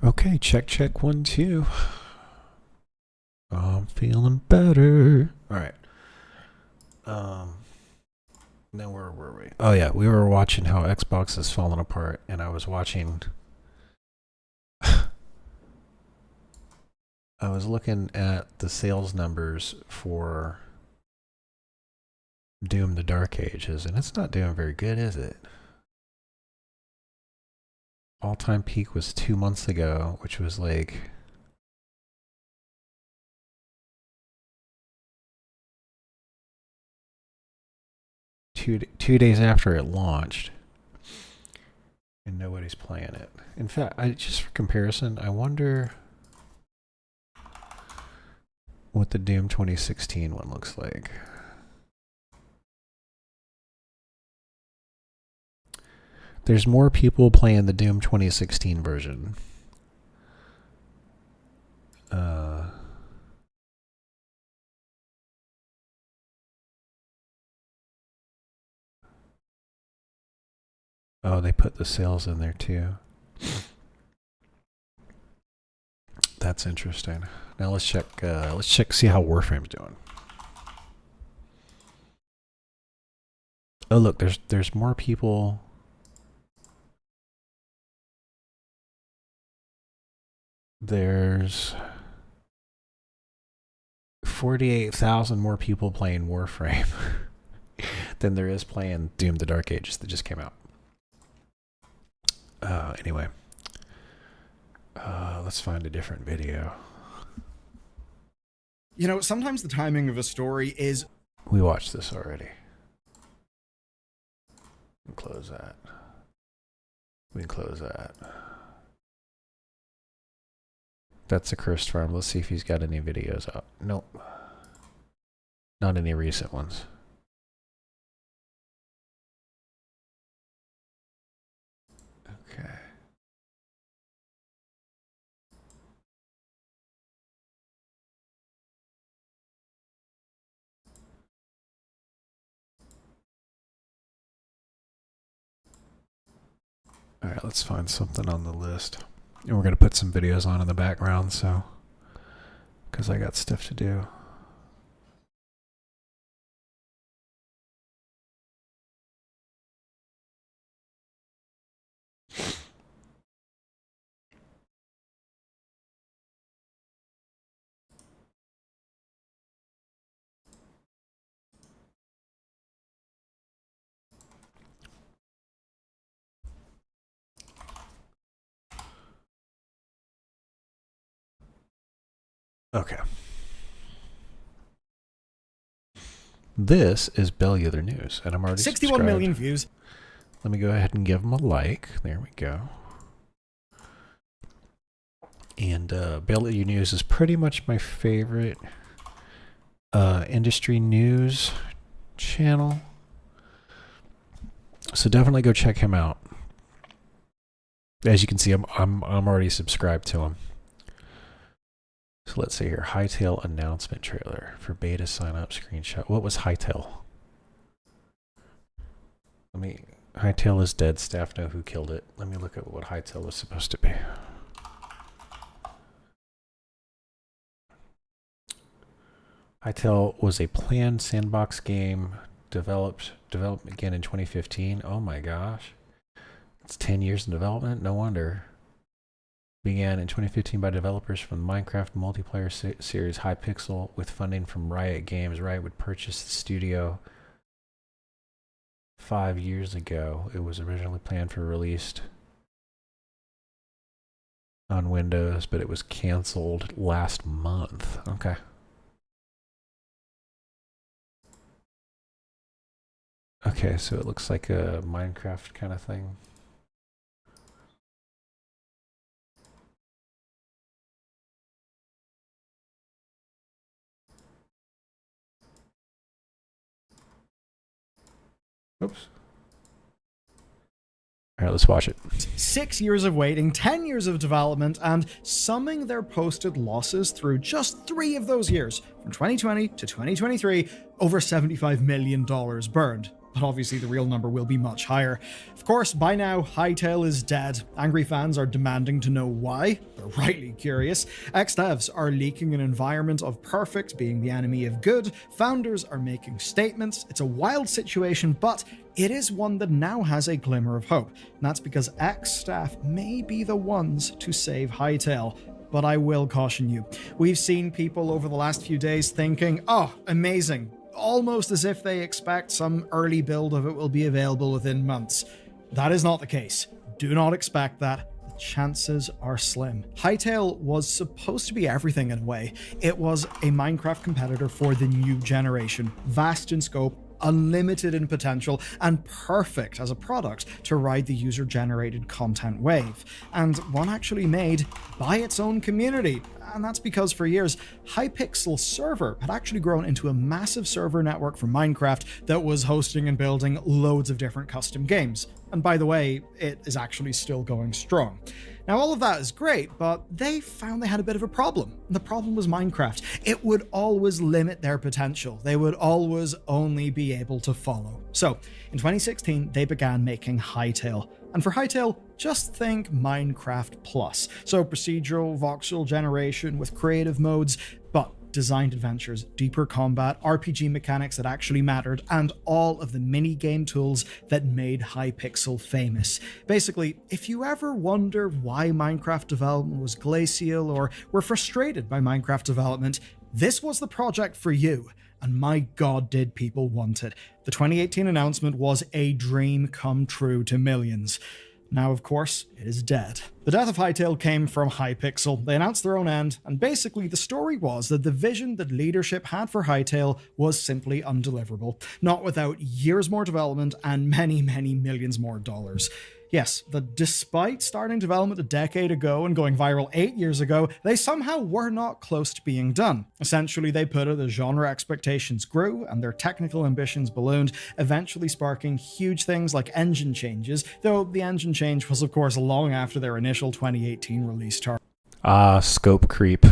Okay, check, check, 1, 2. I'm feeling better. All right. Now where were we? Oh yeah, we were watching how Xbox has fallen apart, and I was watching. I was looking at the sales numbers for Doom: The Dark Ages, and it's not doing very good, is it? All-time peak was 2 months ago, which was like 2 days after it launched, and nobody's playing it. In fact, just for comparison, I wonder what the Doom 2016 one looks like. There's more people playing the Doom 2016 version. Oh, they put the sales in there too. That's interesting. Now let's check. See how Warframe's doing. Oh look, there's more people. There's 48,000 more people playing Warframe than there is playing Doom: The Dark Ages that just came out. Anyway, let's find a different video. You know, sometimes the timing of a story is... We watched this already. We can close that. We can close that. That's a Cursed Farm. Let's see if he's got any videos up. Nope. Not any recent ones. Okay. All right, let's find something on the list. And we're going to put some videos on in the background, so, because I got stuff to do. Okay. This is Bellular News, and I'm already 61 subscribed. million views. Let me go ahead and give them a like. There we go. And Bellular News is pretty much my favorite industry news channel. So definitely go check him out. As you can see, I'm already subscribed to him. So let's see here. Hytale announcement trailer for beta sign up screenshot. What was Hytale? Hytale is dead. Staff know who killed it. Let me look at what Hytale was supposed to be. Hytale was a planned sandbox game development began in 2015. Oh my gosh. It's 10 years in development? No wonder. Began in 2015 by developers from the Minecraft multiplayer series Hypixel with funding from Riot Games. Riot would purchase the studio 5 years ago. It was originally planned for release on Windows, but it was canceled last month. Okay. Okay, so it looks like a Minecraft kind of thing. Oops. All right, let's watch it. 6 years of waiting, 10 years of development, and summing their posted losses through just 3 of those years, from 2020 to 2023, over $75 million burned. but obviously the real number will be much higher. Of course, by now, Hytale is dead. Angry fans are demanding to know why. They're rightly curious. Ex-devs are leaking an environment of perfect being the enemy of good. Founders are making statements. It's a wild situation, but it is one that now has a glimmer of hope. And that's because ex-staff may be the ones to save Hytale. But I will caution you. We've seen people over the last few days thinking, oh, amazing. Almost as if they expect some early build of it will be available within months. That is not the case. Do not expect that. The chances are slim. Hytale was supposed to be everything in a way. It was a Minecraft competitor for the new generation, vast in scope, unlimited in potential, and perfect as a product to ride the user-generated content wave, and one actually made by its own community. And that's because for years, Hypixel Server had actually grown into a massive server network for Minecraft that was hosting and building loads of different custom games. And by the way, it is actually still going strong. Now, all of that is great, but they found they had a bit of a problem. The problem was Minecraft. It would always limit their potential. They would always only be able to follow. So, in 2016, they began making Hytale. And for Hytale, just think Minecraft Plus. So procedural, voxel generation with creative modes, but designed adventures, deeper combat, RPG mechanics that actually mattered, and all of the mini-game tools that made Hypixel famous. Basically, if you ever wonder why Minecraft development was glacial or were frustrated by Minecraft development, this was the project for you. And my god, did people want it. The 2018 announcement was a dream come true to millions. Now, of course, it is dead. The death of Hytale came from Hypixel. They announced their own end, and basically the story was that the vision that leadership had for Hytale was simply undeliverable, not without years more development and many, many millions more dollars. Yes, that despite starting development a decade ago and going viral 8 years ago, they somehow were not close to being done. Essentially, they put it as genre expectations grew and their technical ambitions ballooned, eventually sparking huge things like engine changes, though the engine change was of course long after their initial 2018 release target. Scope creep.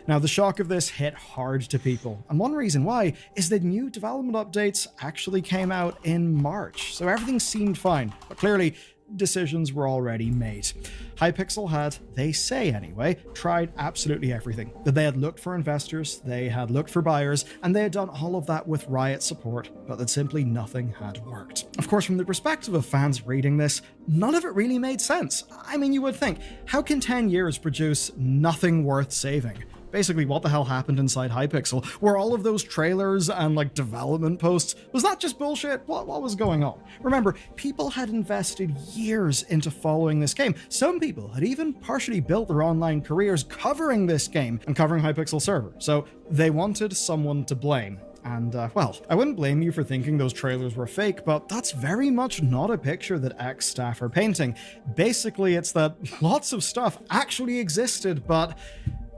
Now, the shock of this hit hard to people, and one reason why is that new development updates actually came out in March, so everything seemed fine, but clearly decisions were already made. Hypixel had, they say anyway, tried absolutely everything. That they had looked for investors, they had looked for buyers, and they had done all of that with Riot support, but that simply nothing had worked. Of course, from the perspective of fans reading this, none of it really made sense. I mean, you would think, how can 10 years produce nothing worth saving? Basically, what the hell happened inside Hypixel? Were all of those trailers and development posts, was that just bullshit? What was going on? Remember, people had invested years into following this game. Some people had even partially built their online careers covering this game and covering Hypixel Server. So they wanted someone to blame. And, well, I wouldn't blame you for thinking those trailers were fake, but that's very much not a picture that ex-staff are painting. Basically, it's that lots of stuff actually existed, but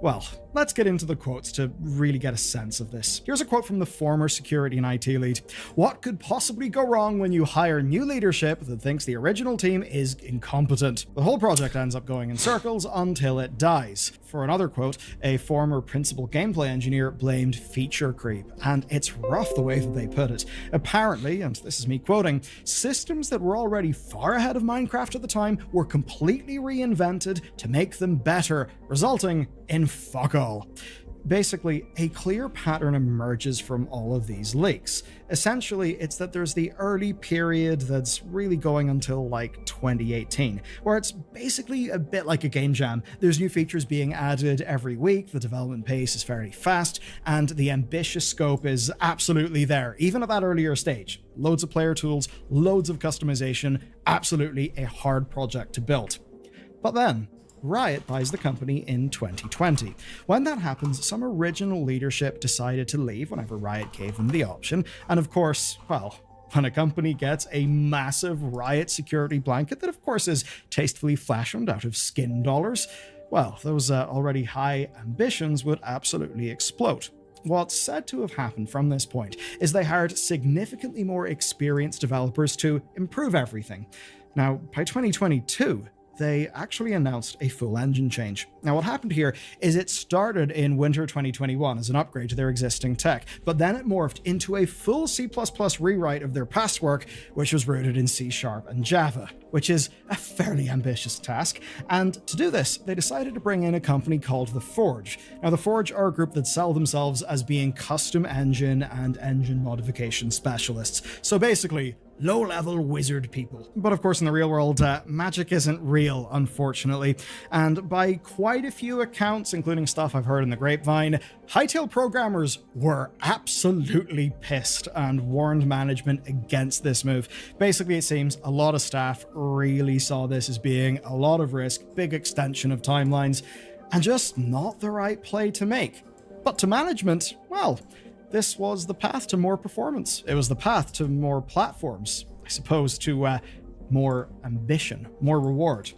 well, let's get into the quotes to really get a sense of this. Here's a quote from the former security and IT lead. "What could possibly go wrong when you hire new leadership that thinks the original team is incompetent? The whole project ends up going in circles until it dies." For another quote, a former principal gameplay engineer blamed feature creep, and it's rough the way that they put it. Apparently, and this is me quoting, "systems that were already far ahead of Minecraft at the time were completely reinvented to make them better, resulting in fuck all." Basically, a clear pattern emerges from all of these leaks. Essentially, it's that there's the early period that's really going until 2018, where it's basically a bit like a game jam. There's new features being added every week, the development pace is fairly fast, and the ambitious scope is absolutely there, even at that earlier stage. Loads of player tools, loads of customization, absolutely a hard project to build. But then, Riot buys the company in 2020. When that happens, some original leadership decided to leave whenever Riot gave them the option, and of course, well, when a company gets a massive Riot security blanket that of course is tastefully fashioned out of skin dollars, well, those already high ambitions would absolutely explode. What's said to have happened from this point is they hired significantly more experienced developers to improve everything. Now, by 2022, they actually announced a full engine change. Now, what happened here is it started in winter 2021 as an upgrade to their existing tech, but then it morphed into a full C++ rewrite of their past work, which was rooted in C# and Java, which is a fairly ambitious task. And to do this, they decided to bring in a company called The Forge. Now, The Forge are a group that sell themselves as being custom engine and engine modification specialists. So basically, low-level wizard people. But of course, in the real world, magic isn't real, unfortunately. And by quite a few accounts, including stuff I've heard in the grapevine, Hytale programmers were absolutely pissed and warned management against this move. Basically, it seems a lot of staff really saw this as being a lot of risk, big extension of timelines, and just not the right play to make. But to management, well, this was the path to more performance. It was the path to more platforms, I suppose, to more ambition, more reward.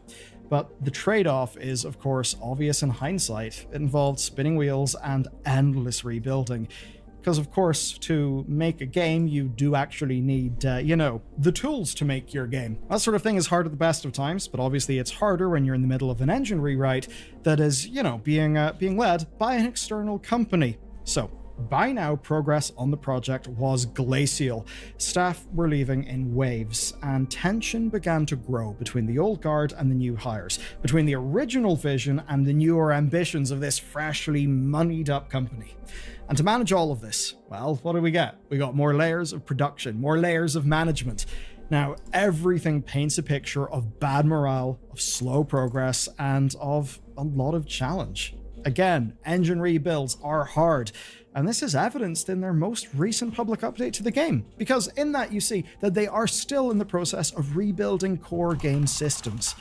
But the trade-off is, of course, obvious in hindsight. It involved spinning wheels and endless rebuilding. Because, of course, to make a game, you do actually need, the tools to make your game. That sort of thing is hard at the best of times, but obviously it's harder when you're in the middle of an engine rewrite that is, being led by an external company. So, by now, progress on the project was glacial. Staff were leaving in waves, and tension began to grow between the old guard and the new hires, between the original vision and the newer ambitions of this freshly moneyed up company. And to manage all of this, well, what do we get? We got more layers of production, more layers of management. Now, everything paints a picture of bad morale, of slow progress, and of a lot of challenge. Again, engine rebuilds are hard. And this is evidenced in their most recent public update to the game, because in that you see that they are still in the process of rebuilding core game systems.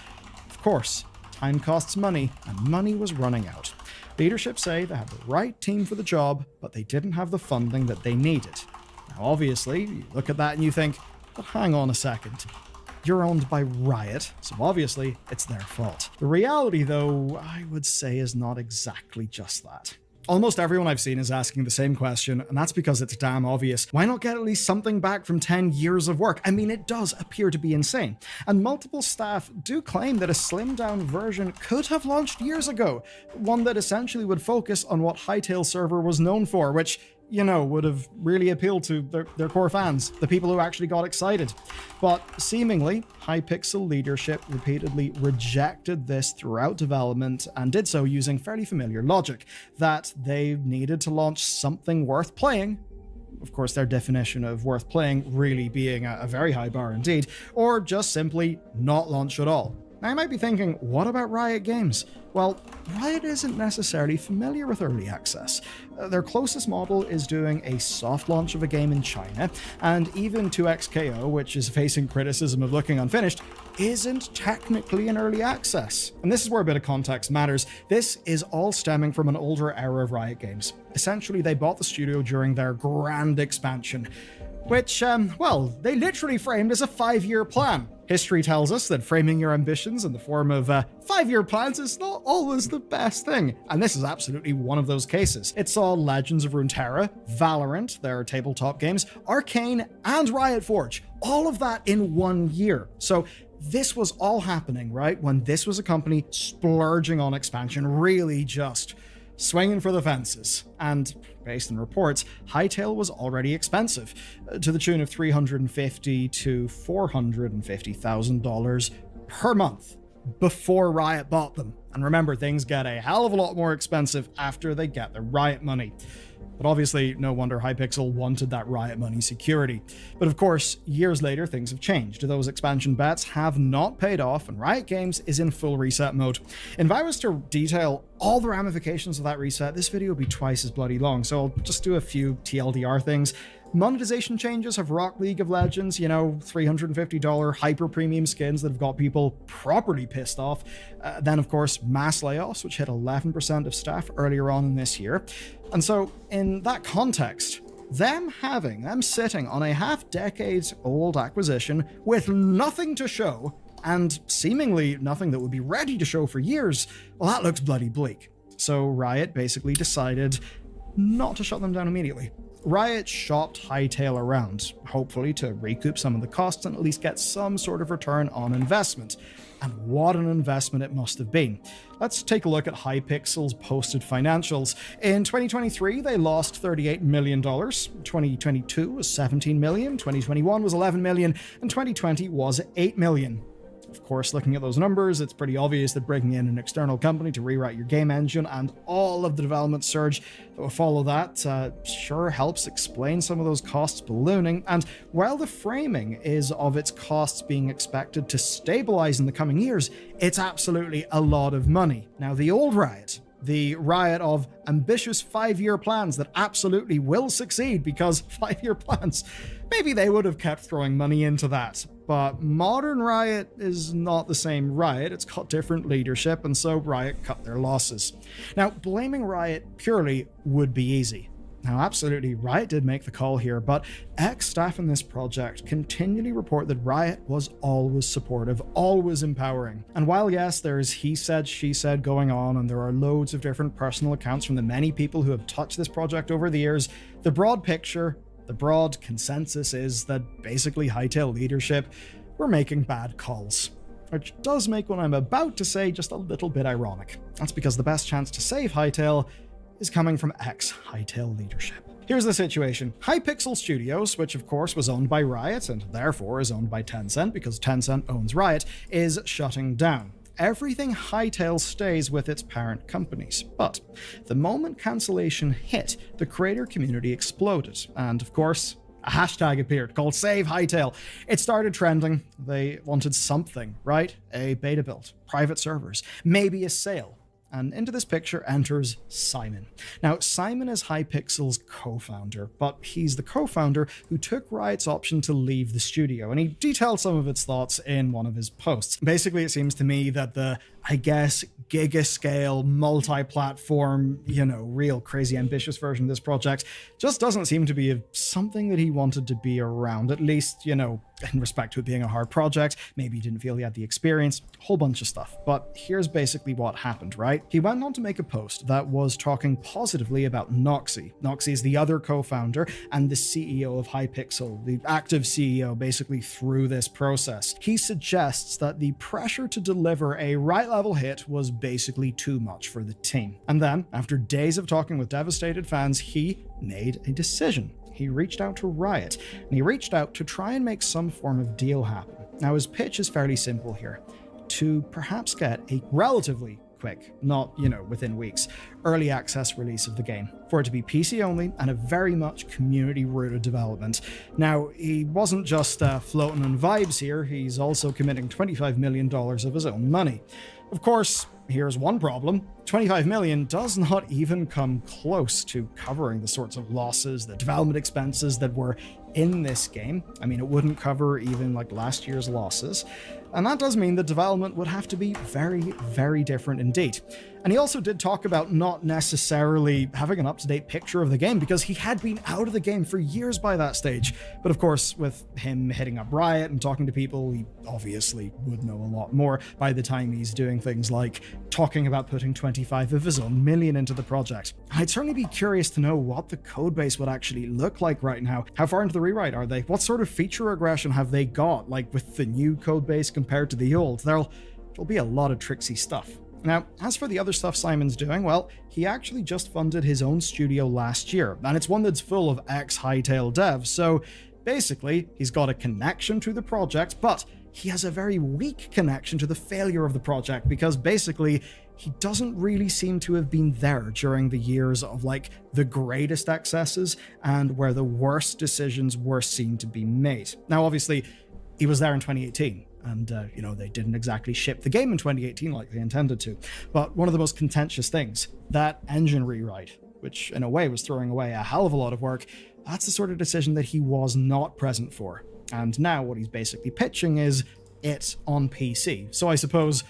Of course, time costs money, and money was running out. Leadership say they have the right team for the job, but they didn't have the funding that they needed. Now obviously, you look at that and you think, but hang on a second. You're owned by Riot, so obviously it's their fault. The reality, though, I would say is not exactly just that. Almost everyone I've seen is asking the same question, and that's because it's damn obvious. Why not get at least something back from 10 years of work? I mean, it does appear to be insane. And multiple staff do claim that a slimmed-down version could have launched years ago, one that essentially would focus on what Hytale server was known for, which, would have really appealed to their core fans, the people who actually got excited. But seemingly, Hypixel leadership repeatedly rejected this throughout development and did so using fairly familiar logic, that they needed to launch something worth playing. Of course, their definition of worth playing really being a very high bar indeed, or just simply not launch at all. Now, you might be thinking, what about Riot Games? Well, Riot isn't necessarily familiar with early access. Their closest model is doing a soft launch of a game in China, and even 2XKO, which is facing criticism of looking unfinished, isn't technically in early access. And this is where a bit of context matters. This is all stemming from an older era of Riot Games. Essentially, they bought the studio during their grand expansion, which, they literally framed as a 5-year plan. History tells us that framing your ambitions in the form of 5-year plans is not always the best thing, and this is absolutely one of those cases. It saw Legends of Runeterra, Valorant, their tabletop games, Arcane, and Riot Forge, all of that in 1 year. So this was all happening, right, when this was a company splurging on expansion, really just swinging for the fences. And based on reports, Hytale was already expensive, to the tune of $350,000 to $450,000 per month before Riot bought them. And remember, things get a hell of a lot more expensive after they get the Riot money. But obviously, no wonder Hypixel wanted that Riot money security. But of course, years later, things have changed. Those expansion bets have not paid off, and Riot Games is in full reset mode. And if I was to detail all the ramifications of that reset, this video would be twice as bloody long, so I'll just do a few TLDR things. Monetization changes have rocked League of Legends, $350 hyper premium skins that have got people properly pissed off. Then, of course, mass layoffs, which hit 11% of staff earlier on in this year. And so, in that context, them sitting on a half-decade-old acquisition with nothing to show, and seemingly nothing that would be ready to show for years, well, that looks bloody bleak. So Riot basically decided, not to shut them down immediately. Riot shopped Hytale around, hopefully to recoup some of the costs and at least get some sort of return on investment. And what an investment it must have been. Let's take a look at Hypixel's posted financials. In 2023, they lost $38 million. 2022 was $17 million, 2021 was $11 million, and 2020 was $8 million. Of course, looking at those numbers, it's pretty obvious that bringing in an external company to rewrite your game engine and all of the development surge that will follow that sure helps explain some of those costs ballooning. And while the framing is of its costs being expected to stabilize in the coming years, it's absolutely a lot of money. Now, the old Riot, the Riot of ambitious 5-year plans that absolutely will succeed because 5-year plans, maybe they would have kept throwing money into that. But modern Riot is not the same Riot, it's got different leadership, and so Riot cut their losses. Now, blaming Riot purely would be easy. Now, absolutely, Riot did make the call here, but ex-staff in this project continually report that Riot was always supportive, always empowering. And while yes, there's he said, she said going on, and there are loads of different personal accounts from the many people who have touched this project over the years, the broad picture, the broad consensus is that basically Hytale leadership were making bad calls. Which does make what I'm about to say just a little bit ironic. That's because the best chance to save Hytale is coming from ex-Hytale leadership. Here's the situation. Hypixel Studios, which of course was owned by Riot and therefore is owned by Tencent because Tencent owns Riot, is shutting down. Everything Hytale stays with its parent companies. But the moment cancellation hit, the creator community exploded. And of course, a hashtag appeared called Save Hytale. It started trending. They wanted something, right? A beta build, private servers, maybe a sale. And into this picture enters Simon. Now, Simon is Hypixel's co-founder, but he's the co-founder who took Riot's option to leave the studio, and he detailed some of its thoughts in one of his posts. Basically, it seems to me that the, I guess, giga-scale, multi-platform, real crazy ambitious version of this project just doesn't seem to be something that he wanted to be around, at least, in respect to it being a hard project. Maybe he didn't feel he had the experience, a whole bunch of stuff. But here's basically what happened, right? He went on to make a post that was talking positively about Noxy. Noxy is the other co-founder and the CEO of Hypixel, the active CEO basically through this process. He suggests that the pressure to deliver a right-level hit was basically too much for the team. And then, after days of talking with devastated fans, he made a decision. He reached out to Riot, and he reached out to try and make some form of deal happen. Now, his pitch is fairly simple here. To perhaps get a relatively quick, not, within weeks, early access release of the game, for it to be PC only and a very much community-rooted development. Now, he wasn't just floating on vibes here, he's also committing $25 million of his own money. Of course, here's one problem. $25 million does not even come close to covering the sorts of losses, the development expenses that were in this game. I mean, it wouldn't cover even last year's losses. And that does mean the development would have to be very, very different indeed. And he also did talk about not necessarily having an up-to-date picture of the game because he had been out of the game for years by that stage. But of course, with him hitting up Riot and talking to people, he obviously would know a lot more by the time he's doing things like talking about putting 25 of his own million into the project. I'd certainly be curious to know what the codebase would actually look like right now. How far into the rewrite are they? What sort of feature regression have they got, with the new codebase compared to the old? There'll be a lot of tricksy stuff. Now, as for the other stuff Simon's doing, well, he actually just funded his own studio last year, and it's one that's full of ex-Hytale devs, so basically, he's got a connection to the project, but he has a very weak connection to the failure of the project, because basically, he doesn't really seem to have been there during the years of, the greatest excesses, and where the worst decisions were seen to be made. Now, obviously, he was there in 2018. And, they didn't exactly ship the game in 2018 like they intended to. But one of the most contentious things, that engine rewrite, which in a way was throwing away a hell of a lot of work, that's the sort of decision that he was not present for. And now what he's basically pitching is it on PC. So I suppose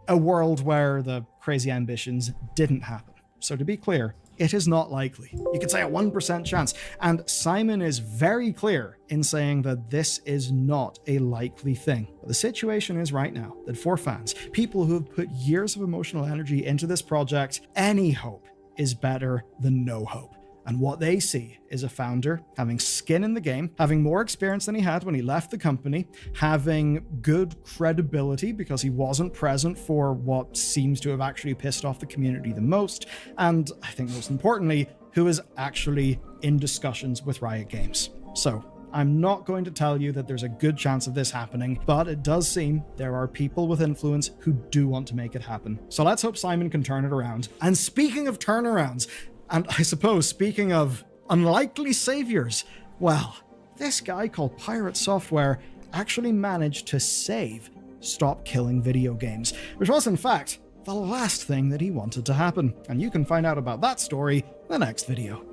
a world where the crazy ambitions didn't happen. So to be clear, it is not likely. You could say a 1% chance. And Simon is very clear in saying that this is not a likely thing. But the situation is right now that for fans, people who have put years of emotional energy into this project, any hope is better than no hope. And what they see is a founder having skin in the game, having more experience than he had when he left the company, having good credibility because he wasn't present for what seems to have actually pissed off the community the most, and I think most importantly, who is actually in discussions with Riot Games. So, I'm not going to tell you that there's a good chance of this happening, but it does seem there are people with influence who do want to make it happen. So let's hope Simon can turn it around. And speaking of turnarounds, and I suppose speaking of unlikely saviors, well, this guy called Pirate Software actually managed to save Stop Killing Video Games, which was in fact the last thing that he wanted to happen. And you can find out about that story in the next video.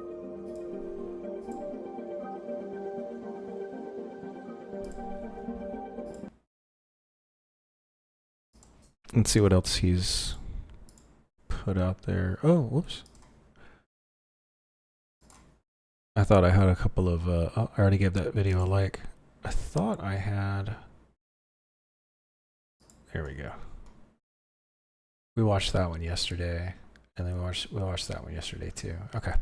Let's see what else he's put out there. Oh, whoops. I thought I had a couple of, I already gave that video a like. I thought I had, there we go. We watched that one yesterday, and then we watched that one yesterday too. Okay.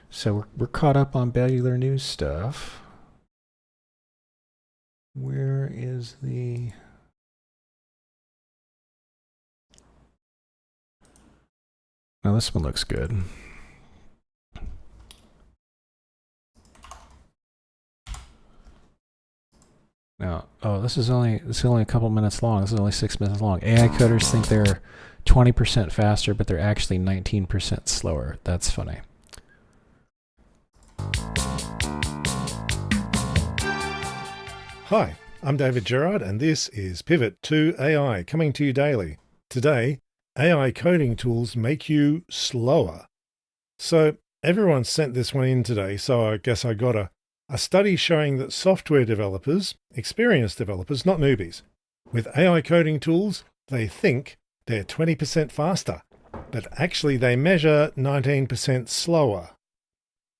So we're caught up on Battler News stuff. Where is the... Now this one looks good. Now, oh, this is only a couple minutes long. This is only 6 minutes long. AI coders think they're 20% faster, but they're actually 19% slower. That's funny. Hi, I'm David Gerard, and this is Pivot to AI, coming to you daily. Today, AI coding tools make you slower. So everyone sent this one in today, so I guess I got a study showing that software developers, experienced developers, not newbies, with AI coding tools, they think they're 20% faster, but actually they measure 19% slower.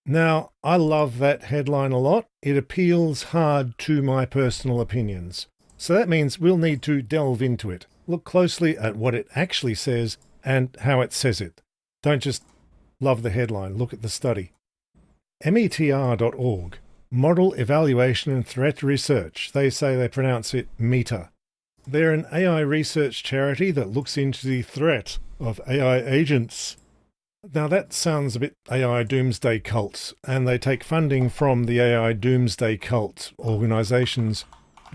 Now, I love that headline a lot. It appeals hard to my personal opinions. So that means we'll need to delve into it. Look closely at what it actually says and how it says it. Don't just love the headline, look at the study. METR.org, Model Evaluation and Threat Research. They say they pronounce it META. They're an AI research charity that looks into the threat of AI agents. Now that sounds a bit AI doomsday cult, and they take funding from the AI doomsday cult organizations.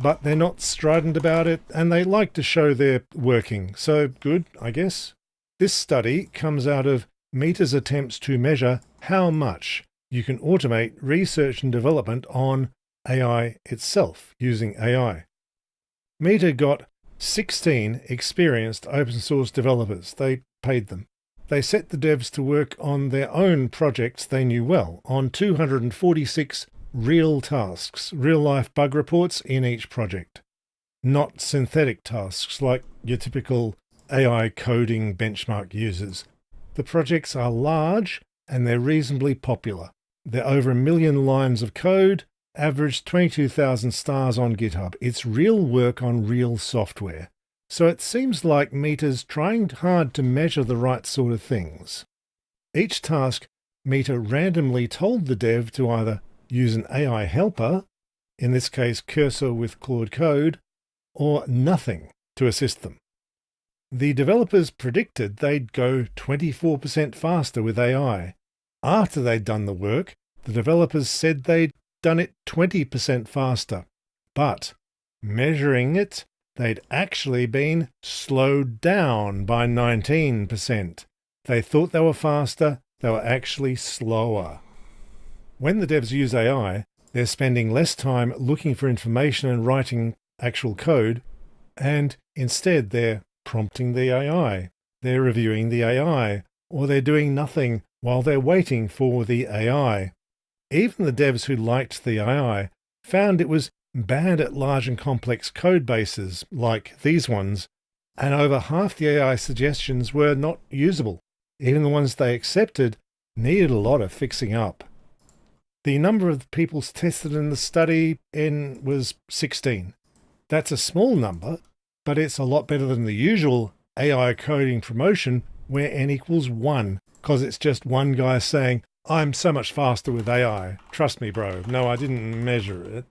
But they're not strident about it, and they like to show they're working. So good, I guess. This study comes out of META's attempts to measure how much you can automate research and development on AI itself using AI. META got 16 experienced open source developers. They paid them. They set the devs to work on their own projects they knew well, on 246 real tasks, real-life bug reports in each project, not synthetic tasks like your typical AI coding benchmark users. The projects are large and they're reasonably popular. They're over 1 million lines of code, averaged 22,000 stars on GitHub. It's real work on real software. So it seems like META's trying hard to measure the right sort of things. Each task, META randomly told the dev to either use an AI helper, in this case Cursor with Claude Code, or nothing to assist them. The developers predicted they'd go 24% faster with AI. After they'd done the work, the developers said they'd done it 20% faster. But measuring it, they'd actually been slowed down by 19%. They thought they were faster, they were actually slower. When the devs use AI, they're spending less time looking for information and writing actual code, and instead they're prompting the AI, they're reviewing the AI, or they're doing nothing while they're waiting for the AI. Even the devs who liked the AI found it was bad at large and complex code bases like these ones, and over half the AI suggestions were not usable. Even the ones they accepted needed a lot of fixing up. The number of people tested in the study was 16. That's a small number, but it's a lot better than the usual AI coding promotion where n equals 1, because it's just one guy saying, I'm so much faster with AI. Trust me, bro. No, I didn't measure it.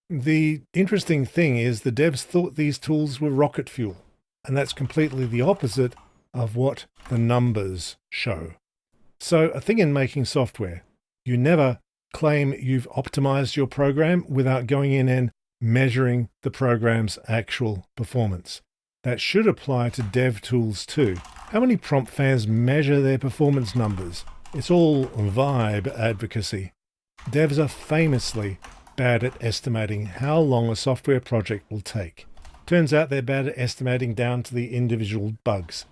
The interesting thing is the devs thought these tools were rocket fuel, and that's completely the opposite of what the numbers show. So a thing in making software, you never claim you've optimized your program without going in and measuring the program's actual performance. That should apply to dev tools too. How many prompt fans measure their performance numbers? It's all vibe advocacy. Devs are famously bad at estimating how long a software project will take. Turns out they're bad at estimating down to the individual bugs.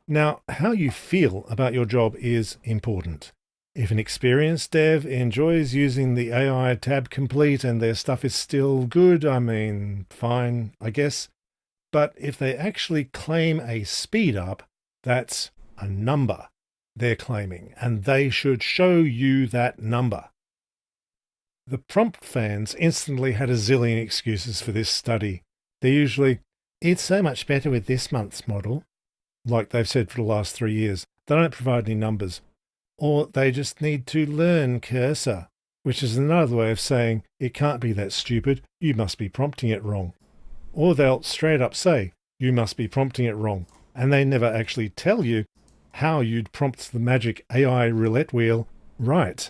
Now, how you feel about your job is important. If an experienced dev enjoys using the AI tab complete and their stuff is still good, I mean, fine, I guess. But if they actually claim a speed up, that's a number they're claiming, and they should show you that number. The prompt fans instantly had a zillion excuses for this study. They're usually, it's so much better with this month's model, like they've said for the last 3 years. They don't provide any numbers. Or they just need to learn Cursor, which is another way of saying it can't be that stupid, you must be prompting it wrong. Or they'll straight up say, you must be prompting it wrong, and they never actually tell you how you'd prompt the magic AI roulette wheel right.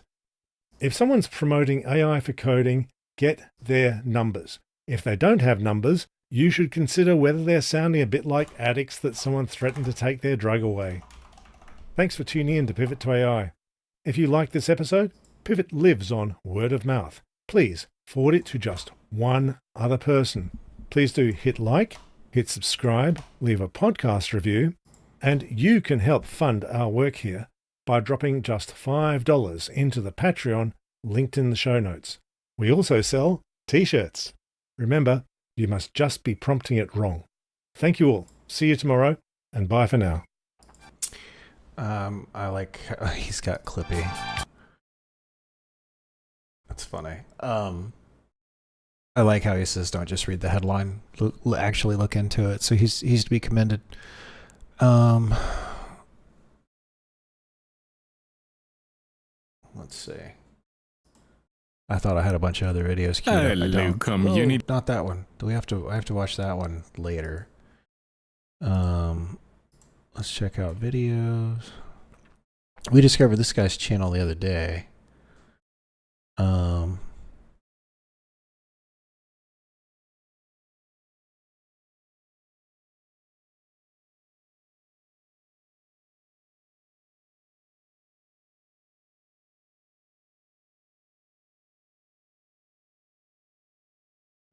If someone's promoting AI for coding, get their numbers. If they don't have numbers, you should consider whether they're sounding a bit like addicts that someone threatened to take their drug away. Thanks for tuning in to Pivot to AI. If you like this episode, Pivot lives on word of mouth. Please forward it to just one other person. Please do hit like, hit subscribe, leave a podcast review, and you can help fund our work here by dropping just $5 into the Patreon linked in the show notes. We also sell t-shirts. Remember, you must just be prompting it wrong. Thank you all. See you tomorrow, and bye for now. I like he's got Clippy. That's funny. I like how he says, "Don't just read the headline. Actually look into it." So he's to be commended. Let's see. I thought I had a bunch of other videos queued up. I Hello, don't. community. Not that one. Do we have to? I have to watch that one later. Let's check out videos. We discovered this guy's channel the other day.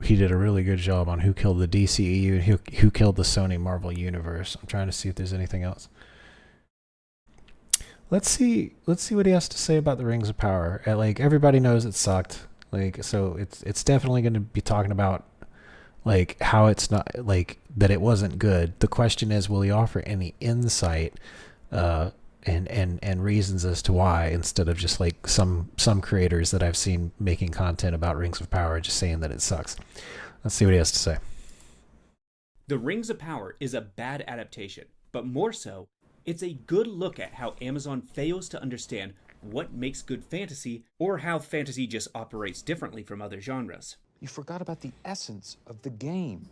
He did a really good job on who killed the DCEU and who killed the Sony Marvel Universe. I'm trying to see if there's anything else. Let's see what he has to say about the Rings of Power. Like, everybody knows it sucked. Like, so it's definitely going to be talking about like how it's not, like, that it wasn't good. The question is, will he offer any insight and reasons as to why, instead of just like some creators that I've seen making content about Rings of Power just saying that it sucks. Let's see what he has to say. The Rings of Power is a bad adaptation, but more so, it's a good look at how Amazon fails to understand what makes good fantasy, or how fantasy just operates differently from other genres. You forgot about the essence of the game.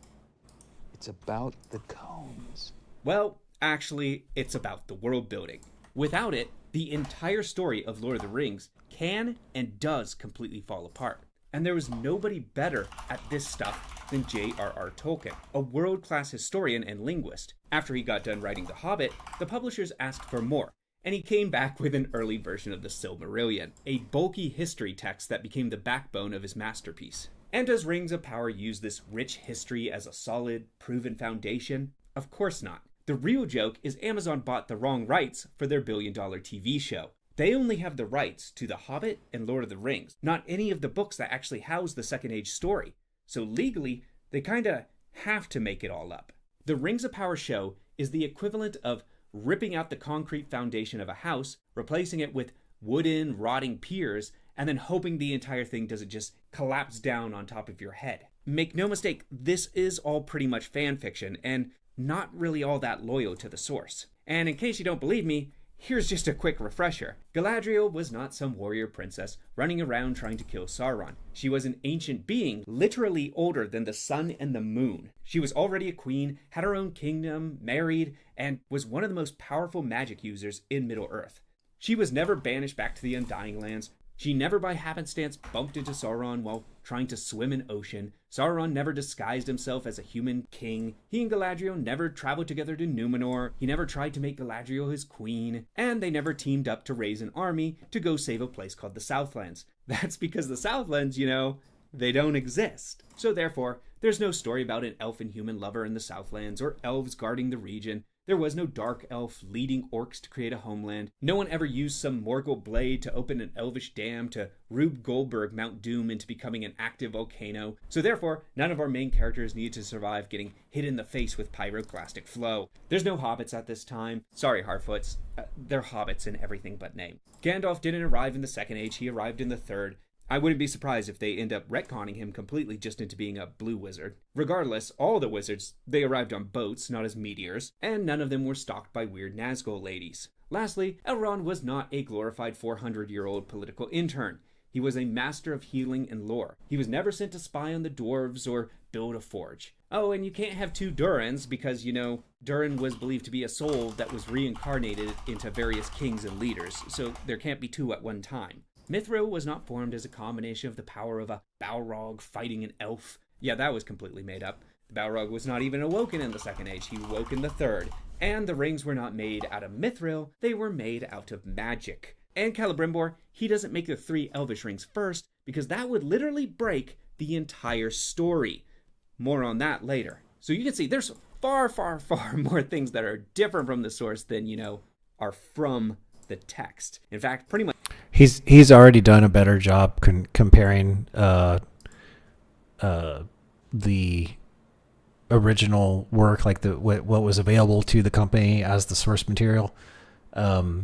It's about the cones. Well, actually, it's about the world building. Without it, the entire story of Lord of the Rings can and does completely fall apart. And there was nobody better at this stuff than J.R.R. Tolkien, a world-class historian and linguist. After he got done writing The Hobbit, the publishers asked for more, and he came back with an early version of the Silmarillion, a bulky history text that became the backbone of his masterpiece. And does Rings of Power use this rich history as a solid, proven foundation? Of course not. The real joke is Amazon bought the wrong rights for their billion-dollar TV show. They only have the rights to The Hobbit and Lord of the Rings, not any of the books that actually house the Second Age story. So legally, they kinda have to make it all up. The Rings of Power show is the equivalent of ripping out the concrete foundation of a house, replacing it with wooden, rotting piers, and then hoping the entire thing doesn't just collapse down on top of your head. Make no mistake, this is all pretty much fan fiction, and not really all that loyal to the source. And in case you don't believe me, Here's just a quick refresher. Galadriel was not some warrior princess running around trying to kill Sauron. She was an ancient being, literally older than the sun and the moon. She was already a queen, had her own kingdom, married, and was one of the most powerful magic users in Middle-earth. She was never banished back to the Undying Lands. She never by happenstance bumped into Sauron while trying to swim in ocean. Sauron never disguised himself as a human king. He and Galadriel never traveled together to Numenor. He never tried to make Galadriel his queen. And they never teamed up to raise an army to go save a place called the Southlands. That's because the Southlands, they don't exist. So therefore, there's no story about an elf and human lover in the Southlands or elves guarding the region. There was no dark elf leading orcs to create a homeland. No one ever used some Morgul blade to open an elvish dam to Rube Goldberg Mount Doom into becoming an active volcano. So therefore, none of our main characters needed to survive getting hit in the face with pyroclastic flow. There's no hobbits at this time. Sorry, Harfoots. They're hobbits in everything but name. Gandalf didn't arrive in the Second Age. He arrived in the Third. I wouldn't be surprised if they end up retconning him completely just into being a blue wizard. Regardless, all the wizards, they arrived on boats, not as meteors, and none of them were stalked by weird Nazgul ladies. Lastly, Elrond was not a glorified 400-year-old political intern. He was a master of healing and lore. He was never sent to spy on the dwarves or build a forge. Oh, and you can't have two Durins because, Durin was believed to be a soul that was reincarnated into various kings and leaders, so there can't be two at one time. Mithril was not formed as a combination of the power of a Balrog fighting an elf. Yeah, that was completely made up. The Balrog was not even awoken in the Second Age, he awoke in the Third. And the rings were not made out of Mithril, they were made out of magic. And Celebrimbor, he doesn't make the 3 elvish rings first, because that would literally break the entire story. More on that later. So you can see there's far, far, far more things that are different from the source than, are from the text. In fact, pretty much He's already done a better job comparing the original work, like what was available to the company as the source material, than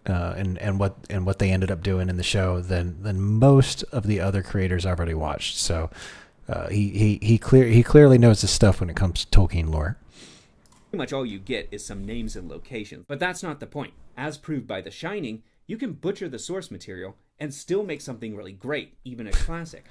and what they ended up doing in the show than most of the other creators I've already watched. So he clearly knows his stuff when it comes to Tolkien lore. pretty much all you get is some names and locations. But that's not the point. As proved by The Shining, you can butcher the source material and still make something really great, even a classic.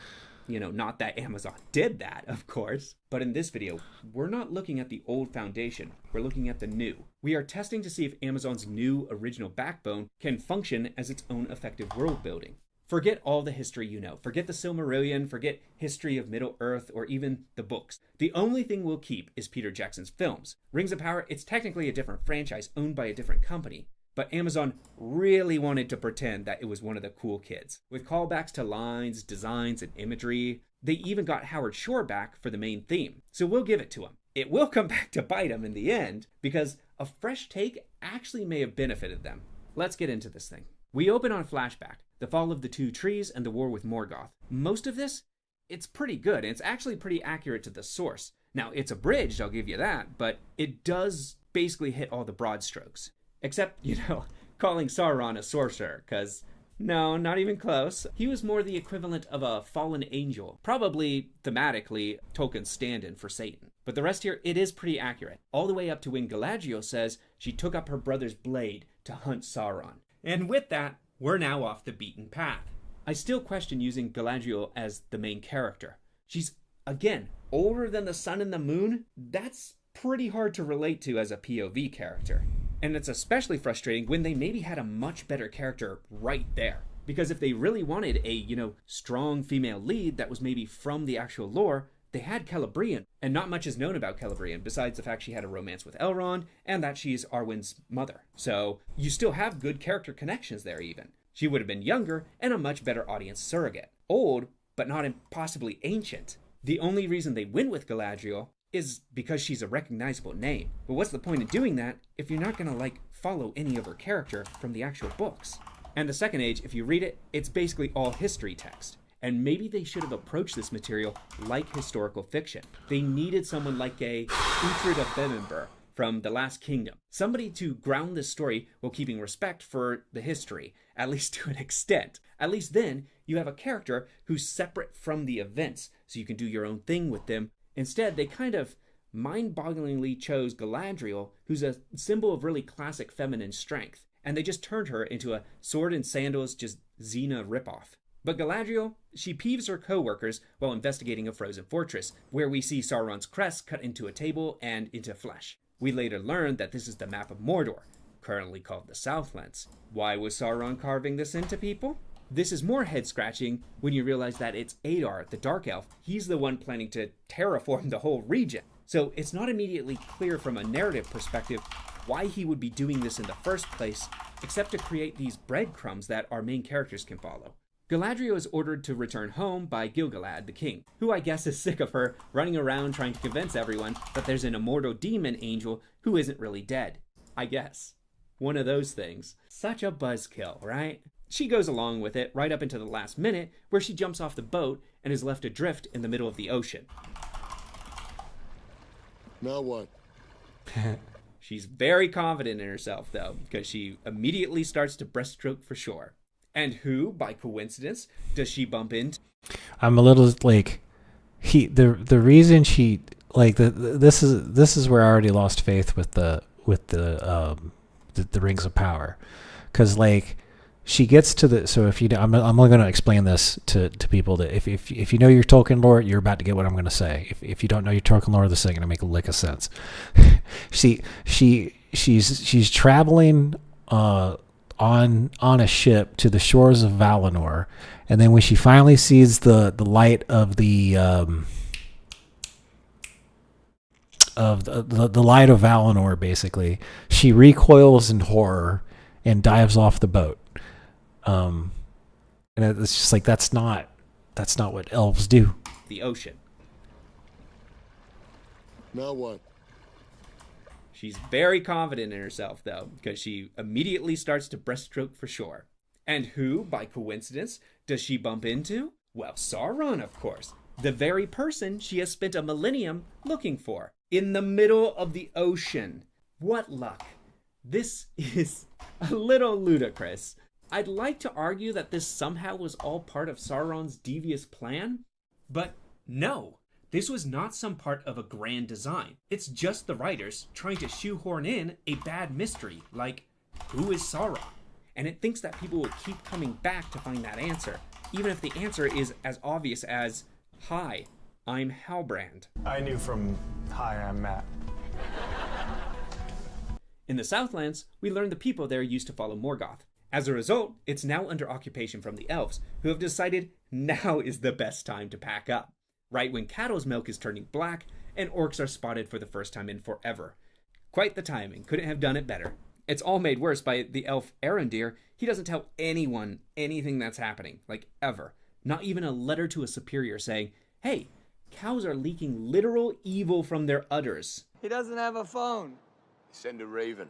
Not that Amazon did that, of course. But in this video, we're not looking at the old foundation, we're looking at the new. We are testing to see if Amazon's new original backbone can function as its own effective world building. Forget all the history you know. Forget the Silmarillion, forget history of Middle-earth, or even the books. The only thing we'll keep is Peter Jackson's films. Rings of Power, it's technically a different franchise owned by a different company. But Amazon really wanted to pretend that it was one of the cool kids. With callbacks to lines, designs, and imagery, they even got Howard Shore back for the main theme. So we'll give it to him. It will come back to bite him in the end, because a fresh take actually may have benefited them. Let's get into this thing. We open on a flashback, the fall of the Two Trees and the war with Morgoth. Most of this, it's pretty good, and it's actually pretty accurate to the source. Now, it's abridged, I'll give you that, but it does basically hit all the broad strokes. Except, calling Sauron a sorcerer, because no, not even close. He was more the equivalent of a fallen angel, probably thematically Tolkien's stand-in for Satan. But the rest here, it is pretty accurate, all the way up to when Galadriel says she took up her brother's blade to hunt Sauron. And with that, we're now off the beaten path. I still question using Galadriel as the main character. She's, again, older than the sun and the moon. That's pretty hard to relate to as a POV character. And it's especially frustrating when they maybe had a much better character right there. Because if they really wanted a, strong female lead that was maybe from the actual lore, they had Celebrian. And not much is known about Celebrian, besides the fact she had a romance with Elrond, and that she's Arwen's mother. So, you still have good character connections there even. She would have been younger, and a much better audience surrogate. Old, but not impossibly ancient. The only reason they went with Galadriel is because she's a recognizable name. But what's the point of doing that if you're not gonna, follow any of her character from the actual books? And the Second Age, if you read it, it's basically all history text. And maybe they should have approached this material like historical fiction. They needed someone like a Uhtred of Bebbanburg from The Last Kingdom. Somebody to ground this story while keeping respect for the history, at least to an extent. At least then, you have a character who's separate from the events, so you can do your own thing with them. Instead, they kind of mind-bogglingly chose Galadriel, who's a symbol of really classic feminine strength, and they just turned her into a sword and sandals, just Xena ripoff. But Galadriel, she peeves her co-workers while investigating a frozen fortress, where we see Sauron's crest cut into a table and into flesh. We later learn that this is the map of Mordor, currently called the Southlands. Why was Sauron carving this into people? This is more head-scratching when you realize that it's Adar, the Dark Elf. He's the one planning to terraform the whole region. So it's not immediately clear from a narrative perspective why he would be doing this in the first place, except to create these breadcrumbs that our main characters can follow. Galadriel is ordered to return home by Gil-galad, the king, who I guess is sick of her running around trying to convince everyone that there's an immortal demon angel who isn't really dead. I guess. One of those things. Such a buzzkill, right? She goes along with it right up into the last minute, where she jumps off the boat and is left adrift in the middle of the ocean. Now what? She's very confident in herself, though, because she immediately starts to breaststroke for shore. And who, by coincidence, does she bump into? I'm a little like the reason she like this is where I already lost faith with the Rings of Power, because like she gets to the, so if you, I'm only going to explain this to people that if you know your Tolkien lore, you're about to get what I'm going to say. If you don't know your Tolkien lore, this is going to make a lick of sense. she's traveling on a ship to the shores of Valinor, and then when she finally sees the light of the light of Valinor, basically, she recoils in horror and dives off the boat. And it's just like that's not what elves do. The ocean. Now what? She's very confident in herself, though, because she immediately starts to breaststroke for shore. And who, by coincidence, does she bump into? Well, Sauron, of course. The very person she has spent a millennium looking for. In the middle of the ocean. What luck. This is a little ludicrous. I'd like to argue that this somehow was all part of Sauron's devious plan, but no. This was not some part of a grand design. It's just the writers trying to shoehorn in a bad mystery, like, who is Sauron? And it thinks that people will keep coming back to find that answer, even if the answer is as obvious as, hi, I'm Halbrand. I knew from, hi, I'm Matt. In the Southlands, we learn the people there used to follow Morgoth. As a result, it's now under occupation from the elves, who have decided now is the best time to pack up. Right when cattle's milk is turning black, and orcs are spotted for the first time in forever. Quite the timing, couldn't have done it better. It's all made worse by the elf Arondir. He doesn't tell anyone anything that's happening, like ever. Not even a letter to a superior saying, hey, cows are leaking literal evil from their udders. He doesn't have a phone. Send a raven.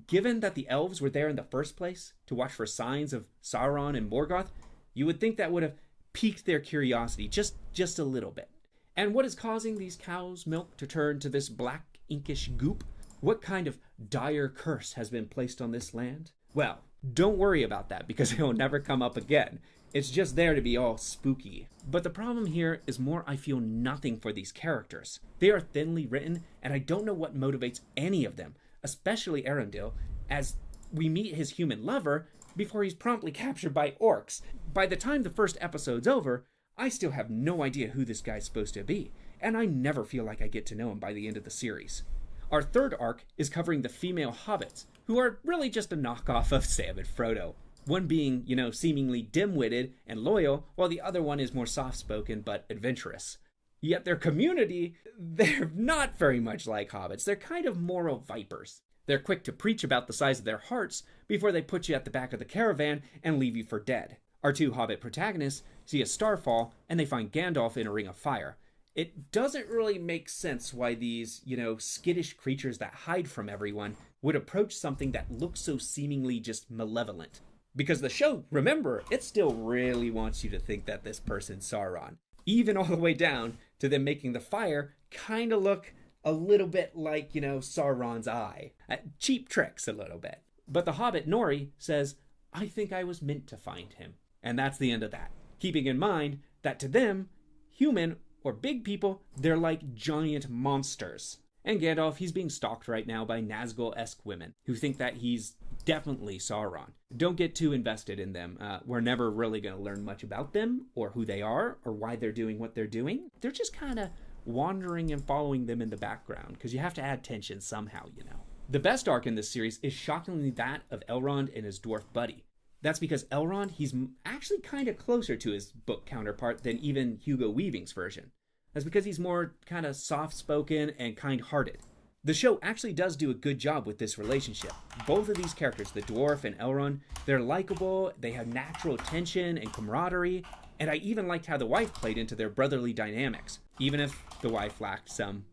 Given that the elves were there in the first place to watch for signs of Sauron and Morgoth, you would think that would have piqued their curiosity just a little bit. And what is causing these cows' milk to turn to this black inkish goop? What kind of dire curse has been placed on this land? Well, don't worry about that because it will never come up again. It's just there to be all spooky. But the problem here is more I feel nothing for these characters. They are thinly written, and I don't know what motivates any of them, especially Arundel, as we meet his human lover before he's promptly captured by orcs. By the time the first episode's over, I still have no idea who this guy's supposed to be, and I never feel like I get to know him by the end of the series. Our third arc is covering the female hobbits, who are really just a knockoff of Sam and Frodo. One being, seemingly dim-witted and loyal, while the other one is more soft-spoken but adventurous. Yet their community, they're not very much like hobbits. They're kind of moral vipers. They're quick to preach about the size of their hearts before they put you at the back of the caravan and leave you for dead. Our two hobbit protagonists see a star fall and they find Gandalf in a ring of fire. It doesn't really make sense why these, skittish creatures that hide from everyone would approach something that looks so seemingly just malevolent. Because the show, remember, it still really wants you to think that this person's Sauron. Even all the way down to them making the fire kind of look a little bit like, Sauron's eye. Cheap tricks a little bit. But the hobbit Nori says, I think I was meant to find him. And that's the end of that. Keeping in mind that to them, human or big people, they're like giant monsters. And Gandalf, he's being stalked right now by Nazgul-esque women who think that he's definitely Sauron. Don't get too invested in them. We're never really going to learn much about them or who they are or why they're doing what they're doing. They're just kind of wandering and following them in the background because you have to add tension somehow, you know. The best arc in this series is shockingly that of Elrond and his dwarf buddy. That's because Elrond, he's actually kind of closer to his book counterpart than even Hugo Weaving's version. That's because he's more kind of soft-spoken and kind-hearted. The show actually does do a good job with this relationship. Both of these characters, the dwarf and Elrond, they're likable, they have natural tension and camaraderie, and I even liked how the wife played into their brotherly dynamics, even if the wife lacked some,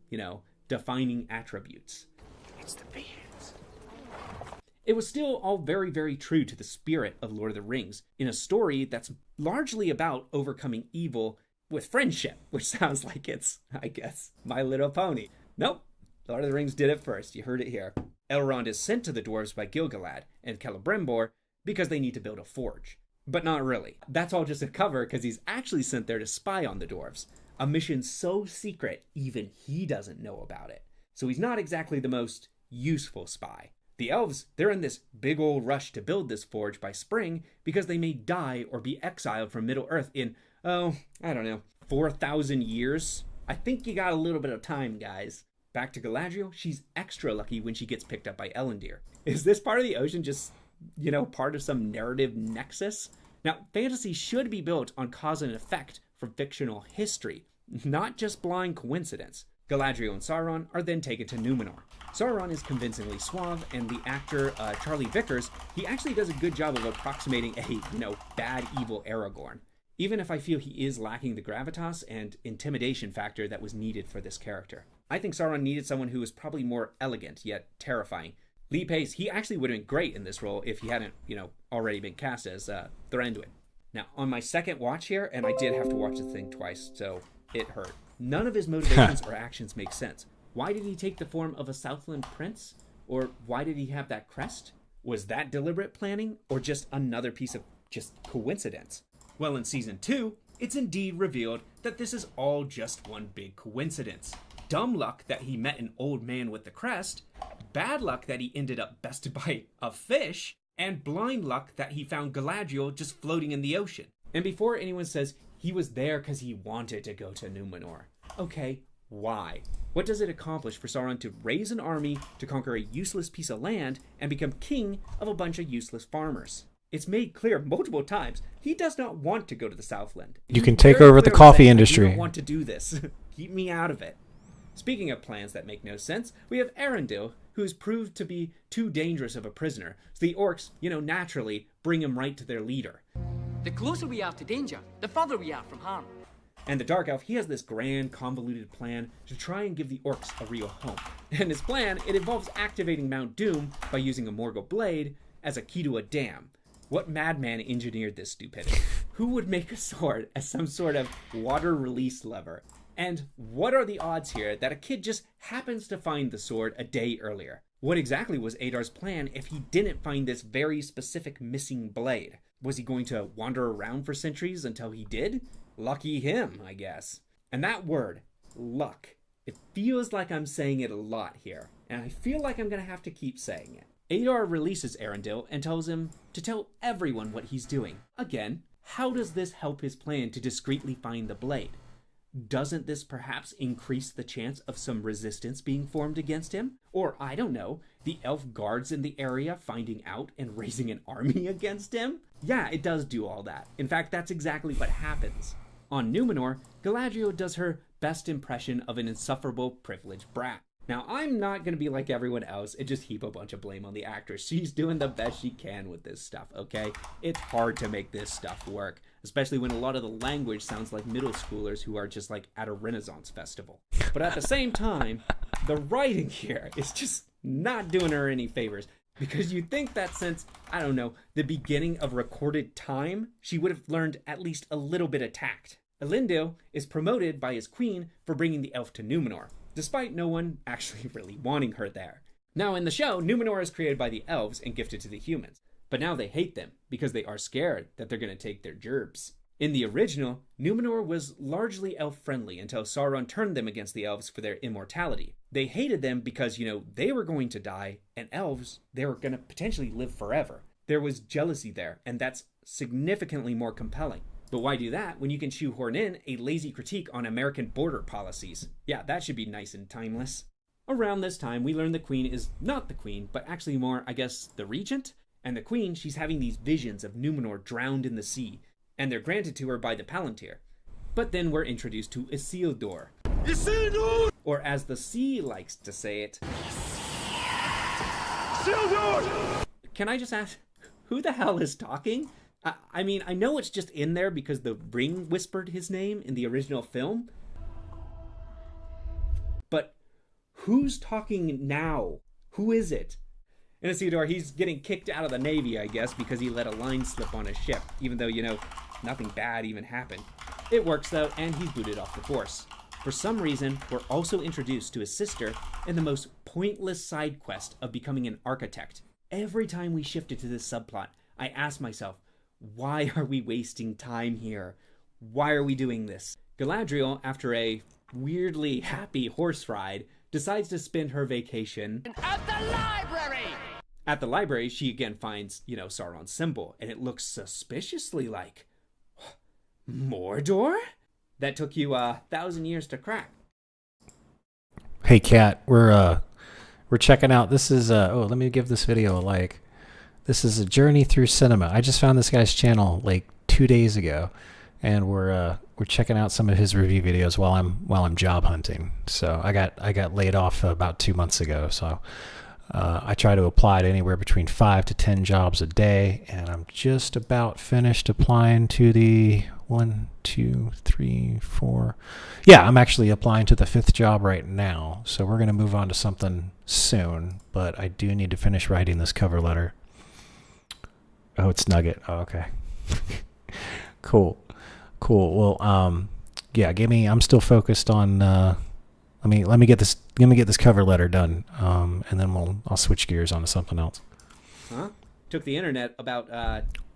defining attributes. It's the beards. It was still all very, very true to the spirit of Lord of the Rings, in a story that's largely about overcoming evil with friendship, which sounds like it's, I guess, My Little Pony. Nope, Lord of the Rings did it first. You heard it here. Elrond is sent to the dwarves by Gil-galad and Celebrimbor because they need to build a forge. But not really. That's all just a cover because he's actually sent there to spy on the dwarves. A mission so secret, even he doesn't know about it. So he's not exactly the most useful spy. The elves, they're in this big old rush to build this forge by spring because they may die or be exiled from Middle-earth in 4,000 years. I think you got a little bit of time, guys. Back to Galadriel, she's extra lucky when she gets picked up by Elendil. Is this part of the ocean just, part of some narrative nexus? Now, fantasy should be built on cause and effect from fictional history, not just blind coincidence. Galadriel and Sauron are then taken to Numenor. Sauron is convincingly suave, and the actor Charlie Vickers, he actually does a good job of approximating a, bad, evil Aragorn. Even if I feel he is lacking the gravitas and intimidation factor that was needed for this character. I think Sauron needed someone who was probably more elegant, yet terrifying. Lee Pace, he actually would have been great in this role if he hadn't, already been cast as Thranduil. Now, on my second watch here, and I did have to watch the thing twice, so it hurt. None of his motivations or actions make sense. Why did he take the form of a Southland prince? Or why did he have that crest? Was that deliberate planning, or just another piece of just coincidence? Well, in season 2, it's indeed revealed that this is all just one big coincidence. Dumb luck that he met an old man with the crest, bad luck that he ended up bested by a fish, and blind luck that he found Galadriel just floating in the ocean. And before anyone says he was there because he wanted to go to Numenor. Okay, why? What does it accomplish for Sauron to raise an army to conquer a useless piece of land and become king of a bunch of useless farmers? It's made clear multiple times he does not want to go to the Southland. You can take over the coffee industry. I don't want to do this. Keep me out of it. Speaking of plans that make no sense, we have Arendil, who's proved to be too dangerous of a prisoner. So the orcs, naturally bring him right to their leader. The closer we are to danger, the further we are from harm. And the Dark Elf, he has this grand, convoluted plan to try and give the orcs a real home. And his plan, it involves activating Mount Doom by using a Morgul blade as a key to a dam. What madman engineered this stupidity? Who would make a sword as some sort of water release lever? And what are the odds here that a kid just happens to find the sword a day earlier? What exactly was Adar's plan if he didn't find this very specific missing blade? Was he going to wander around for centuries until he did? Lucky him, I guess. And that word, luck, it feels like I'm saying it a lot here, and I feel like I'm going to have to keep saying it. Adar releases Arendil and tells him to tell everyone what he's doing. Again, how does this help his plan to discreetly find the blade? Doesn't this perhaps increase the chance of some resistance being formed against him? Or, I don't know, the elf guards in the area finding out and raising an army against him? Yeah, it does do all that. In fact, that's exactly what happens. On Numenor, Galadriel does her best impression of an insufferable, privileged brat. Now, I'm not going to be like everyone else and just heap a bunch of blame on the actress. She's doing the best she can with this stuff, okay? It's hard to make this stuff work, especially when a lot of the language sounds like middle schoolers who are just like at a Renaissance festival. But at the same time, the writing here is just not doing her any favors. Because you'd think that since, I don't know, the beginning of recorded time, she would have learned at least a little bit of tact. Elendil is promoted by his queen for bringing the elf to Numenor, despite no one actually really wanting her there. Now in the show, Numenor is created by the elves and gifted to the humans. But now they hate them because they are scared that they're going to take their gerbs. In the original, Numenor was largely elf-friendly until Sauron turned them against the elves for their immortality. They hated them because, they were going to die, and elves, they were going to potentially live forever. There was jealousy there, and that's significantly more compelling. But why do that when you can shoehorn in a lazy critique on American border policies? Yeah, that should be nice and timeless. Around this time, we learn the queen is not the queen, but actually more, I guess, the regent? And the queen, she's having these visions of Numenor drowned in the sea, and they're granted to her by the Palantir. But then we're introduced to Isildur. Isildur! Or as the sea likes to say it, Isildur! Can I just ask, who the hell is talking? I mean, I know it's just in there because the ring whispered his name in the original film. But who's talking now? Who is it? And Isildur, he's getting kicked out of the Navy, I guess, because he let a line slip on his ship, even though, nothing bad even happened. It works, though, and he's booted off the force. For some reason, we're also introduced to his sister in the most pointless side quest of becoming an architect. Every time we shifted to this subplot, I asked myself, why are we wasting time here? Why are we doing this? Galadriel, after a weirdly happy horse ride, decides to spend her vacation At the library! At the library, she again finds, Sauron's symbol, and it looks suspiciously like Mordor? That took you 1,000 years to crack. Hey, Kat, we're checking out. This is let me give this video a like. This is a journey through cinema. I just found this guy's channel like 2 days ago, and we're checking out some of his review videos while I'm job hunting. So I got laid off about 2 months ago. So I try to apply to anywhere between 5 to 10 jobs a day, and I'm just about finished applying to the 1, 2, 3, 4. Yeah, I'm actually applying to the 5th job right now. So we're gonna move on to something soon, but I do need to finish writing this cover letter. Oh, it's Nugget. Oh, okay. Cool. Well, yeah, I'm still focused on, let me get this cover letter done. And then I'll switch gears onto something else. Huh? Took the internet about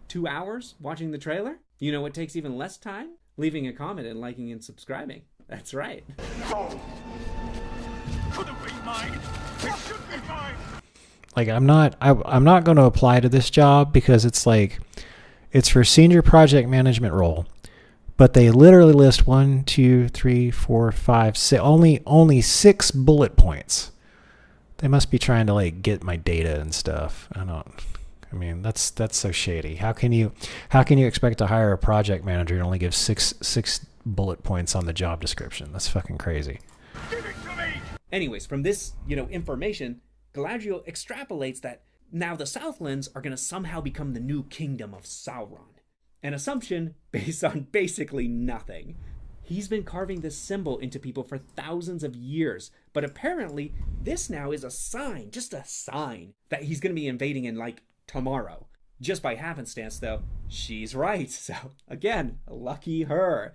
2 hours watching the trailer? You know what takes even less time? Leaving a comment and liking and subscribing. That's right. Couldn't be mine. It should be mine. Like, I'm not going to apply to this job because it's for senior project management role, but they literally list 1, 2, 3, 4, 5, 6, only 6 bullet points. They must be trying to get my data and stuff. I mean, that's so shady. How can you expect to hire a project manager and only give six bullet points on the job description? That's fucking crazy. Give it to me. Anyways, from this, information, Galadriel extrapolates that now the Southlands are going to somehow become the new kingdom of Sauron. An assumption based on basically nothing. He's been carving this symbol into people for thousands of years, but apparently this now is a sign, just a sign, that he's going to be invading in tomorrow. Just by happenstance, though, she's right. So again, lucky her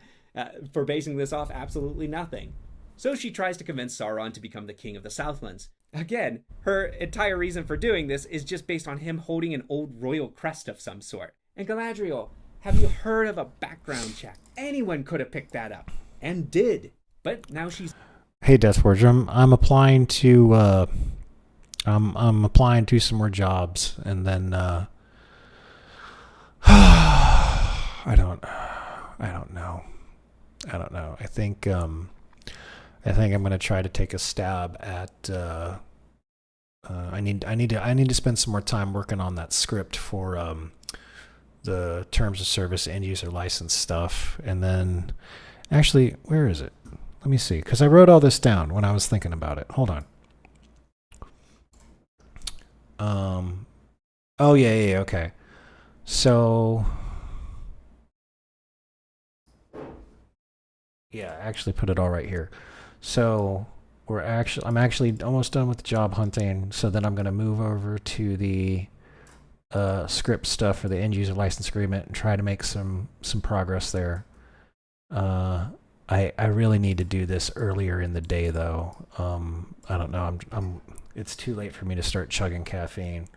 for basing this off absolutely nothing. So she tries to convince Sauron to become the king of the Southlands. Again, her entire reason for doing this is just based on him holding an old royal crest of some sort. And Galadriel, have you heard of a background check? Anyone could have picked that up, and did. But now she's... Hey, Deathforge, I'm applying to I'm applying to some more jobs, and then I don't know. I think I'm gonna try to take a stab at. I need to spend some more time working on that script for the terms of service end user license stuff, and then actually, where is it? Let me see, because I wrote all this down when I was thinking about it. Hold on. Oh yeah, okay. So yeah, I actually put it all right here. So I'm actually almost done with the job hunting. So then I'm going to move over to the script stuff for the end user license agreement and try to make some progress there. I really need to do this earlier in the day though. I don't know. It's too late for me to start chugging caffeine.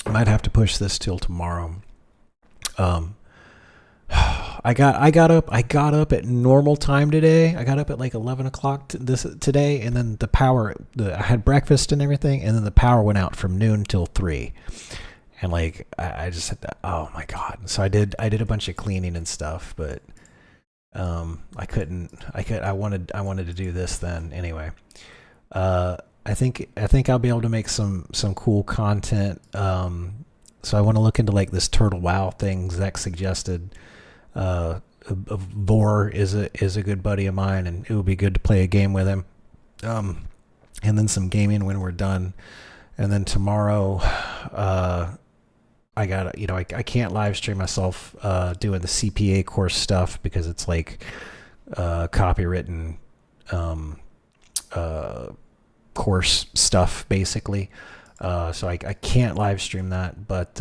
I might have to push this till tomorrow. I got up at normal time today. I got up at like 11 o'clock today, and then I had breakfast and everything, and then the power went out from noon till 3. And like I just had that, oh my God. So I did a bunch of cleaning and stuff, but I wanted to do this then anyway. I think I'll be able to make some cool content. So I want to look into like this Turtle WoW thing Zach suggested. Vor is a good buddy of mine, and it would be good to play a game with him. And then some gaming when we're done. And then tomorrow, I can't live stream myself doing the CPA course stuff because it's like copywritten course stuff basically. So I can't live stream that, but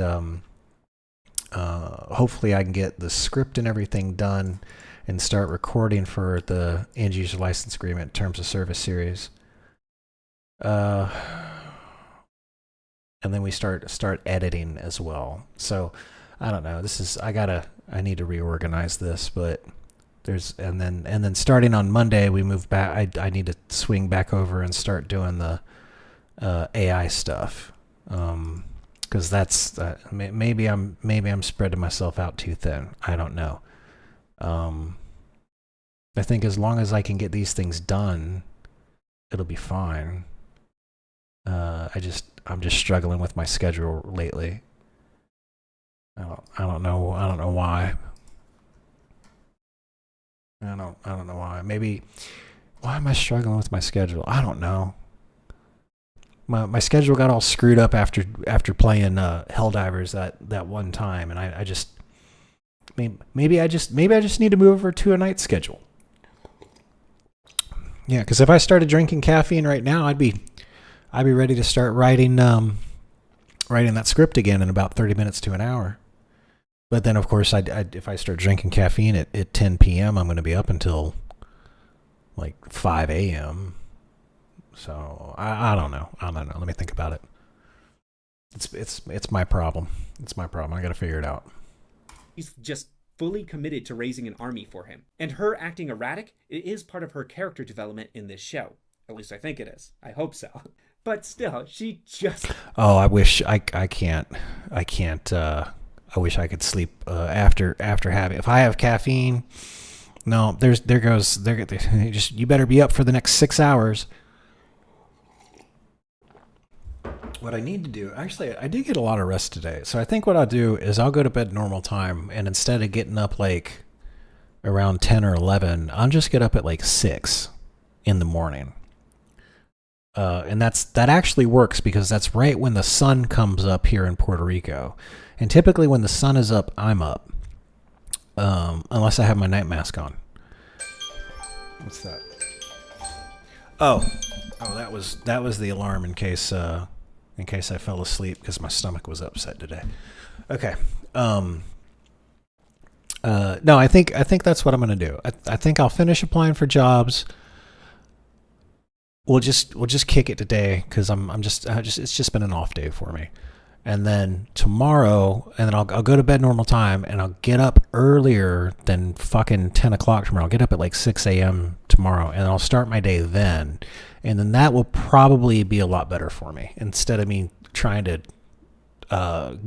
hopefully I can get the script and everything done and start recording for the end user license agreement terms of service series. And then we start editing as well. So I don't know. I need to reorganize this, but and then starting on Monday we move back. I need to swing back over and start doing the AI stuff. Because that's maybe I'm spreading myself out too thin. I don't know. I think as long as I can get these things done, it'll be fine. I'm just struggling with my schedule lately. I don't know why. I don't know why. Maybe why am I struggling with my schedule? I don't know. My schedule got all screwed up after playing Helldivers that one time, and I just maybe I just need to move over to a night schedule. Yeah, because if I started drinking caffeine right now, I'd be ready to start writing that script again in about 30 minutes to an hour. But then, of course, if I start drinking caffeine at 10 p.m., I'm going to be up until like 5 a.m. So I don't know. Let me think about it. It's my problem. It's my problem. I got to figure it out. He's just fully committed to raising an army for him. And her acting erratic, it is part of her character development in this show. At least I think it is. I hope so. But still, she just... Oh, I wish I can't. I wish I could sleep after having... If I have caffeine, no, you better be up for the next 6 hours. What I need to do, actually, I did get a lot of rest today. So I think what I'll do is I'll go to bed normal time, and instead of getting up like around 10 or 11, I'll just get up at like 6 in the morning. And that actually works because that's right when the sun comes up here in Puerto Rico. And typically when the sun is up, I'm up. Unless I have my night mask on. What's that? Oh, that was the alarm in case I fell asleep because my stomach was upset today. Okay. No, I think that's what I'm going to do. I think I'll finish applying for jobs. We'll just kick it today because it's just been an off day for me. And then tomorrow, and then I'll go to bed normal time, and I'll get up earlier than fucking 10 o'clock tomorrow. I'll get up at like 6 a.m. tomorrow, and I'll start my day then. And then that will probably be a lot better for me instead of me trying to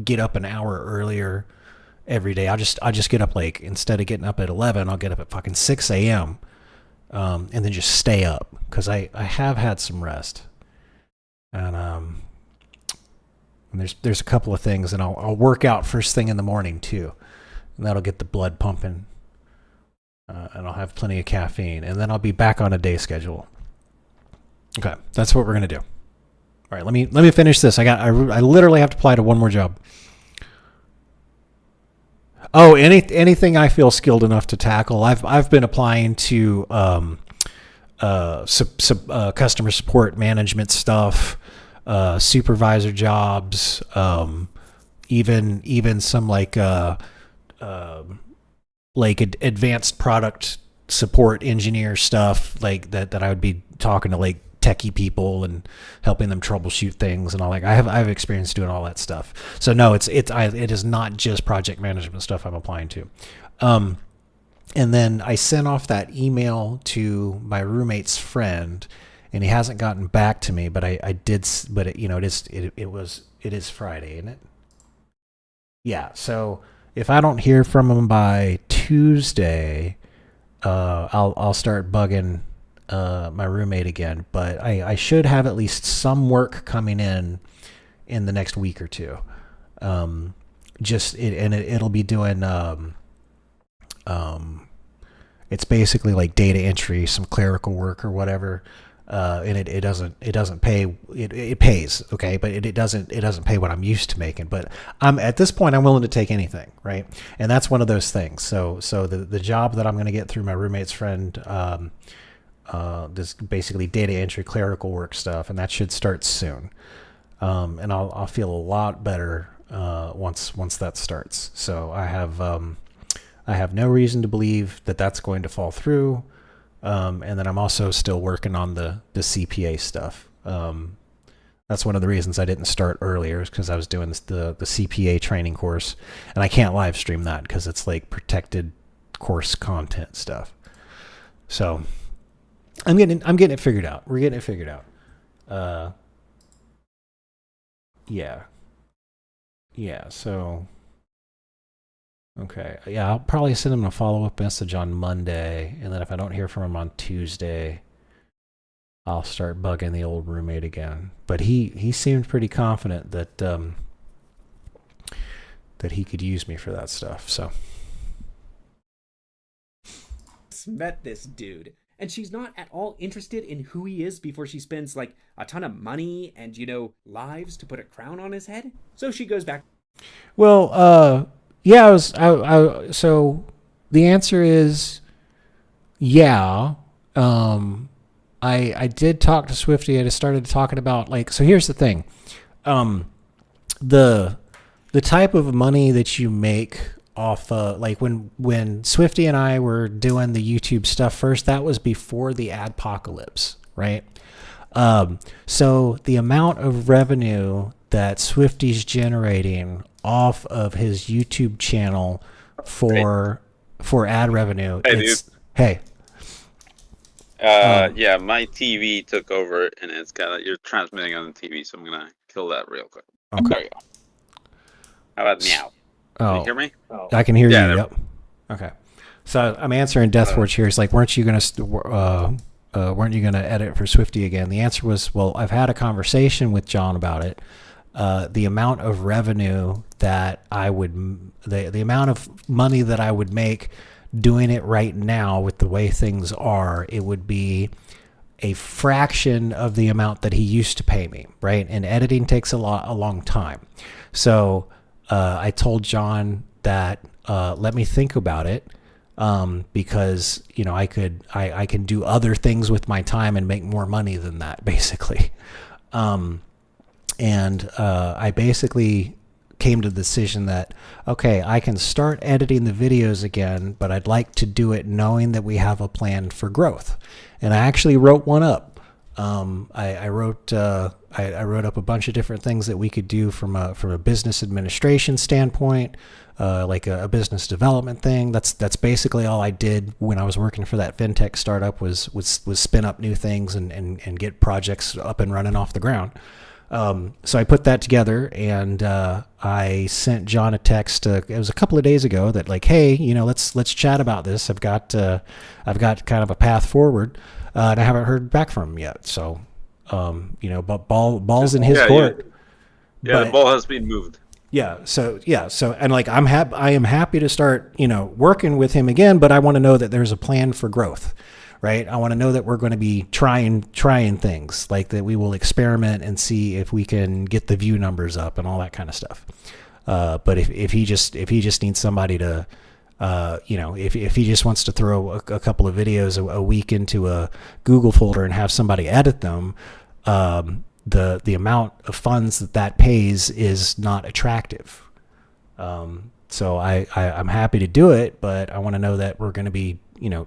get up an hour earlier every day. I'll just get up like, instead of getting up at 11, I'll get up at fucking 6 a.m. And then just stay up because I have had some rest. And there's a couple of things, and I'll work out first thing in the morning too, and that'll get the blood pumping. And I'll have plenty of caffeine, and then I'll be back on a day schedule. Okay, that's what we're gonna do. All right, let me finish this. I literally have to apply to one more job. Oh, anything I feel skilled enough to tackle. I've been applying to customer support management stuff, supervisor jobs, even some like advanced product support engineer stuff like that I would be talking to like techie people and helping them troubleshoot things and all. Like I have experience doing all that stuff. So no, it is not just project management stuff I'm applying to. And then I sent off that email to my roommate's friend, and he hasn't gotten back to me. But I did. But it is Friday, isn't it? Yeah. So if I don't hear from him by Tuesday, I'll start bugging my roommate again. But I should have at least some work coming in the next week or two. It'll be doing. It's basically like data entry, some clerical work or whatever, and it doesn't pay. It pays, okay, but it doesn't pay what I'm used to making. But I'm at this point, I'm willing to take anything, right? And that's one of those things. So the job that I'm going to get through my roommate's friend, this basically data entry, clerical work stuff, and that should start soon. And I'll feel a lot better once that starts. So I have no reason to believe that that's going to fall through. And then I'm also still working on the CPA stuff. That's one of the reasons I didn't start earlier, is because I was doing the CPA training course, and I can't live stream that because it's like protected course content stuff. So I'm getting it figured out. We're getting it figured out. Yeah. So. Okay. Yeah, I'll probably send him a follow-up message on Monday, and then if I don't hear from him on Tuesday, I'll start bugging the old roommate again. But he seemed pretty confident that he could use me for that stuff. So Met this dude, and she's not at all interested in who he is before she spends like a ton of money and lives to put a crown on his head. So she goes back. Well, yeah, so the answer is yeah. I did talk to Swifty. I just started talking about so here's the thing. The type of money that you make off when Swifty and I were doing the YouTube stuff first, that was before the adpocalypse, right? So the amount of revenue that Swifty's generating off of his YouTube channel for ad revenue. Yeah, my TV took over, and it's you're transmitting on the TV, so I'm gonna kill that real quick. Okay. There you go. How about now? Can you hear me? I can hear you. Yep. Okay. So I'm answering Deathwatch here. It's like, weren't you gonna edit for Swifty again? The answer was, well, I've had a conversation with John about it. The amount of revenue that the amount of money that I would make doing it right now with the way things are, it would be a fraction of the amount that he used to pay me, right? And editing takes a long time. So I told John that let me think about it, because I can do other things with my time and make more money than that, basically. And I basically came to the decision that, okay, I can start editing the videos again, but I'd like to do it knowing that we have a plan for growth. And I actually wrote one up. I wrote up a bunch of different things that we could do from a business administration standpoint, like a business development thing. That's basically all I did when I was working for that fintech startup was spin up new things and get projects up and running off the ground. So I put that together, and I sent John a text. It was a couple of days ago that hey, let's chat about this. I've got kind of a path forward, and I haven't heard back from him yet. So, but ball's in his court. The ball has been moved. So and I am happy to start working with him again, but I want to know that there's a plan for growth. Right. I want to know that we're going to be trying things, like that we will experiment and see if we can get the view numbers up and all that kind of stuff. But if he just needs somebody to, if he just wants to throw a couple of videos a week into a Google folder and have somebody edit them, the amount of funds that pays is not attractive. So I'm happy to do it, but I want to know that we're going to be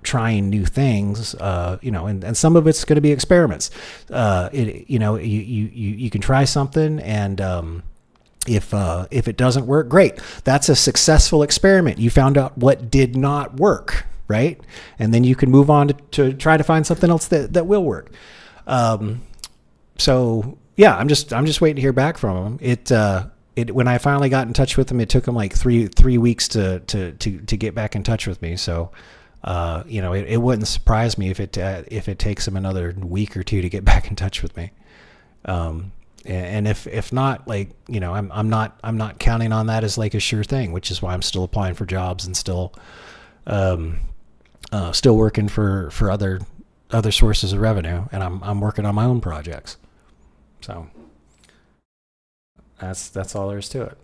trying new things, and some of it's going to be experiments. You can try something, and if it doesn't work, great. That's a successful experiment. You found out what did not work, right? And then you can move on to try to find something else that will work. So yeah, I'm just waiting to hear back from him. When I finally got in touch with him, it took him like three weeks to get back in touch with me. So, it wouldn't surprise me if it takes him another week or two to get back in touch with me. And if not, like, I'm not counting on that as like a sure thing, which is why I'm still applying for jobs and still working for other sources of revenue, and I'm working on my own projects. So that's all there is to it.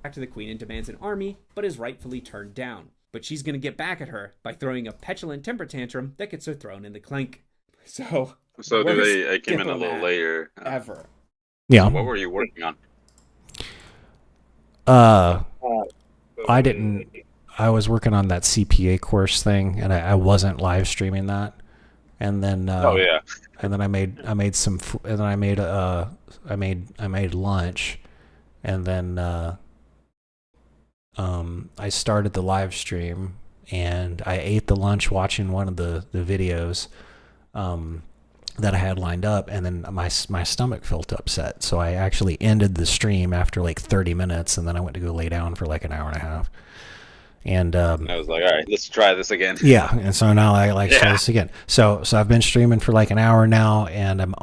Back to the queen and demands an army, but is rightfully turned down. But she's going to get back at her by throwing a petulant temper tantrum that gets her thrown in the clink. So do they? I came in a little later. Ever. Yeah. What were you working on? I didn't. I was working on that CPA course thing, and I wasn't live streaming that. And then and then I made lunch, and then I started the live stream, and I ate the lunch watching one of the videos that I had lined up, and then my stomach felt upset, so I actually ended the stream after like 30 minutes, and then I went to go lay down for like an hour and a half. And I was like, all right, let's try this again. Yeah, and so now I try this again. So I've been streaming for like an hour now, and I'm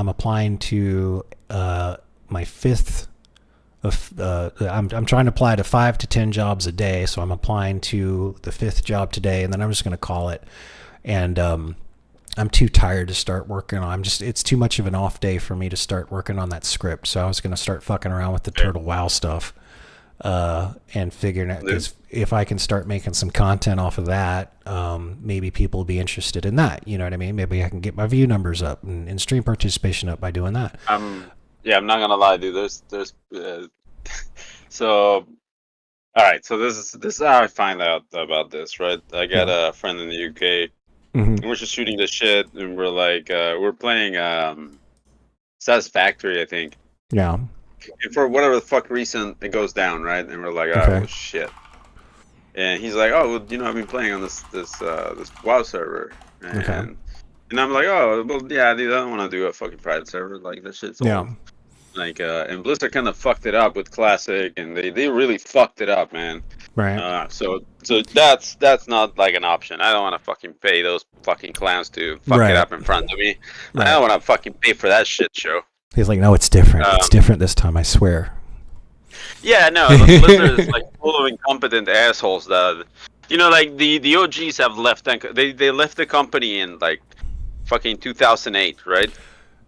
applying to my fifth. I'm trying to apply to 5 to 10 jobs a day, so I'm applying to the 5th job today, and then I'm just going to call it. And I'm too tired to start working on. It's too much of an off day for me to start working on that script. So I was going to start fucking around with the Turtle Wow stuff. And figuring out, because if I can start making some content off of that, maybe people will be interested in that. You know what I mean? Maybe I can get my view numbers up and stream participation up by doing that. Yeah, I'm not gonna lie, dude. There's so, all right. So this is how I find out about this, right? I got a friend in the UK, and we're just shooting this shit, and we're like, we're playing Satisfactory, I think. Yeah. And for whatever the fuck reason, it goes down, right? And we're like, oh shit. And he's like, oh, well, I've been playing on this WoW server, and I'm like, oh, well, yeah, dude, I don't want to do a fucking private server, like that shit's old. Like, and Blizzard kind of fucked it up with Classic, and they really fucked it up, man. Right. So that's not like an option. I don't want to fucking pay those fucking clowns to fuck it up in front of me. I don't want to fucking pay for that shit show. He's like, no, it's different. It's different this time, I swear. Yeah, no, Blizzard is like full of incompetent assholes that, like the OGs have left. They left the company in like fucking 2008, right?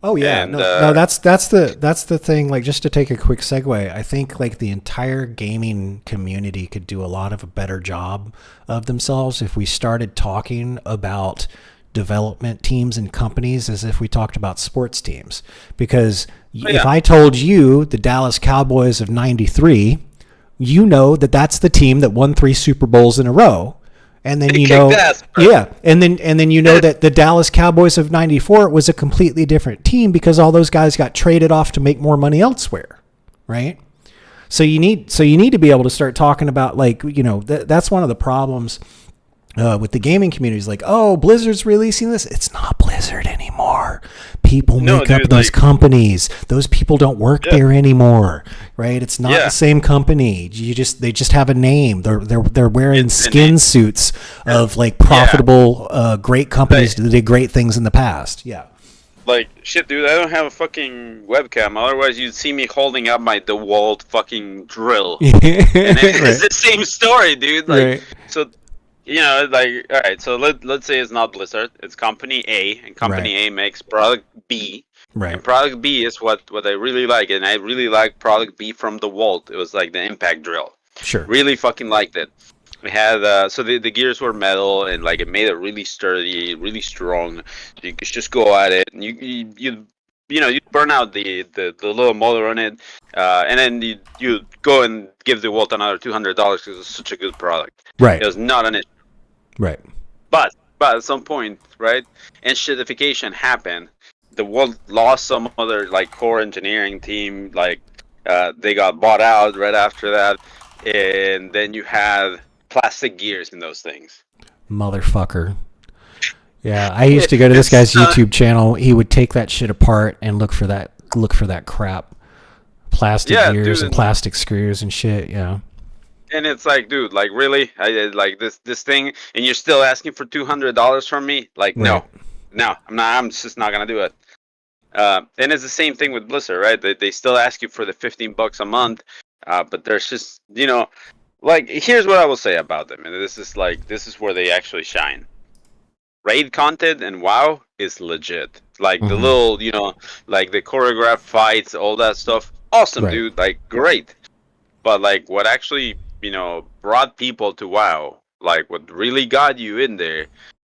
Oh yeah, and, no, that's the thing. Like, just to take a quick segue, I think like the entire gaming community could do a lot of a better job of themselves if we started talking about development teams and companies as if we talked about sports teams. Because if I told you the Dallas Cowboys of '93, you know that's the team that won 3 Super Bowls in a row. And then and then you know that the Dallas Cowboys of '94 was a completely different team because all those guys got traded off to make more money elsewhere, right? So you need to be able to start talking about, like, that's one of the problems with the gaming community is like, oh, Blizzard's releasing this. It's not Blizzard anymore. People make up those companies. Those people don't work there anymore, right? It's not the same company. They just have a name. They're wearing skin suits of like profitable, great companies that did great things in the past. Yeah. Like, shit, dude, I don't have a fucking webcam. Otherwise, you'd see me holding up my DeWalt fucking drill. And it's the same story, dude. Like, so. Like, all right, so let's say it's not Blizzard, it's Company A, and Company A makes product B. Right. And product B is what I really like, and I really like product B from DeWalt. It was like the impact drill. Sure. Really fucking liked it. We had, so the gears were metal, and like it made it really sturdy, really strong. You could just go at it, and you burn out the little motor on it, and then you go and give DeWalt another $200 because it's such a good product. Right. It was not an issue. Right. But at some point, right, and shitification happened. The world lost some other like core engineering team, like they got bought out right after that, and then you had plastic gears in those things. Motherfucker. Yeah, I used to go to this guy's YouTube channel. He would take that shit apart and look for that crap. Plastic gears and plastic screws and shit, yeah. And it's like, dude, like really? I like this thing and you're still asking for $200 from me? Like no, I'm just not gonna do it. And it's the same thing with Blizzard, right? They still ask you for the $15 a month, but there's just, you know, like here's what I will say about them, and this is where they actually shine. Raid content and WoW is legit. Like the little, you know, like the choreographed fights, all that stuff. Awesome, Right. dude. Like great. But like what actually, you know, brought people to WoW, like what really got you in there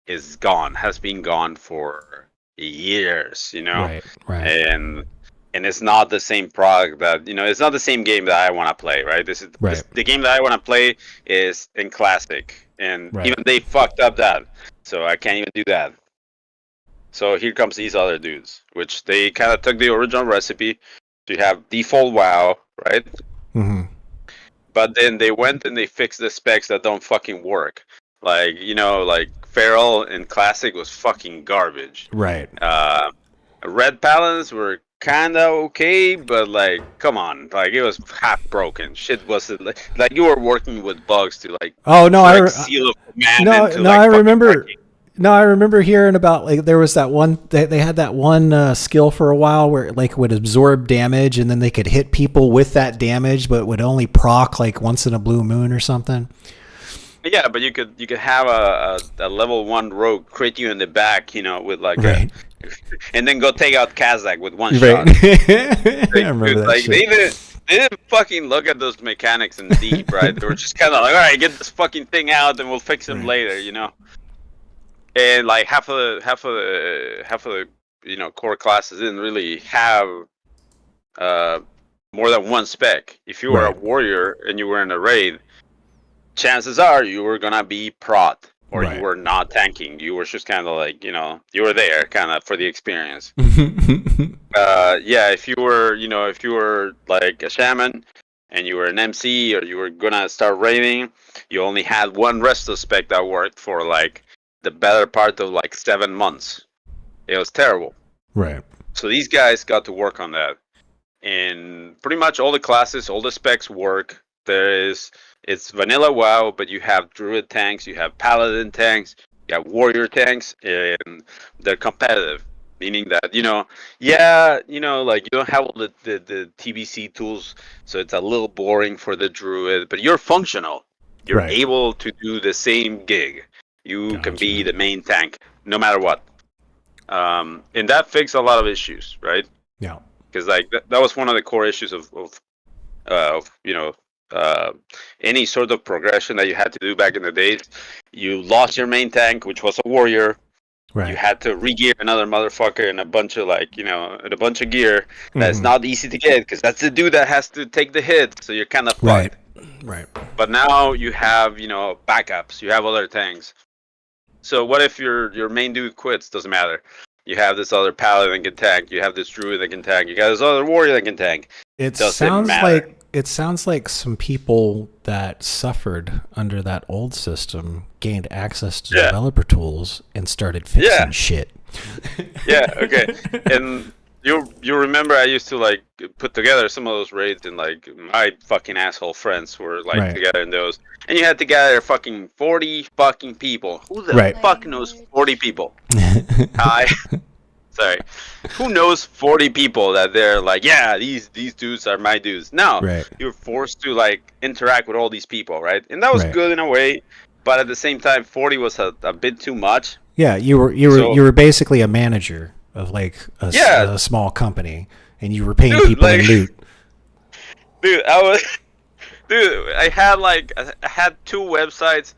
is gone, has been gone for years, you know? Right. And it's not the same product that, you know, it's not the same game that I want to play, right? The game that I want to play is in Classic. And even they fucked up that. So I can't even do that. So here comes these other dudes, which they kind of took the original recipe. So you have default WoW, right? Mm-hmm. But then they went and they fixed the specs that don't fucking work. Like, you know, like Feral in Classic was fucking garbage. Right. Red Paladins were kind of okay, but like, come on, like it was half broken. Shit was like you were working with bugs to like. Oh no, like, seal a command into, like, I remember. fucking No, I remember hearing about like there was that one they had that one skill for a while where it like would absorb damage and then they could hit people with that damage, but it would only proc like once in a blue moon or something. Yeah, but you could have a level 1 rogue crit you in the back, you know, with like and then go take out Kazakh with one shot. I remember that like shit. they didn't fucking look at those mechanics in deep, right? They were just kind of like, all right, get this fucking thing out, and we'll fix them later, you know. And like half of the you know core classes didn't really have more than one spec. If you were a warrior and you were in a raid, chances are you were gonna be prot, or you were not tanking. You were just kind of like, you know, you were there kind of for the experience. Yeah, if you were like a shaman and you were an MC or you were gonna start raiding, you only had one resto spec that worked for like the better part of like 7 months. It was terrible. Right. So these guys got to work on that. And pretty much all the classes, all the specs work. It's vanilla WoW, but you have druid tanks, you have paladin tanks, you have warrior tanks, and they're competitive. Meaning that, you know, like you don't have all the TBC tools, so it's a little boring for the druid, but you're functional. You're able to do the same gig. You can be the main tank, no matter what. And that fixed a lot of issues, right? Yeah. Because like that was one of the core issues of you know, any sort of progression that you had to do back in the days. You lost your main tank, which was a warrior. Right. You had to re-gear another motherfucker and a bunch of like, you know, and a bunch of gear that's not easy to get because that's the dude that has to take the hit. So you're kind of fucked. Right. But now you have, you know, backups. You have other tanks. So what if your main dude quits? Doesn't matter. You have this other paladin that can tank. You have this druid that can tank. You got this other warrior that can tank. It sounds like some people that suffered under that old system gained access to developer tools and started fixing shit. Yeah. Okay. And you remember I used to like put together some of those raids, and like my fucking asshole friends were like together in those, and you had to gather fucking 40 fucking people. Who the fuck knows 40 people? Sorry. Who knows 40 people that they're like, yeah, these dudes are my dudes. No, you're forced to like interact with all these people, right? And that was good in a way, but at the same time, 40 was a bit too much. Yeah, you were basically a manager of like a small company, and you were paying people in loot. Dude, I had 2 websites.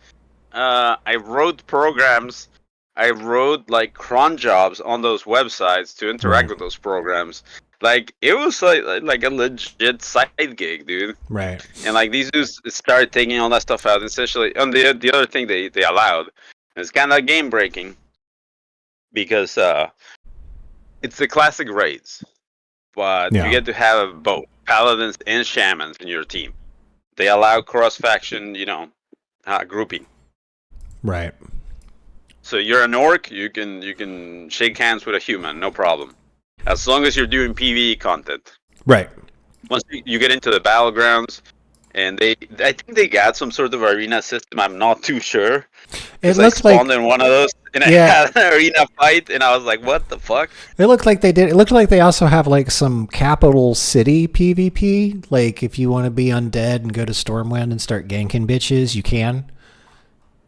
I wrote programs. I wrote like cron jobs on those websites to interact with those programs. Like it was like a legit side gig, dude. Right. And like these dudes started taking all that stuff out. Essentially, and the other thing they allowed, it's kind of game breaking, because it's the classic raids, but you get to have both paladins and shamans in your team. They allow cross faction, you know, grouping. Right. So you're an orc, you can shake hands with a human, no problem, as long as you're doing PvE content. Right. Once you get into the battlegrounds, and I think they got some sort of arena system. I'm not too sure. It I looked spawned like in one of those, and I had an arena fight, and I was like, "What the fuck?" It looked like they did. It looked like they also have like some capital city PvP. Like if you want to be undead and go to Stormwind and start ganking bitches, you can.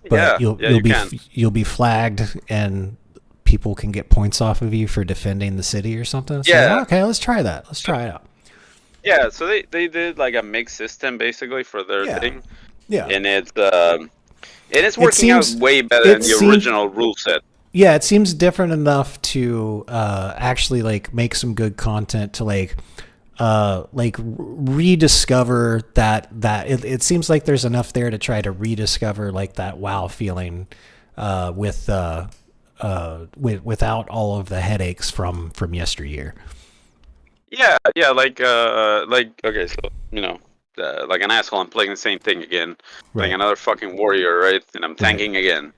But you'll be flagged, and people can get points off of you for defending the city or something. So, Yeah. okay, let's try that. Let's try it out. Yeah. So they did like a mixed system basically for their thing. Yeah. And it's working out way better than the original rule set. Yeah, it seems different enough to actually like make some good content to like rediscover that it seems like there's enough there to try to rediscover like that WoW feeling without all of the headaches from yesteryear. Yeah, like okay, so like an asshole, I'm playing the same thing again, playing another fucking warrior, right? And I'm tanking again,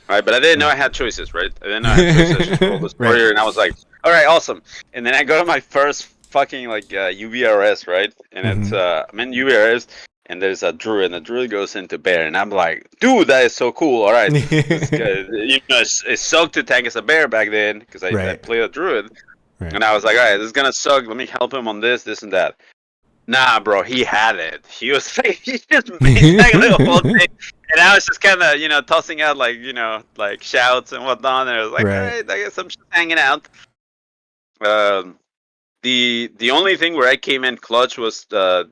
right? But I didn't know I had choices, right? I didn't know I had choices. I just rolled this warrior, and I was like, all right, awesome. And then I go to my first fucking like UVRS, right? And it's I'm in UVRS, and there's a druid, and the druid goes into bear, and I'm like, dude, that is so cool. All right, it sucked to tank as a bear back then because I played a druid. Right. And I was like, all right, this is gonna suck. Let me help him on this, and that. Nah, bro, he had it. He was like, he just made the whole thing, and I was just kind of, tossing out like, like shouts and whatnot. And I was like, all right, I guess I'm just hanging out. The only thing where I came in clutch was the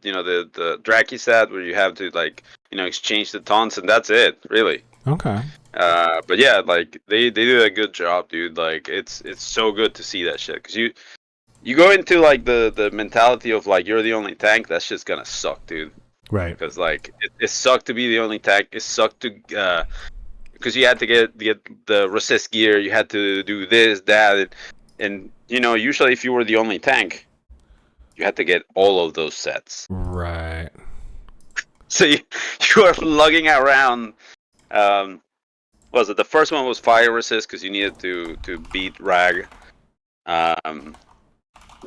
Drakisat, where you have to like, exchange the taunts, and that's it, really. Okay. But yeah, like they did a good job, dude. Like it's so good to see that shit, because you go into like the mentality of like you're the only tank. That's just gonna suck, dude. Right. Because like it sucked to be the only tank. It sucked to because you had to get the resist gear. You had to do this, that, and usually if you were the only tank, you had to get all of those sets. Right. So you are lugging around. Was it the first one was fire resist because you needed to beat Rag.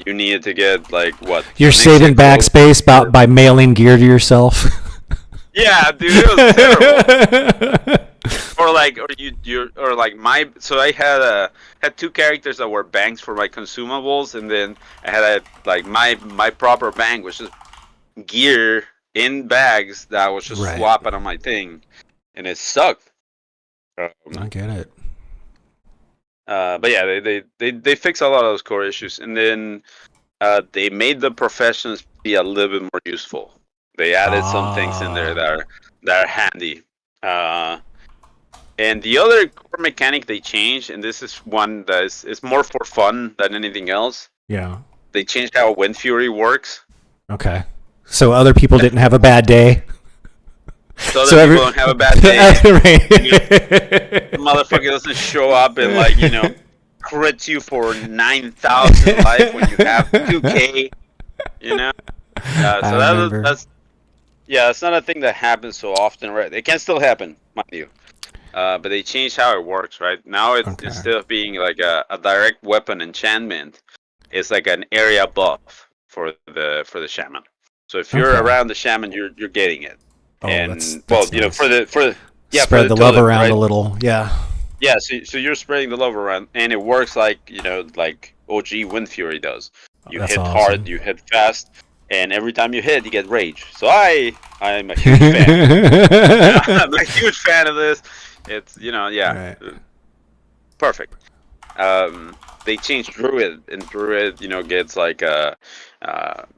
You needed to get like what? You're saving backspace by mailing gear to yourself. Yeah, dude, it was terrible. So I had two characters that were banks for my consumables, and then I had my proper bank, which is gear in bags that I was just swapping on my thing, and it sucked. I get it. But yeah, they fix a lot of those core issues, and then they made the professions be a little bit more useful. They added some things in there that are handy. And the other core mechanic they changed, and this is one that is more for fun than anything else. Yeah. They changed how Wind Fury works. Okay. So other people didn't have a bad day. So other people don't have a bad day. The motherfucker doesn't show up and crits you for 9,000 life when you have 2K. So that's not a thing that happens so often, right? It can still happen, mind you. But they changed how it works, right? Now instead of being like a direct weapon enchantment, it's like an area buff for the shaman. So if you're around the shaman, you're getting it. Oh, and that's for nice. Spread the love around a little, yeah. Yeah, so you're spreading the love around, and it works like OG Wind Fury does. You hit hard, you hit fast, and every time you hit, you get rage. So I'm a huge fan. I'm a huge fan of this. It's perfect. They changed Druid, and Druid gets like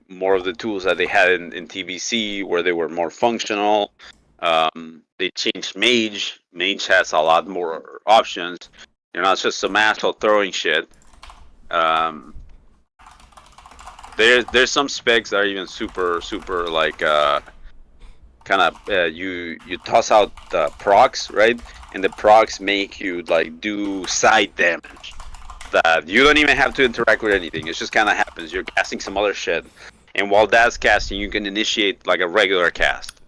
more of the tools that they had in TBC, where they were more functional. They changed Mage. Mage has a lot more options. It's just some asshole throwing shit. There's some specs that are even super like kind of you toss out the procs, right? And the procs make you like do side damage that you don't even have to interact with anything. It just kind of happens. You're casting some other shit, and while that's casting, you can initiate like a regular cast.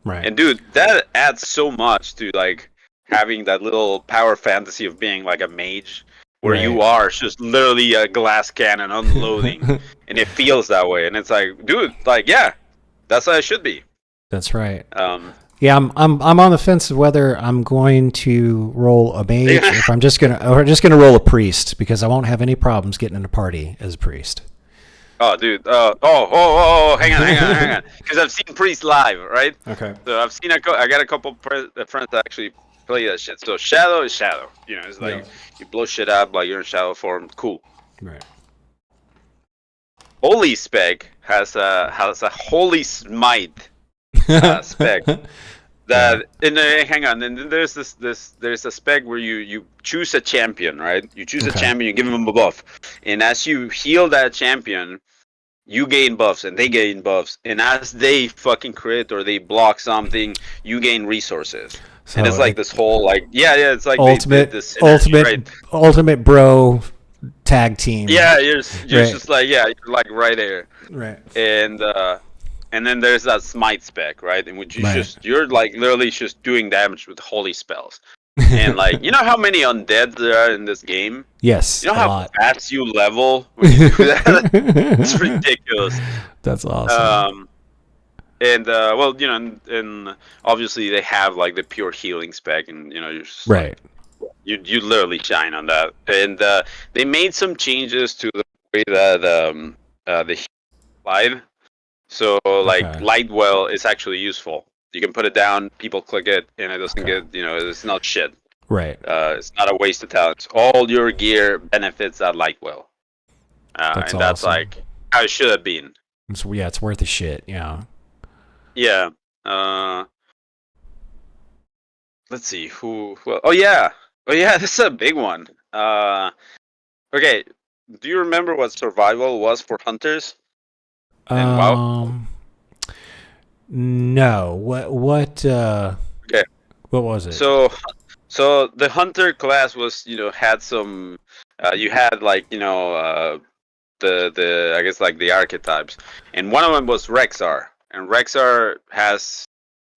Right. And dude, that adds so much to like having that little power fantasy of being like a mage, where you Right. are just literally a glass cannon unloading, and it feels that way. And it's like, dude, like, yeah, that's how it should be. That's right. Um, Yeah, I'm on the fence of whether I'm going to roll a mage or if I'm just gonna roll a priest, because I won't have any problems getting in a party as a priest. oh, dude. Hang on. Because I've seen Priest live, right? Okay. So I've seen I got a couple friends that actually play that shit. So Shadow is Shadow. You know, it's like you blow shit up like you're in Shadow form. Cool. Right. Holy Spec has a Holy Smite spec. That hang on, and then there's there's a spec where you choose a champion, right? You choose a champion, you give them a buff, and as you heal that champion, you gain buffs and they gain buffs, and as they fucking crit or they block something, you gain resources. So and it's like this whole like it's like ultimate this synergy, right? ultimate bro tag team. Yeah, you're just like you're like right there. Right. And then there's that smite spec, right? In which you're like literally just doing damage with holy spells. And like, you know how many undead there are in this game? Yes. You know how fast you level when you do that? It's ridiculous. That's awesome. And well, you know, and obviously they have like the pure healing spec, and you know, you're just, right. You literally shine on that. And they made some changes to the way that the live. So like light well is actually useful. You can put it down, people click it, and it doesn't get, you know, it's not shit. Right. It's not a waste of talents. All your gear benefits that light well. That's awesome. like how it should have been. It's worth the shit. Yeah. Yeah. Let's see who. Well, oh yeah, this is a big one. Okay. Do you remember what survival was for hunters? No. What okay. What was it? So the hunter class was, you know, had some you had like, you know, the I guess like the archetypes. And one of them was Rexar. And Rexar has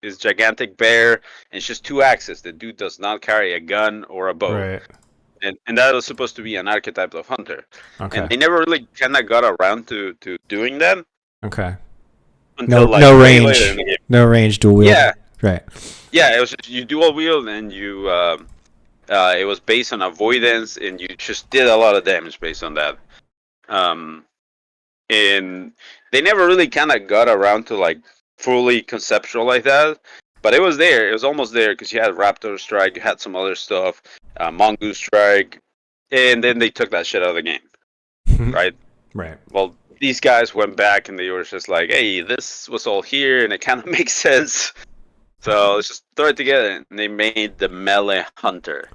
his gigantic bear, and it's just 2 axes. The dude does not carry a gun or a bow. Right. And that was supposed to be an archetype of hunter. Okay. And they never really kind of got around to doing that. Okay. Until, like, no way range. later in the game. No range dual wield. Yeah. Right. Yeah, it was just, you dual wield, and you it was based on avoidance, and you just did a lot of damage based on that. And they never really kind of got around to like fully conceptual like that, but it was there. It was almost there because you had Raptor Strike, you had some other stuff, Mongoose Strike, and then they took that shit out of the game, right? Right. Well, these guys went back and they were just like, hey, this was all here and it kind of makes sense. So let's just throw it together. And they made the Melee Hunter.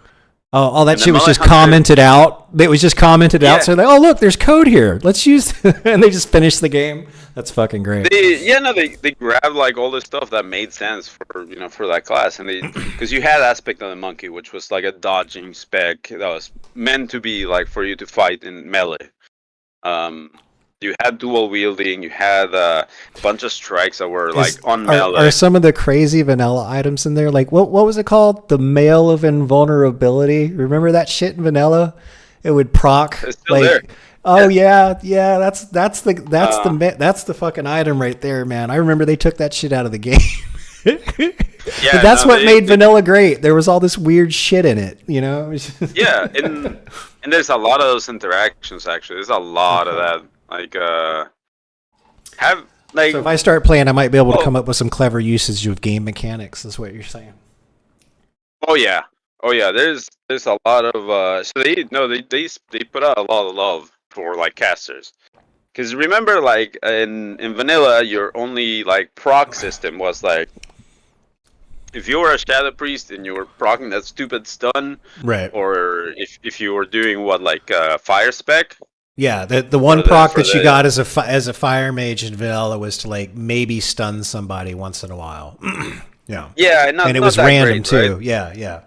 Oh, all that And shit was the just Melee Hunter- commented out. It was just commented out. Yeah. So like, oh look, there's code here. Let's use. And they just finished the game. That's fucking great. They grabbed like all this stuff that made sense for, you know, for that class, and they, because you had Aspect of the Monkey, which was like a dodging spec that was meant to be like for you to fight in melee. You had dual wielding, you had a bunch of strikes that were like on melee. Are some of the crazy vanilla items in there? Like what was it called? The Mail of Invulnerability. Remember that shit in vanilla? It would proc. It's still there. Oh yeah. That's the fucking item right there, man. I remember they took that shit out of the game. But that's what made vanilla great. There was all this weird shit in it, you know. Yeah, and there's a lot of those interactions. Actually, there's a lot of that. Like, so if I start playing, I might be able to come up with some clever usage of game mechanics. Is what you're saying? Oh yeah. There's a lot of so they put out a lot of love for like casters. Because remember, like in vanilla, your only like proc system was like, if you were a Shadow Priest and you were proccing that stupid stun, right? Or if you were doing fire spec. Yeah, the one proc that you got as a fire mage in vanilla was to like maybe stun somebody once in a while. Yeah. Yeah, and it was random too. Right? Yeah.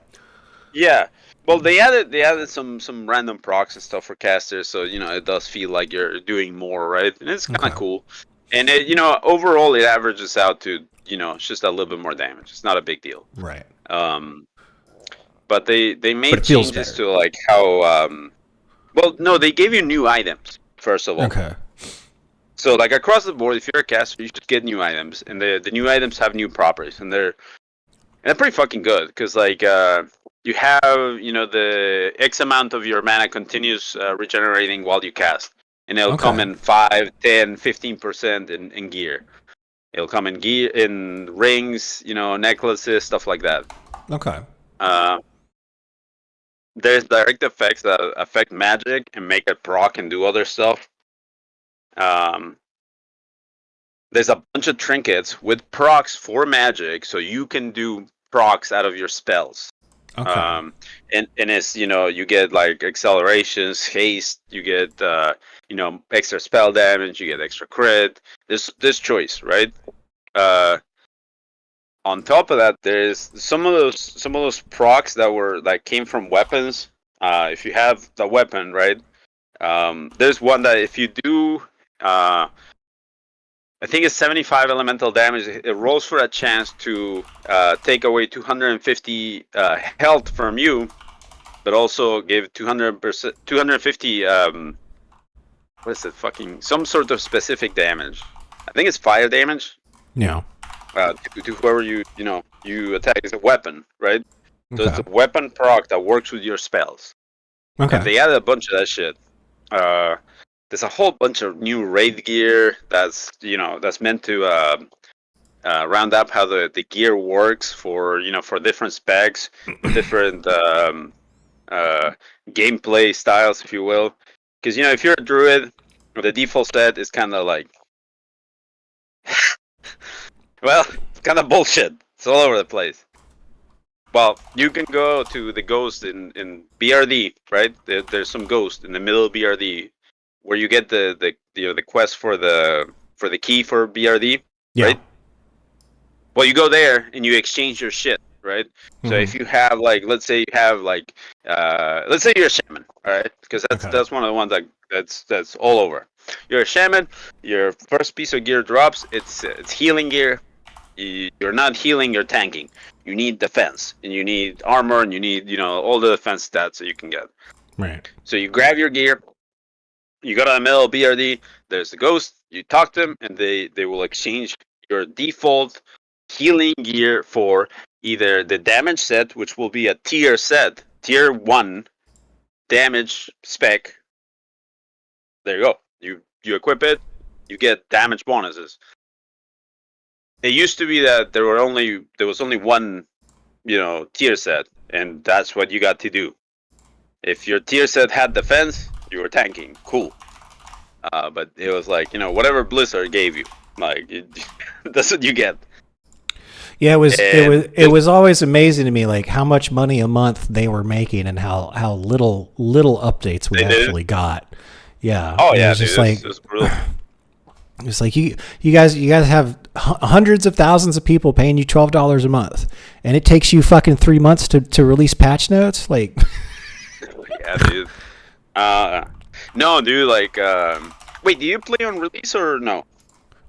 Yeah. Well, they added some random procs and stuff for casters, so you know it does feel like you're doing more, right? And it's kind of cool. And it, you know, overall it averages out to, you know, it's just a little bit more damage. It's not a big deal. Right. But they made But it feels changes better. to like how well, no, they gave you new items first of all. Okay. So like across the board, if you're a caster, you should get new items, and the new items have new properties, and they're pretty fucking good because like you have, you know, the X amount of your mana continues regenerating while you cast, and it'll come in 5, 10, 15% in gear. It'll come in gear, in rings, you know, necklaces, stuff like that. Okay. There's direct effects that affect magic and make it proc and do other stuff. There's a bunch of trinkets with procs for magic, so you can do procs out of your spells. Okay. And it's, you know, you get like accelerations, haste, you get you know, extra spell damage, you get extra crit. This choice, right? On top of that, there's some of those procs that came from weapons. If you have the weapon, right? There's one that if you do, I think it's 75 elemental damage. It rolls for a chance to take away 250 health from you, but also give 250. What is it? Fucking some sort of specific damage. I think it's fire damage. Yeah. To whoever you attack. It's a weapon, right? So Okay. it's a weapon proc that works with your spells. Okay. And they added a bunch of that shit. There's a whole bunch of new raid gear that's meant to round up how the gear works for different specs, different gameplay styles, if you will. Because if you're a druid, the default set is kind of like, well, it's kind of bullshit. It's all over the place. Well, you can go to the ghost in BRD, right? There's some ghost in the middle of BRD where you get the quest for the key for BRD, right? Well, you go there and you exchange your shit, right? So if you have let's say you're a shaman, all right? Because that's one of the ones that's all over. You're a shaman. Your first piece of gear drops. It's healing gear. You're not healing. You're tanking. You need defense, and you need armor, and you need all the defense stats that you can get. Right. So you grab your gear. You go to the middle of BRD. There's the ghost. You talk to them, and they will exchange your default healing gear for either the damage set, which will be a tier set, tier 1 damage spec. There you go. You equip it, you get damage bonuses. It used to be that there was only one, tier set, and that's what you got to do. If your tier set had defense, you were tanking. Cool. But it was like, whatever Blizzard gave you, that's what you get. Yeah, it was always amazing to me, like how much money a month they were making and how little updates we actually got. Yeah. Oh yeah, it was just dude, it was brutal. It's like you guys have hundreds of thousands of people paying you $12 a month, and it takes you fucking 3 months to release patch notes. Like, yeah, dude. No, dude. Wait, do you play on release or no?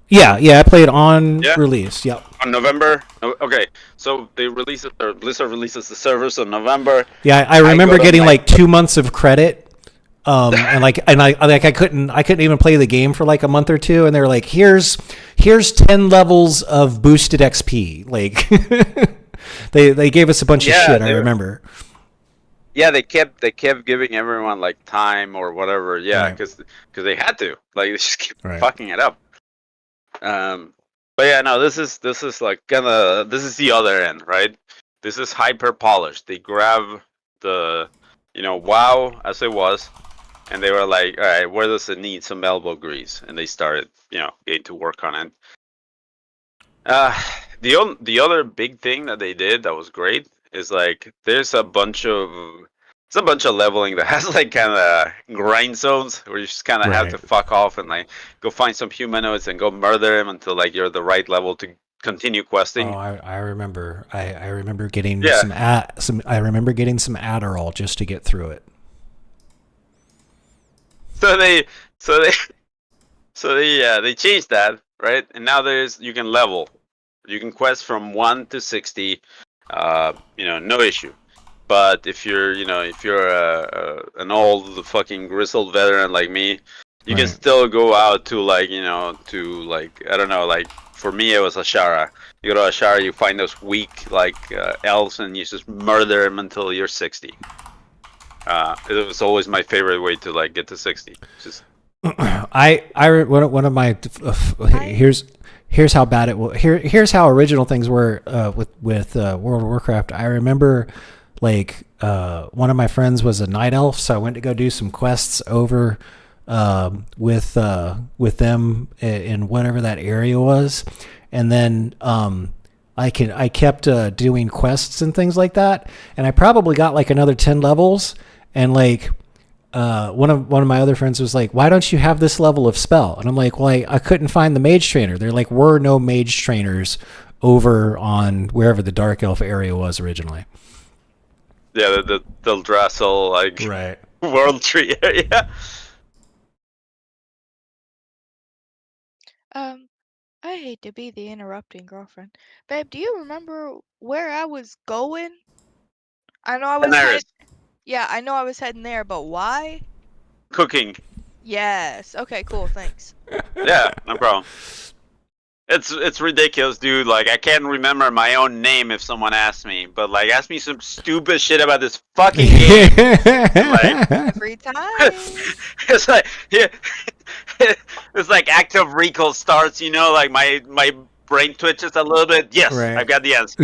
Yeah, I played on release. Yep. On November. Okay, so they release it, or Blizzard releases the servers on November. Yeah, I remember getting 2 months of credit. And I couldn't even play the game for a month or two, and they were like, here's 10 levels of boosted XP. Like they gave us a bunch of shit. I remember. Yeah, they kept giving everyone time or whatever. Yeah, because they had to. They just keep fucking it up. But yeah, no, this is this is the other end, right? This is hyper polished. They grab the WoW as it was. And they were like, all right, where does it need some elbow grease? And they started, getting to work on it. The other big thing that they did that was great is there's a bunch of leveling that has kind of grind zones where you just kind of have to fuck off and go find some humanoids and go murder them until you're at the right level to continue questing. Oh, I remember. I remember getting I remember getting some Adderall just to get through it. So they changed that, right? And now you can level. You can quest from 1 to 60, no issue. But if you're an old fucking grizzled veteran like me, you can still go out to I don't know, like for me it was Ashara. You go to Ashara, you find those weak elves, and you just murder them until you're 60. It was always my favorite way to get to 60. Just one of my here's how bad it was. Here's how original things were with World of Warcraft. I remember one of my friends was a night elf, so I went to go do some quests over with them in whatever that area was, and then I kept doing quests and things like that, and I probably got another 10 levels, and one of my other friends was like, "Why don't you have this level of spell?" And I'm like, "Well, I couldn't find the mage trainer. There were no mage trainers over on wherever the Dark Elf area was originally." Yeah, the Eldrassil right World Tree area. I hate to be the interrupting girlfriend. Babe, do you remember where I was going? I know I was I know I was heading there, but why? Cooking. Yes. Okay, cool, thanks. Yeah, no problem. It's ridiculous, dude. I can't remember my own name if someone asks me, but ask me some stupid shit about this fucking game. Every time. It's it's Active Recall starts, my brain twitches a little bit. Yes, right. I've got the answer.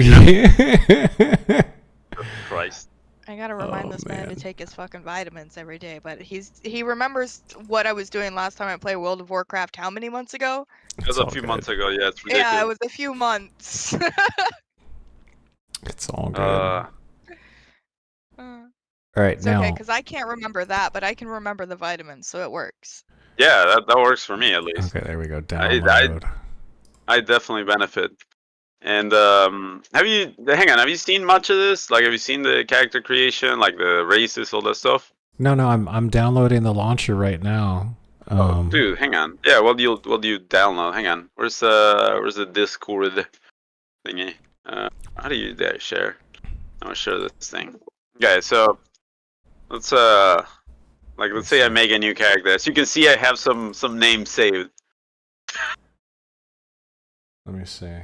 Christ. I gotta remind this man to take his fucking vitamins every day, but he remembers what I was doing last time I played World of Warcraft how many months ago? It was a few months ago, yeah, it's ridiculous. Yeah, it was a few months. It's all good. All right, it's now. Okay, because I can't remember that, but I can remember the vitamins, so it works. Yeah, that works for me at least. Okay, there we go. Download. I definitely benefit. And have you seen much of this? Have you seen the character creation, the races, all that stuff? No, I'm downloading the launcher right now. Dude, hang on. Yeah, what do you download? Hang on. Where's the Discord thingy? How do you share? I'm gonna share this thing. Okay, so let's say I make a new character. As you can see, I have some names saved. Let me see.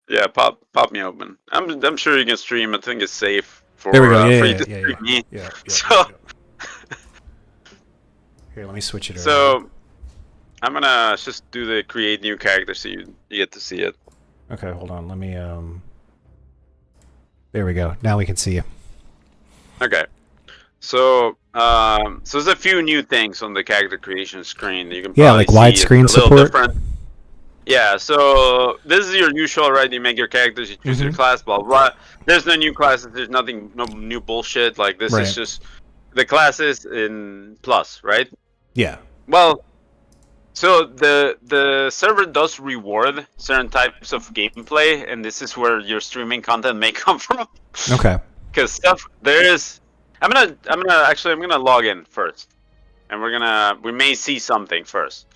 Yeah, pop me open. I'm sure you can stream. I think it's safe for there we go. for you to stream me. Yeah. So here, let me switch it around. So I'm gonna just do the create new character so you get to see it. Okay, hold on. Let me There we go. Now we can see you. Okay. So there's a few new things on the character creation screen that you can probably see. Widescreen support. Different. Yeah, so this is your usual, right? You make your characters, you choose your class, blah, blah. There's no new classes, there's no new bullshit. This is just the classes in Plus, right? Yeah. Well, so the server does reward certain types of gameplay, and this is where your streaming content may come from. Okay. Because I'm gonna log in first, and we may see something first.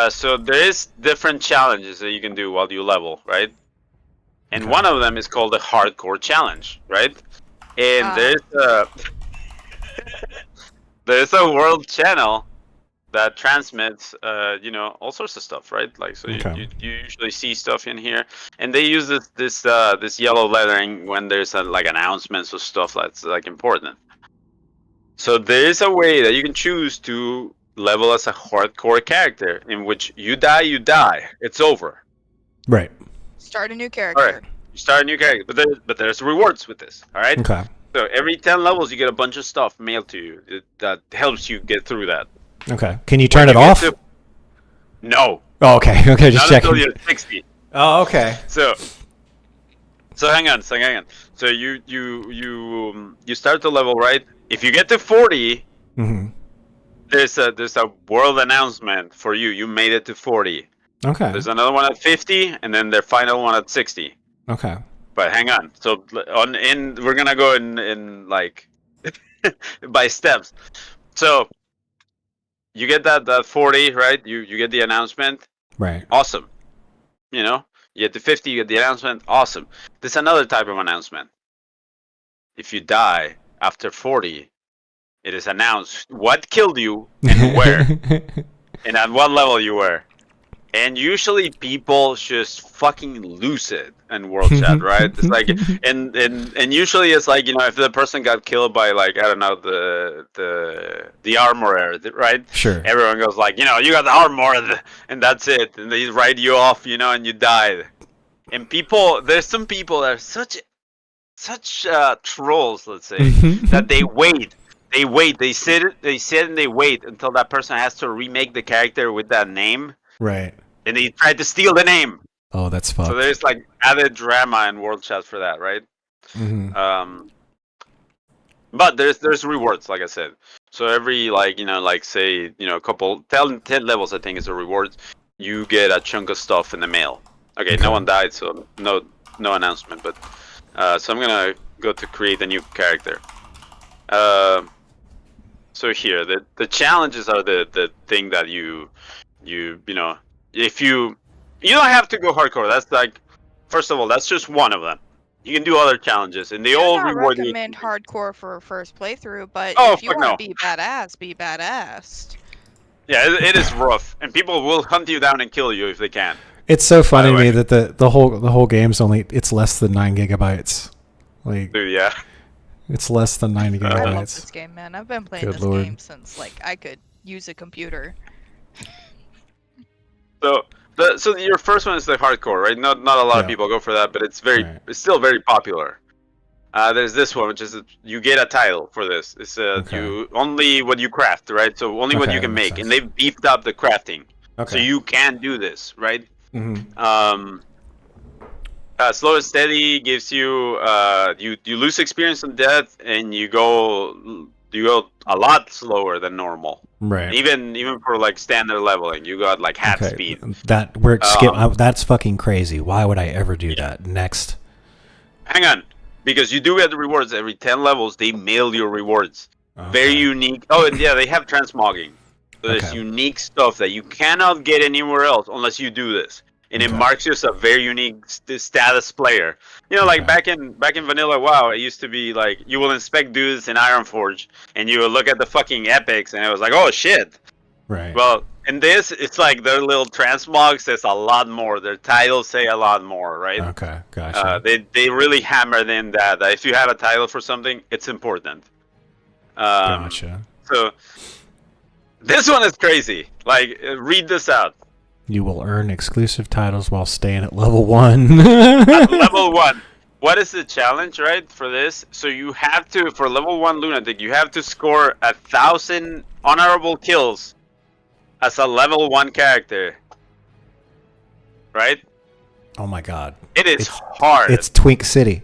So there is different challenges that you can do while you level, right? And one of them is called the hardcore challenge, right? And there's a world channel that transmits, all sorts of stuff, right? You usually see stuff in here, and they use this yellow lettering when there's announcements of stuff that's important. So there is a way that you can choose to level as a hardcore character, in which you die, it's over. Right. Start a new character. All right. You start a new character, but there's rewards with this. All right. Okay. So every 10 levels, you get a bunch of stuff mailed to you that helps you get through that. Okay. Can you turn it off? No. Oh, okay. Okay, just checking. Until you're 60. Oh, okay. So hang on. So you start the level, right? If you get to 40, there's a world announcement for you. You made it to 40. Okay. There's another one at 50, and then the final one at 60. Okay. But hang on. So we're gonna go in by steps. So you get that 40, right? You get the announcement. Right. Awesome. you know, you get to 50, you get the announcement. Awesome. There's another type of announcement. If you die after 40, it is announced what killed you and where, and at what level you were. And usually people just fucking lose it in World Chat, right? It's like, and usually it's like, you know, if the person got killed by like, I don't know, the armorer, right? Sure. Everyone goes like, you know, you got the armor, and that's it. And they write you off, you know, and you died. And people, there's some people that are such trolls, let's say, that they wait. They sit and they wait until that person has to remake the character with that name. Right. And they tried to steal the name. Oh, that's fucked. So there's like added drama in World Chat for that, right? But there's rewards, like I said. So every like, you know, like say, you know, a couple 10 levels I think is the rewards. You get a chunk of stuff in the mail. Okay, no one died, so no announcement. But so I'm gonna go to create a new character. So here the challenges are the thing that you know, if you don't have to go hardcore. That's like, first of all, that's just one of them. You can do other challenges, and they all reward you. I recommend hardcore for a first playthrough, but Oh, if you fuck want no. to be badass, be badass. Yeah, it is rough, and people will hunt you down and kill you if they can. It's so funny to me that the whole game's it's less than 9 gigabytes. Like, Dude, yeah. It's less than 90 gigabytes. I love this game, man. I've been playing Good this Lord. game since like I could use a computer. So your first one is the hardcore, right? Not a lot of people go for that, but it's still very popular. There's this one, which is you get a title for this. It's you only what you craft, right? So only what you can make, and they've beefed up the crafting, so you can do this, right? Slow and steady gives you you lose experience on death, and you go a lot slower than normal. Right. Even for like standard leveling, you got like half speed. That's fucking crazy. Why would I ever do that? Next. Hang on, because you do get the rewards every 10 levels. They mail your rewards. Very unique. Oh, and yeah, they have transmogging. So there's unique stuff that you cannot get anywhere else unless you do this. And it marks you as a very unique status player. You know, like back in Vanilla WoW, it used to be like you will inspect dudes in Ironforge, and you will look at the fucking epics, and it was like, oh shit. Right. Well, in this, it's like their little transmog says a lot more. Their titles say a lot more, right? Okay, gotcha. They really hammered in that if you have a title for something, it's important. Gotcha. So this one is crazy. Like, read this out. You will earn exclusive titles while staying at level 1. At level 1. What is the challenge, right, for this? So you have to, for level 1 Lunatic, you have to score 1,000 honorable kills as a level 1 character. Right? Oh my god. It's hard. It's Twink City.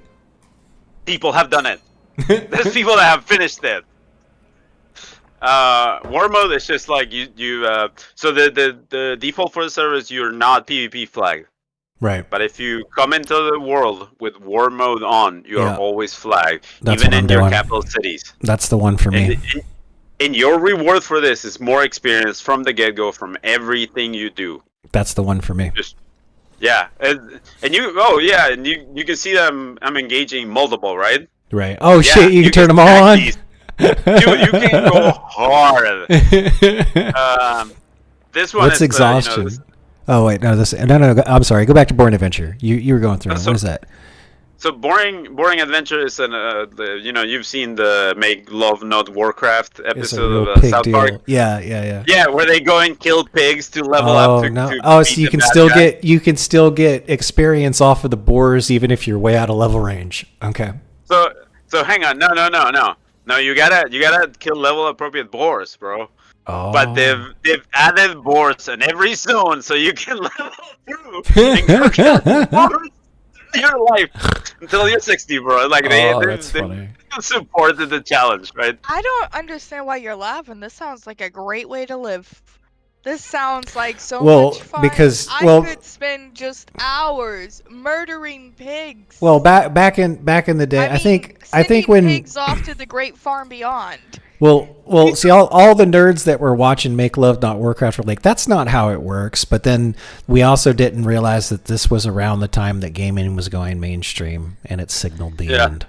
People have done it. There's people that have finished it. War mode is just like so the default for the server is you're not PvP flagged. Right. But if you come into the world with war mode on, you are always flagged, That's even what in I'm your doing. capital cities. That's the one for me. And your reward for this is more experience from the get-go from everything you do. That's the one for me. Yeah, and you can see that I'm engaging multiple, right? Right. Oh shit! You can turn them all on. Dude, you can go hard. This one What's is exhaustion? Oh wait, no. I'm sorry. Go back to Boring Adventure. You were going through it. What is that? So boring adventure is you've seen the Make Love Not Warcraft episode of South Park. Yeah. Yeah, where they go and kill pigs to level up. So you can still get experience off of the boars even if you're way out of level range. Okay. So hang on, no, you gotta kill level appropriate boars, bro. Oh. But they've added boars in every zone, so you can level through and go kill boars your life until you're 60, bro. Like they supported the challenge, right? I don't understand why you're laughing. This sounds like a great way to live. This sounds like so much fun. I could spend just hours murdering pigs. Well, back in the day, I think when pigs off to the great farm beyond. Well, see, all the nerds that were watching Make Love Not Warcraft were like, that's not how it works. But then we also didn't realize that this was around the time that gaming was going mainstream, and it signaled the end.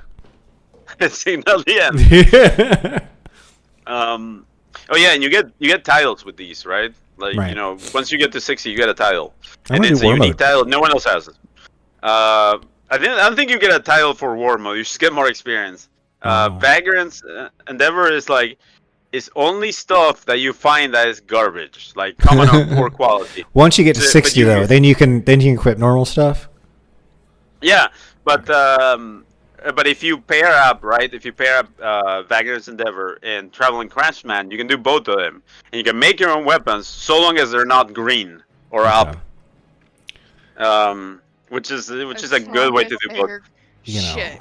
It signaled the end. Oh yeah, and you get titles with these, right? Like Right. you know, once you get to 60, you get a title, I and wanna it's do a war unique mode. title. No one else has it. I don't think you get a title for war mode. You just get more experience. Vagrant's Endeavor is only stuff that you find that is garbage, like common or poor quality. Once you get to But 60, though, then you can equip normal stuff. Yeah, but if you pair up, right? If you pair up Vagrant's Endeavor and Traveling Craftsman, you can do both of them, and you can make your own weapons so long as they're not green or up. Which is a good way to do both. You know. Shit.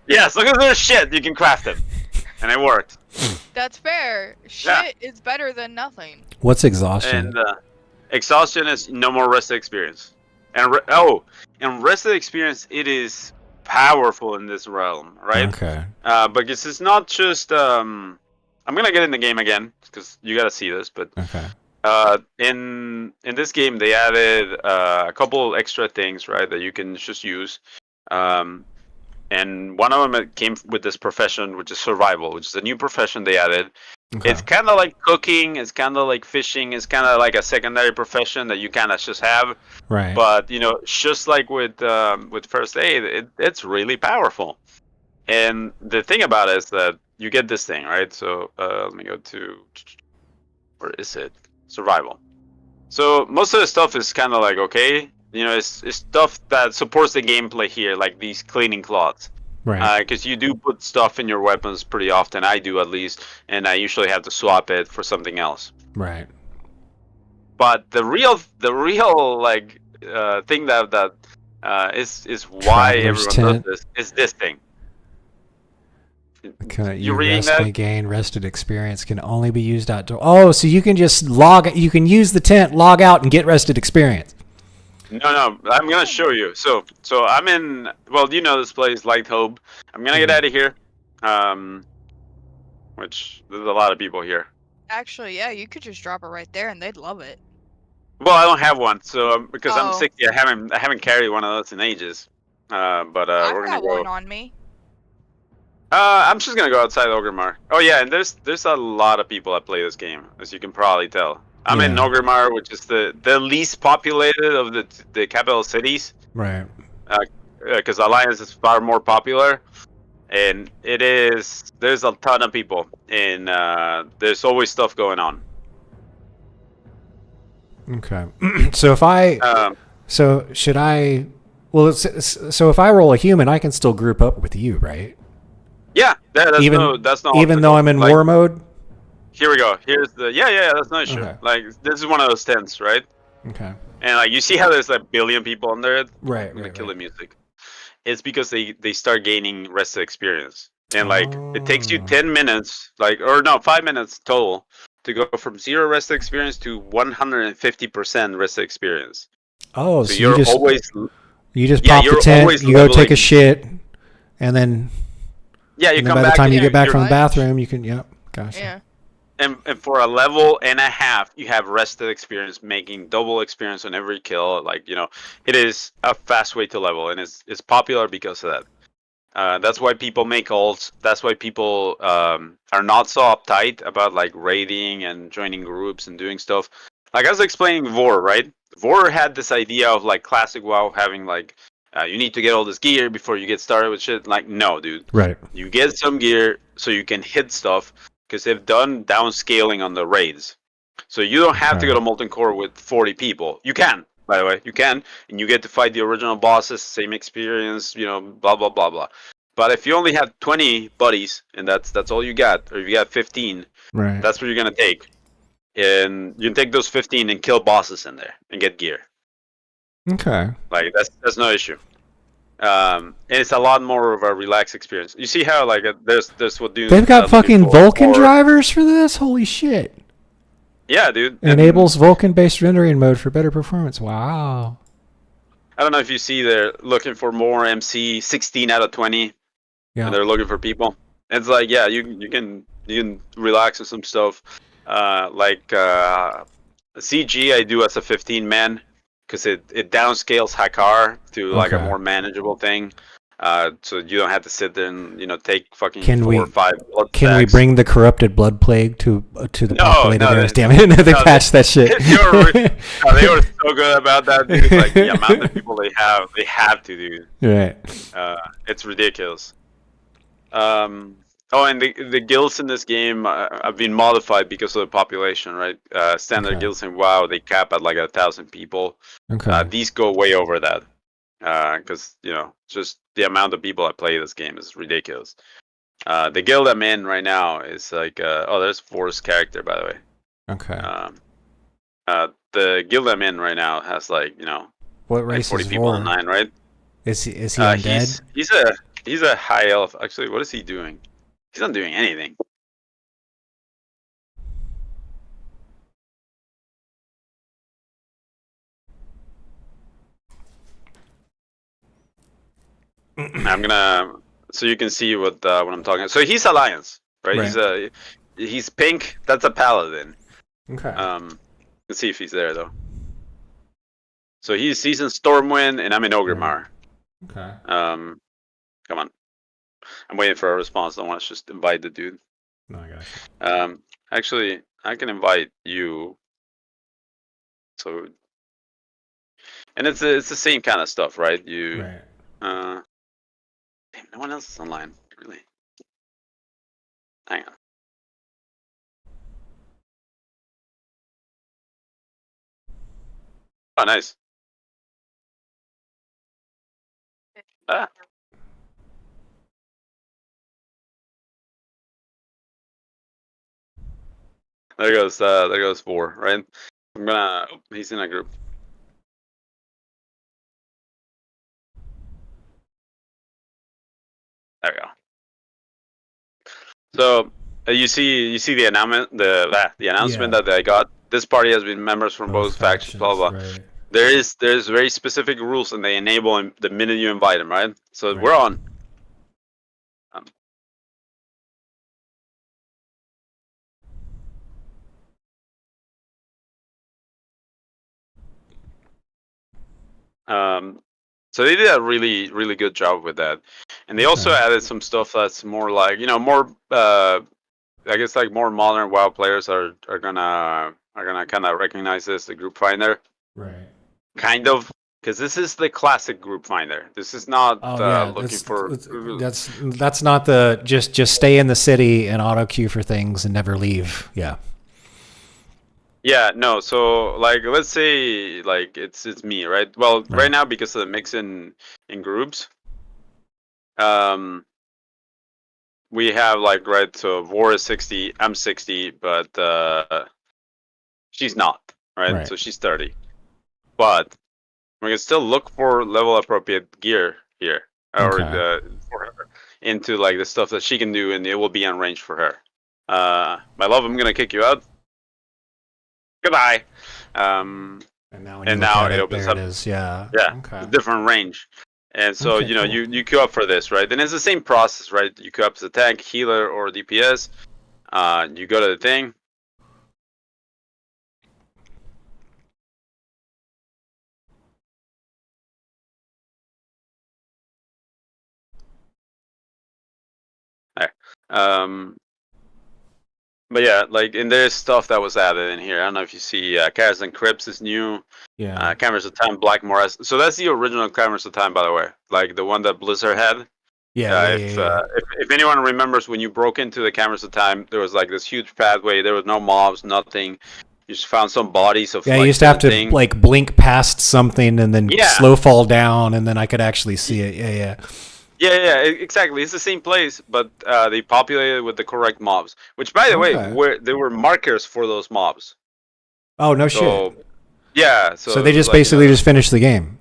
Yeah, as long as they're shit, you can craft them, and it worked. That's fair. Shit is better than nothing. What's exhaustion? And exhaustion is no more rested experience. And rested experience, it is powerful in this realm, right? Okay. Because it's not just I'm gonna get in the game again because you gotta see this, but Okay. in this game they added a couple extra things, right, that you can just use. And one of them it came with this profession, which is survival, which is a new profession they added. Okay. It's kind of like cooking, it's kind of like fishing, it's kind of like a secondary profession that you kind of just have. Right. But you know, just like with first aid, it's really powerful. And the thing about it is that you get this thing, right? So let me go to, where is it? Survival. So most of the stuff is kind of like okay, you know, it's stuff that supports the gameplay here, like these cleaning cloths. Right. Because you do put stuff in your weapons pretty often. I do at least, and I usually have to swap it for something else. Right. But the real like thing that is why Traveler's everyone tent. does this is this thing. Okay, You you reading rest that? may gain rested experience can only be used outdoor. Oh, so you can just you can use the tent, log out, and get rested experience. No, I'm gonna show you. So I'm in. Well, you know this place, Light Hope. I'm gonna get out of here. Which there's a lot of people here. Actually, yeah, you could just drop it right there and they'd love it. Well, I don't have one, so because I'm Oh. 60, I haven't carried one of those in ages. But I've we're gonna got go. one on me. I'm just gonna go outside Orgrimmar. Oh yeah, and there's a lot of people that play this game, as you can probably tell. I'm in Yeah. Orgrimmar, which is the least populated of the capital cities, Right. because Alliance is far more popular, and there's a ton of people, and there's always stuff going on. Okay. So if I so should I well so if I roll a human, I can still group up with you, right? Yeah, that's even no even though I'm in like, war mode? Here we go. Here's the yeah, that's no issue. Okay. Like this is one of those tents, right? Okay. And like you see how there's like a billion people on there. Right, I'm gonna right, kill the music. It's because they start gaining rested experience, and like it takes you 10 minutes, 5 minutes total, to go from 0 rested experience to 150% rested experience. Oh, So so you're you just always pop the you're tent, always you go take a leveling. shit, and then Yeah, you and then come by back. the time and you get back from the right? bathroom, you can gotcha. Yeah. And for a level and a half, you have rested experience, making double experience on every kill. Like, you know, it is a fast way to level, and it's popular because of that. That's why people make ults. That's why people are not so uptight about like raiding and joining groups and doing stuff. Like I was explaining Vor, right? Vor had this idea of like classic WoW having like you need to get all this gear before you get started with shit. Like, no, dude. Right. You get some gear so you can hit stuff, because they've done downscaling on the raids. So you don't have to go to Molten Core with 40 people. You can, by the way. You can. And you get to fight the original bosses, same experience, you know, blah, blah, blah, blah. But if you only have 20 buddies, and that's all you got, or if you got 15, Right. that's what you're going to take. And you can take those 15 and kill bosses in there and get gear. Okay. Like, that's no issue. And it's a lot more of a relaxed experience. You see how like there's what Dune They've got looking fucking for, Vulkan or- drivers for this? Holy shit. Yeah, dude. And Enables Vulkan-based rendering mode for better performance. Wow. I don't know if you see they're looking for more MC 16 out of 20. Yeah. And they're looking for people. It's like, yeah, you can relax on some stuff. CG I do as a 15-man because it downscales Hakar to like a more manageable thing. So you don't have to sit there and take fucking 4 or 5 blood Can we stacks. bring the corrupted blood plague to the populated areas? Damn it! They no, patched that shit. They were so good about that, dude. Like the amount of people they have to do. Right. It's ridiculous. And the guilds in this game have been modified because of the population, right? Standard guilds in WoW, they cap at like 1,000 people. Okay. These go way over that. Because, just the amount of people that play this game is ridiculous. The guild I'm in right now is like, there's Forrest's character, by the way. Okay. The guild I'm in right now has like, what race 40 is people Vor? in 9, right? Is he undead? He's a high elf. Actually, what is he doing? He's not doing anything. I'm gonna, so you can see what I'm talking. So he's Alliance, right? He's pink. That's a paladin. Okay. Let's see if he's there though. So he's in Stormwind, and I'm in Orgrimmar. Okay. Come on. I'm waiting for a response. I want to just invite the dude. No, I got you. Actually, I can invite you. So, and it's the same kind of stuff, right? Damn, no one else is online, really. Hang on. Oh, nice. Ah. There goes 4, right? He's in a group. There we go. So you see the announcement, the announcement that I got. This party has been members from both factions. Blah blah. Right. There's very specific rules, and they enable him the minute you invite him, right? So we're on. So they did a really, really good job with that, and they also added some stuff that's more like more I guess like more modern WoW players are gonna kind of recognize this, the group finder, Right. kind of, because this is the classic group finder. This is not looking for. That's not the just stay in the city and auto queue for things and never leave. Yeah. Yeah, no. So like, let's say like it's me, right? Well, right now because of the mix in groups, we have like so Vor is 60, I'm 60, but she's not, right? So she's 30. But we can still look for level appropriate gear here, or for her, into like the stuff that she can do, and it will be on range for her. My love, I'm gonna kick you out. Goodbye. And now it opens up. There it is. Yeah. Yeah. Okay. Different range. And so you queue up for this, right? And it's the same process, right? You queue up as a tank, healer, or DPS. You go to the thing. There. But yeah, like, and there's stuff that was added in here. I don't know if you see Caras and Crypts is new. Yeah. Cameras of Time, Black Morass. So that's the original Cameras of Time, by the way. Like the one that Blizzard had. If anyone remembers when you broke into the Cameras of Time, there was like this huge pathway. There was no mobs, nothing. You just found some bodies of. Yeah, you used to have to like blink past something and then slow fall down, and then I could actually see it. Yeah, exactly. It's the same place, but they populated with the correct mobs. Which, by the way, there were markers for those mobs. Oh no shit! Yeah. So they just basically just finished the game.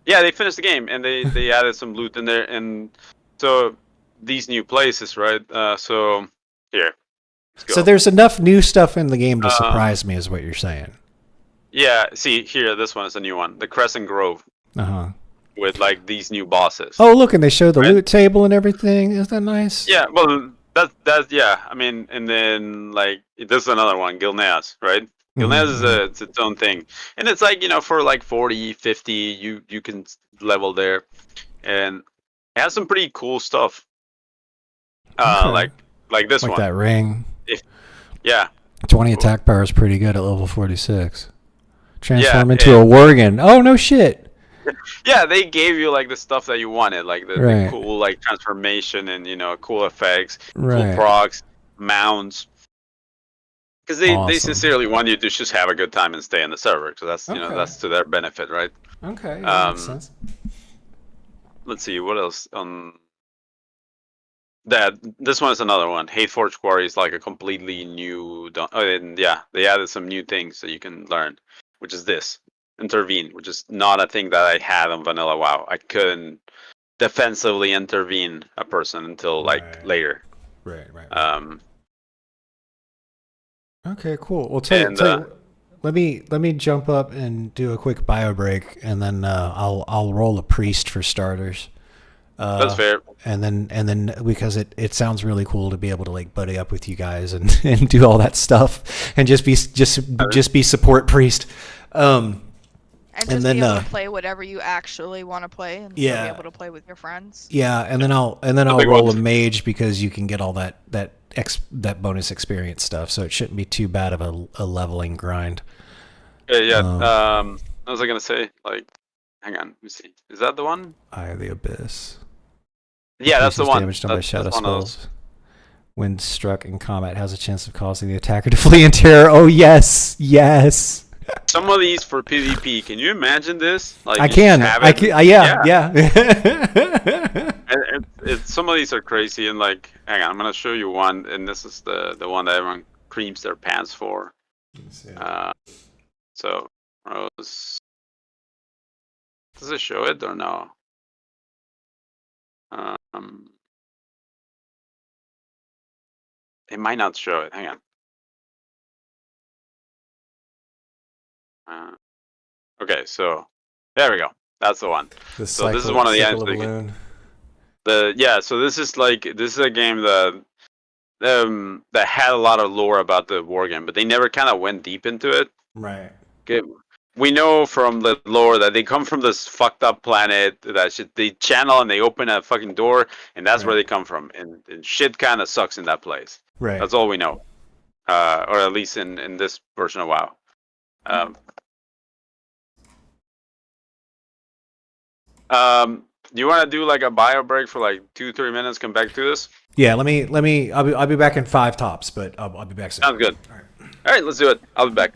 Yeah, they finished the game, and they added some loot in there, and so these new places, right? So here. So there's enough new stuff in the game to surprise me, is what you're saying. Yeah. See here, this one is a new one, the Crescent Grove. With like these new bosses. Oh, look, and they show the loot table and everything. Isn't that nice? Yeah, well, That's yeah. I mean, and then like this is another one, Gilneas, right? Gilneas is it's its own thing, and it's like for like 40, 50, you can level there, and it has some pretty cool stuff. Okay. Like this Like one. that ring. Yeah. 20 attack power is pretty good at level 46. Transform Yeah, into a worgen. Oh, no shit. Yeah, they gave you like the stuff that you wanted, like the Right. cool like transformation and cool effects, Right. cool procs, mounts. Because they Awesome. sincerely want you to just have a good time and stay in the server. So that's Okay. that's to their benefit, right? Okay, that makes sense. Let's see what else. This one is another one. Hateforge Quarry is like a completely new. And yeah, they added some new things that you can learn, which is this intervene, which is not a thing that I had on Vanilla WoW. I couldn't defensively intervene a person until like later. Right. Okay, cool. Well, let me jump up and do a quick bio break, and then I'll roll a priest for starters. That's fair. And then because it sounds really cool to be able to like buddy up with you guys and do all that stuff and just be support priest. And then be able to play whatever you actually want to play, and still be able to play with your friends. Yeah, and then I'll roll a mage because you can get all that bonus experience stuff, so it shouldn't be too bad of a leveling grind. Yeah. What was I gonna say? Like, hang on, let me see. Is that the one? Eye of the Abyss. Yeah, that's the one. Damage done by shadow spells. When struck in combat, has a chance of causing the attacker to flee in terror. Oh yes. Some of these for PvP. Can you imagine this? Like, I can. Yeah. Some of these are crazy, and like, hang on, I'm gonna show you one, and this is the one that everyone creams their pants for. So, Rose, does it show it or no? It might not show it. Hang on. Okay, so there we go. That's the one. So this is one of the items. So this is a game that had a lot of lore about the war game, but they never kind of went deep into it. Right. Okay. We know from the lore that they come from this fucked up planet they channel and they open a fucking door, and that's where they come from, and shit kind of sucks in that place. Right. That's all we know, or at least in this version of WoW. Do you want to do like a bio break for like 2-3 minutes? Come back to this. Yeah. Let me. I'll be back in 5 tops, but I'll be back soon. Sounds good. All right, let's do it. I'll be back.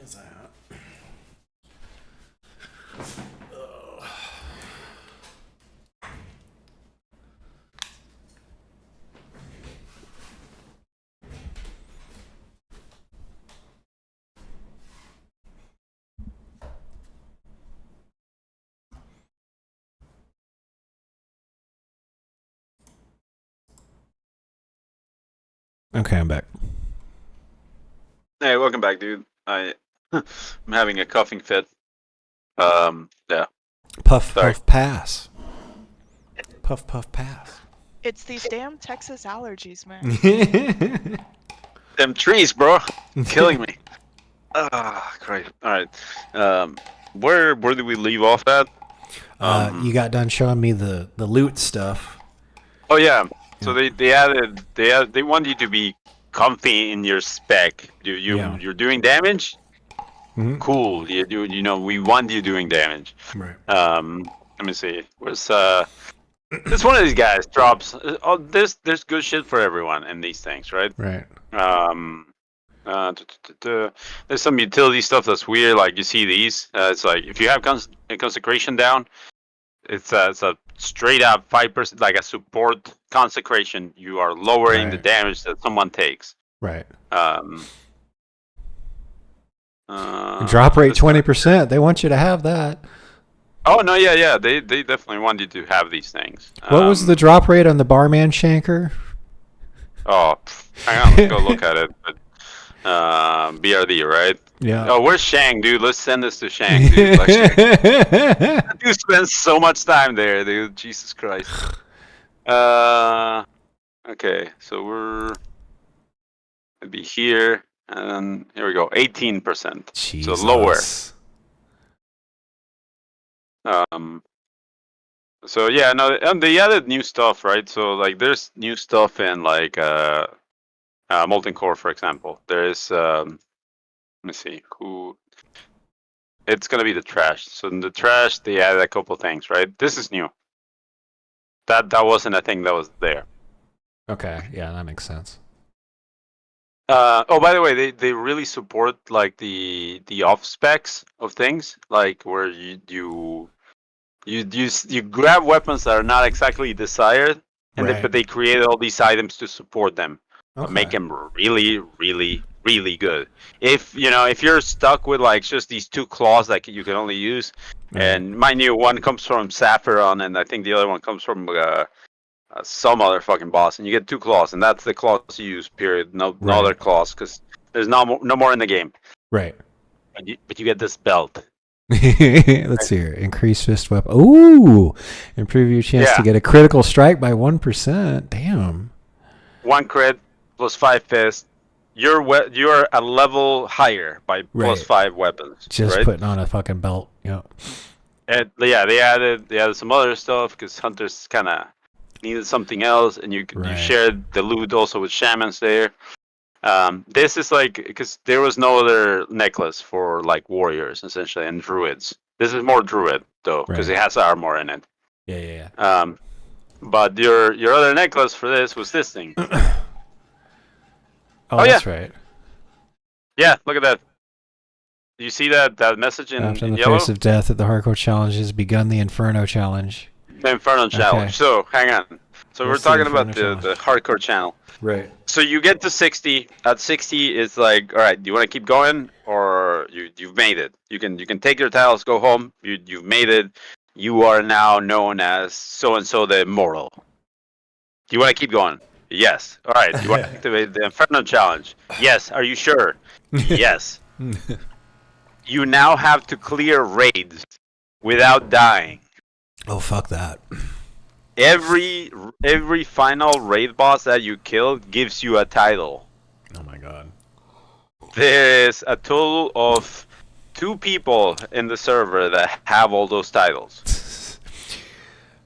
is that? Okay, I'm back. Hey, welcome back, dude. I'm having a coughing fit. Yeah. Puff, Sorry. puff, pass. Puff, puff, pass. It's these damn Texas allergies, man. Them trees, bro, killing me. Ah, Christ. All right. Where did we leave off at? You got done showing me the loot stuff. Oh yeah. So they want you to be comfy in your spec. You're doing damage. Mm-hmm. Cool. We want you doing damage. Right. Let me see. Where's this one of these guys drops. Oh, there's good shit for everyone in these things, right? Right. There's some utility stuff that's weird. Like you see these. It's like if you have consecration down, it's a straight up 5%, like a support consecration. You are lowering the damage that someone takes. Right. Drop rate 20%. They want you to have that. Oh no, yeah. They definitely want you to have these things. What was the drop rate on the Barman Shanker? Oh, hang on, let's go look at it. But, BRD, right? Yeah. Oh, where's Shang, dude? Let's send this to Shang, dude. Like, that dude spends so much time there, dude. Jesus Christ. Okay, so we're gonna be here, and then here we go, 18%. Jesus. So lower. So yeah, no, and they added new stuff, right? So like, there's new stuff in like Molten Core, for example. There's let me see who. It's gonna be the trash. So in the trash, they added a couple things, right? This is new. That wasn't a thing that was there. Okay, yeah, that makes sense. Oh, by the way, they really support like the off specs of things, like where you grab weapons that are not exactly desired, and Right. but they create all these items to support them, Okay. make them really, really, really good. If you're stuck with like just these two claws that you can only use, and mind you, one comes from Sapphiron, and I think the other one comes from some other fucking boss, and you get two claws, and that's the claws you use. Period. No other claws, because there's no more in the game. Right. But you get this belt. Let's see here. Increase fist weapon. Ooh! Improve your chance to get a critical strike by 1%. Damn. 1 crit plus 5 fist. You're a level higher by plus 5 weapons. Just right? putting on a fucking belt. Yep. And yeah, they added some other stuff because hunters kind of needed something else, and you shared the loot also with shamans there. This is like, because there was no other necklace for like warriors essentially and druids. This is more druid though, because it has armor in it. Yeah. But your other necklace for this was this thing. Oh, that's right. Yeah, look at that. Do you see that message in After the yellow? face of death at the hardcore challenge has begun the Inferno challenge. The Inferno challenge. So hang on. So What's we're talking the about Inferno the hardcore channel. Right. So you get to 60. At 60, it's like, all right, do you want to keep going, or you've made it? You can take your titles, go home. You've made it. You are now known as so and so the Immortal. Do you want to keep going? Yes. All right. You want to activate the Inferno challenge? Yes. Are you sure? Yes. You now have to clear raids without dying. Oh, fuck that. Every final raid boss that you kill gives you a title. Oh my god. There's a total of 2 people in the server that have all those titles.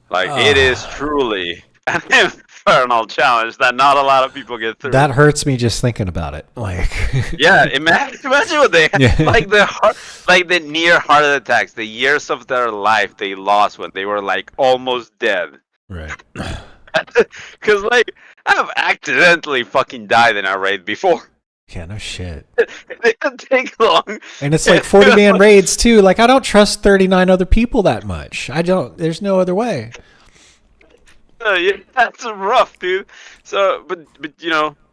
Like, it is truly an infernal challenge that not a lot of people get through. That hurts me just thinking about it. Like. Yeah, imagine what they like the near heart attacks, the years of their life they lost when they were like almost dead. Right. Because like I've accidentally fucking died in a raid before. Yeah, no shit. It didn't take long. And it's like 40-man raids too. Like I don't trust 39 other people that much. I don't. There's no other way. Yeah, that's rough, dude. So, but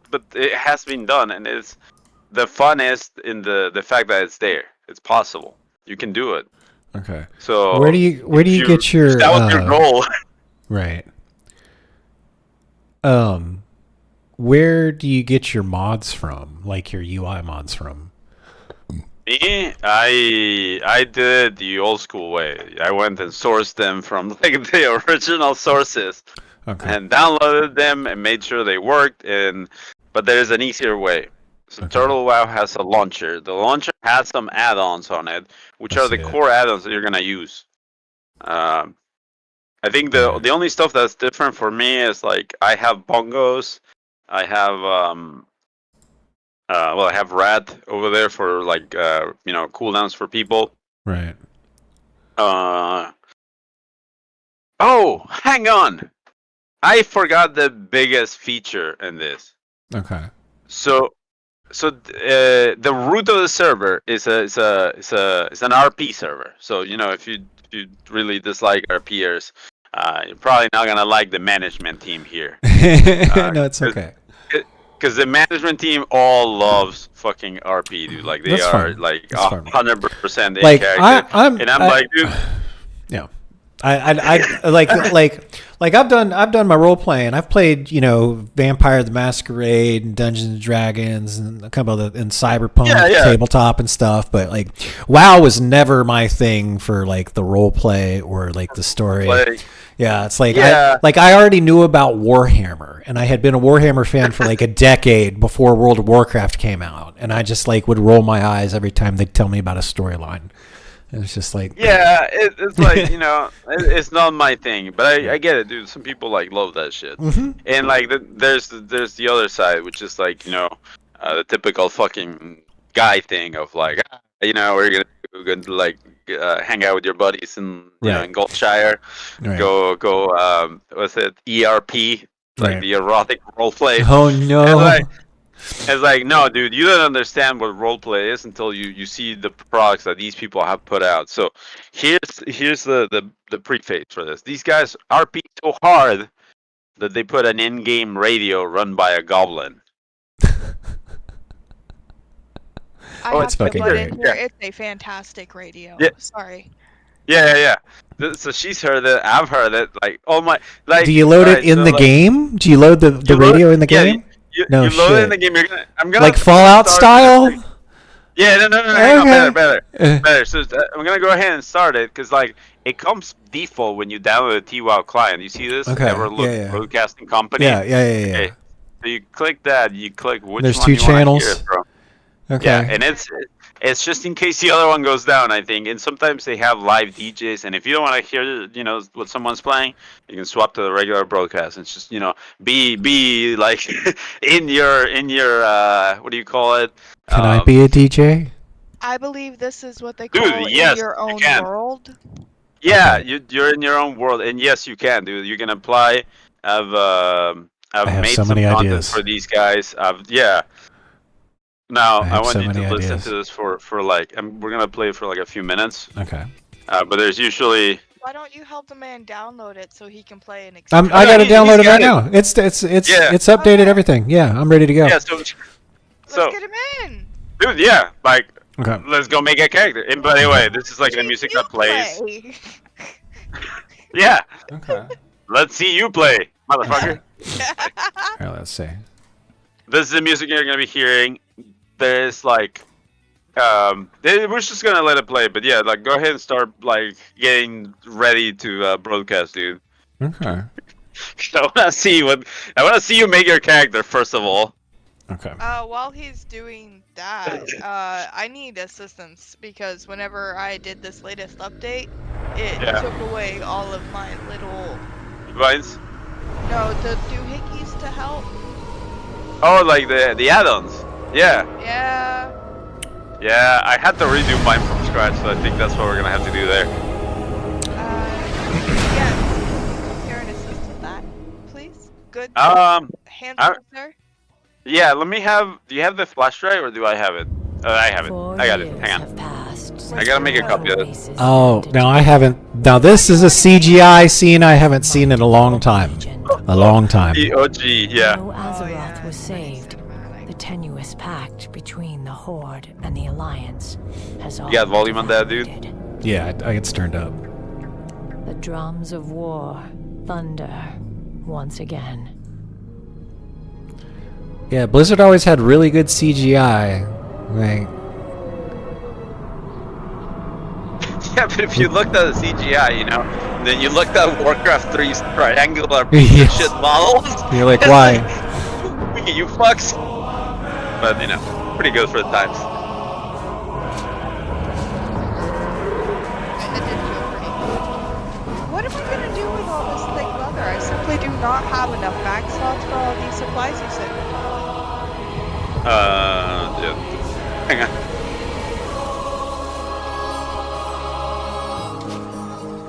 but it has been done, and it's the fun is in the fact that it's there. It's possible. You can do it. Okay. So where do you get your? That was your goal. Right. Where do you get your mods from? Like your UI mods from? Me, I did it the old school way. I went and sourced them from like the original sources, and downloaded them and made sure they worked. But there is an easier way. So Turtle WoW has a launcher. The launcher has some add-ons on it, which are the core add-ons that you're gonna use. I think the only stuff that's different for me is like I have bongos. I have I have Rat over there for like cooldowns for people. Right. Oh, hang on. I forgot the biggest feature in this. Okay. So the root of the server is an RP server. So if you really dislike RPers, you're probably not gonna like the management team here. No, it's okay. Because the management team all loves fucking RP, dude. Like they are like 100% like character. I'm like, dude. Yeah. I like I've done my role playing. I've played Vampire the Masquerade and Dungeons and Dragons and a couple of and Cyberpunk tabletop and stuff. But like WoW was never my thing for like the role play or like the story. Yeah, it's like I already knew about Warhammer, and I had been a Warhammer fan for like a decade before World of Warcraft came out, and I just like would roll my eyes every time they'd tell me about a storyline. And it's just like it's like it's not my thing, but I get it, dude. Some people like love that shit, and like there's the other side, which is like the typical fucking guy thing of like we're gonna like hang out with your buddies in in Goldshire, go what's it ERP like the erotic role play. Oh no. It's like, no, dude, you don't understand what roleplay is until you see the products that these people have put out. So here's the preface for this. These guys RP so hard that they put an in-game radio run by a goblin. It's fucking great. It's a fantastic radio. Yeah. Sorry. Yeah. So she's heard it. I've heard it. Like, oh my! Like, do you load it in the game? Do you load the radio in the game? You load it in the game. I'm gonna like Fallout style. Yeah, no, better. So I'm gonna go ahead and start it because like it comes default when you download a TWOW client. You see this? Okay. Broadcasting company. Yeah. Okay. So you click that. You click which There's one two you channels. Want to hear it from. Okay. Yeah, and it's just in case the other one goes down, I think. And sometimes they have live DJs, and if you don't want to hear, what someone's playing, you can swap to the regular broadcast. It's just, be like in your what do you call it? Can I be a DJ? I believe this is what they call in your own world. Yeah, you're in your own world, and yes, you can, dude. You can apply. I've made so some many content ideas for these guys. Now I want so you to many listen ideas. to this for like we're gonna play for like a few minutes. Okay. But there's usually. Why don't you help the man download it so he can play an? I gotta download it right now. It's updated everything. Yeah, I'm ready to go. Yeah, so let's get him in. Dude, yeah, like okay. Let's go make a character. And by the way, this is like the music that plays. Yeah. Okay. Let's see you play, motherfucker. All right, let's see. This is the music you're gonna be hearing. There's like, we're just gonna let it play, but yeah, like go ahead and start like getting ready to broadcast, dude. Okay. I wanna see you make your character first of all. Okay. While he's doing that, I need assistance because whenever I did this latest update, it took away all of my little Vines? No, the doohickeys to help. Oh, like the add-ons. Yeah. Yeah. Yeah, I had to redo mine from scratch, so I think that's what we're gonna have to do there. Yes. Compare and assist with that, please. Good. Hands up there. Yeah, let me have. Do you have the flash drive or do I have it? I have it. I got it. Hang on. I gotta make a copy of it. Oh, no, I haven't. Now, this is a CGI scene I haven't seen in a long time. A long time. The OG, yeah. No Azeroth was saved. The tenuous pact between the Horde and the Alliance has all. You got volume on that, dude? Yeah, I get turned up. The drums of war thunder once again. Yeah, Blizzard always had really good CGI. Like, Yeah, but if you looked at the CGI, you know, then you looked at Warcraft 3's triangular Yes. shit models. You're like, it's why? Like, you fucks. But, you know, pretty good for the times. What am I gonna do with all this thick leather? I simply do not have enough bag slots for all these supplies you sent me. Yeah. Hang on.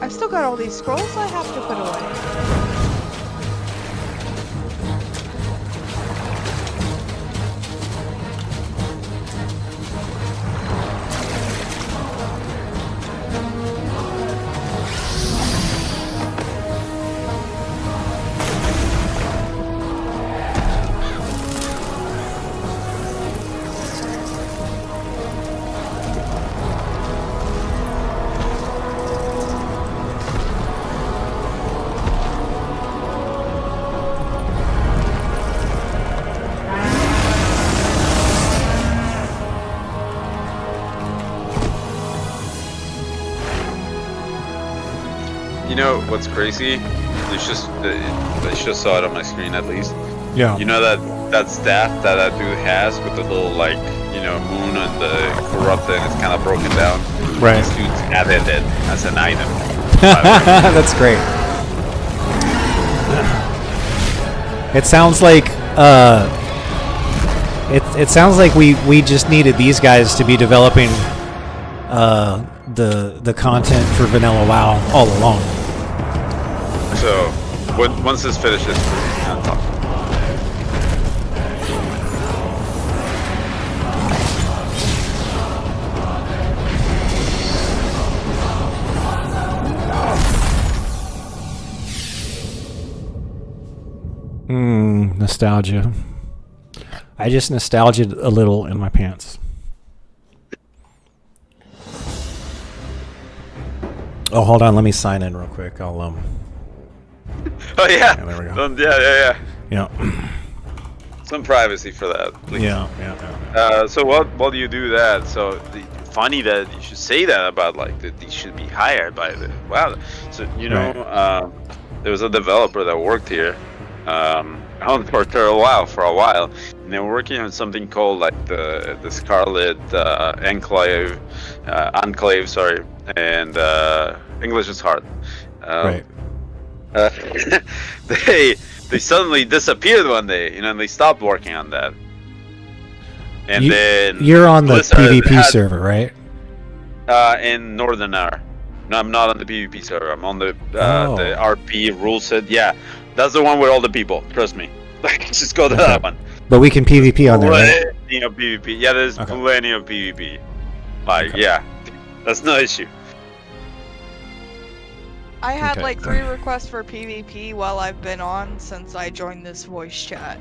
I've still got all these scrolls I have to put away. You know what's crazy? It's just I just saw it on my screen at least. Yeah. You know that staff that dude has with the little like moon and the corrupted and it's kind of broken down. Right. This dude's added it as an item. That's great. It sounds like it sounds like we just needed these guys to be developing the content for Vanilla WoW all along. So once this finishes, I'll talk. Nostalgia. I just nostalgia'd a little in my pants. Oh, hold on. Let me sign in real quick. I'll Oh yeah. Yeah, there we go. Yeah. Yeah. Some privacy for that, please. Yeah. So while you do that, funny that you should say that about like that these should be hired by the WoW. So there was a developer that worked here. For a while, and they were working on something called like the Scarlet Enclave, sorry, and English is hard. Right. They suddenly disappeared one day, and they stopped working on that. And then you're on the Blizzard PvP server, right? In Northern Hour. No, I'm not on the PvP server. I'm on the RP rule set. Yeah. That's the one with all the people. Trust me. Like, just go to that one. But we can PvP on there, right? Plenty of PvP. Yeah, there's plenty of PvP. Like, yeah, that's no issue. I had like 3 requests for PvP while I've been on since I joined this voice chat.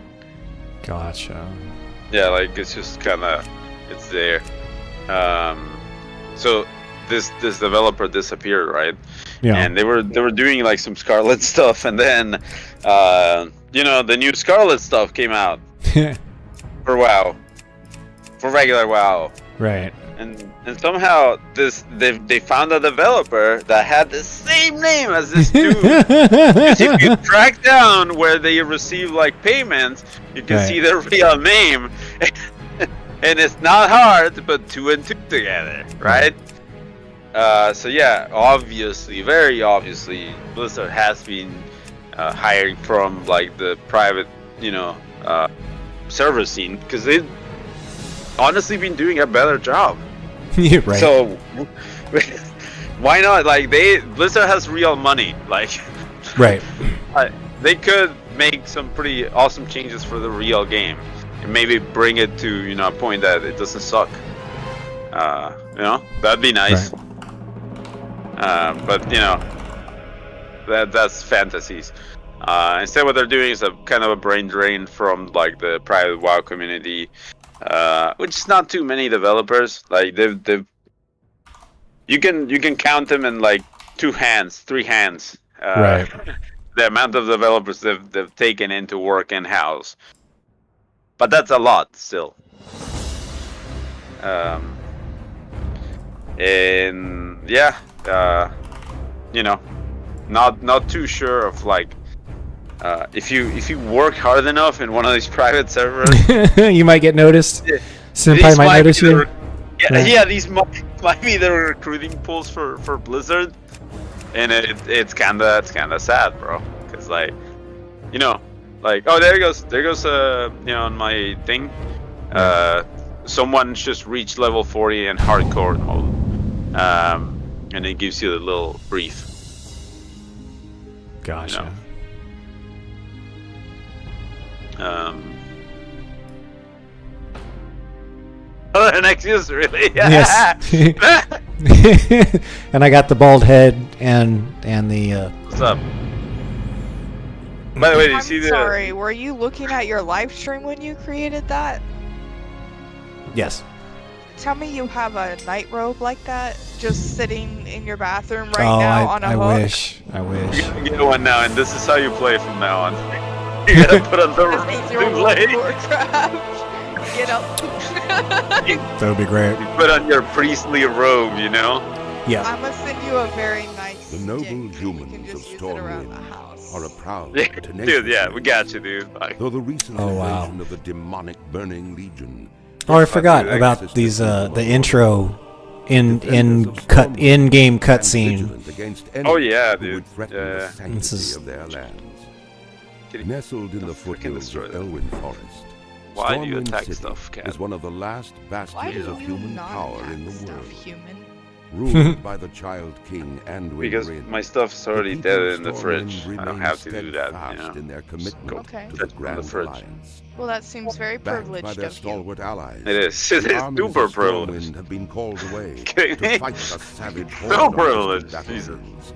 Gotcha. Yeah, like it's just kind of, it's there. So this developer disappeared, right? Yeah. And they were doing like some Scarlet stuff, and then the new Scarlet stuff came out for WoW, for regular WoW. Right. And somehow they found a developer that had the same name as this dude. Because if you track down where they receive like payments, you can see their real name, and it's not hard to put 2 and 2 together, right? So yeah, obviously, very obviously, Blizzard has been hiring from like the private, server scene, because they've honestly been doing a better job. Right. So why not? Like Blizzard has real money. Like, right. They could make some pretty awesome changes for the real game. and maybe bring it to, you know, a point that it doesn't suck. You know, that'd be nice. Right. But you know, that's fantasies. Instead, what they're doing is a kind of a brain drain from like the private WoW community, which is not too many developers. Like they've you can count them in like 2 hands, 3 hands. Right. The amount of developers they've taken into work in house, but that's a lot still. And yeah, you know, not too sure of like if you work hard enough in one of these private servers, you might get noticed. Senpai might notice you. Yeah, these might be the recruiting pools for Blizzard, and it's kinda sad, bro. Cause like, you know, like, oh, there goes you know, on my thing, someone just reached level 40 in hardcore mode, and it gives you a little brief. Gotcha. You know? Oh, an excuse, really? Yes. And I got the bald head and the. What's up? By the way, did you see the? Sorry, were you looking at your live stream when you created that? Yes. Tell me you have a night robe like that, just sitting in your bathroom right now on a hook. I wish. You can get one now, and this is how you play from now on. You gotta put on the blade. Get up. That would be great. You put on your priestly robe, you know? Yeah. I'm gonna send you a very nice. The noble humans of Stormwind are a proud, tenacious dude. Yeah, we got you, dude. Like, though the recent invasion of the demonic Burning Legion. Oh, I forgot about these the intro in-game cutscene. Oh yeah, dude. This is of their lands. Nestled in the foothills of Elwyn Forest, why do you Stormwind attack City stuff, Cat? is one of the last bastions of human power in the world. Human? Ruled by the Child King Anduin Because Wrynn, my stuff's already the dead people in the of fridge. Stormwind I don't remain have to do that, you steadfast know? in their commitment Okay. to the That's from the Grand fridge. Alliance. Well, that seems very Backed by privileged their of you. stalwart allies, It is. It the is armies super of privileged. Stormwind have been called away Kidding to me? fight the savage So horde on privileged, distant Jesus. battlefields.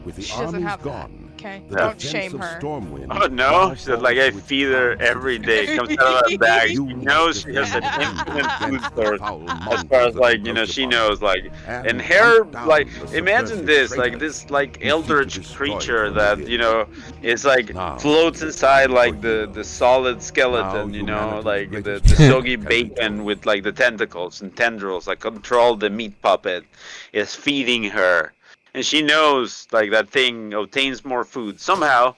With the She doesn't armies have that. gone, Okay, the don't defense shame of her. Stormwind Oh no, now she's like I falls with feed her pounds every of day. death. Comes out of her bag. She You knows she has an must defend infinite food against the source. foul As monsters far as that like, you approach know, she upon knows us, like, and and her hunt down like, the imagine subversive this, like traitors this like who seek to eldritch destroy creature from that, within. you know, is like Now, floats inside like for the solid skeleton, now you know, humanity's like the greatest soggy challenge bacon with like the tentacles and tendrils, like control the meat puppet, is feeding her. And she knows like that thing obtains more food somehow.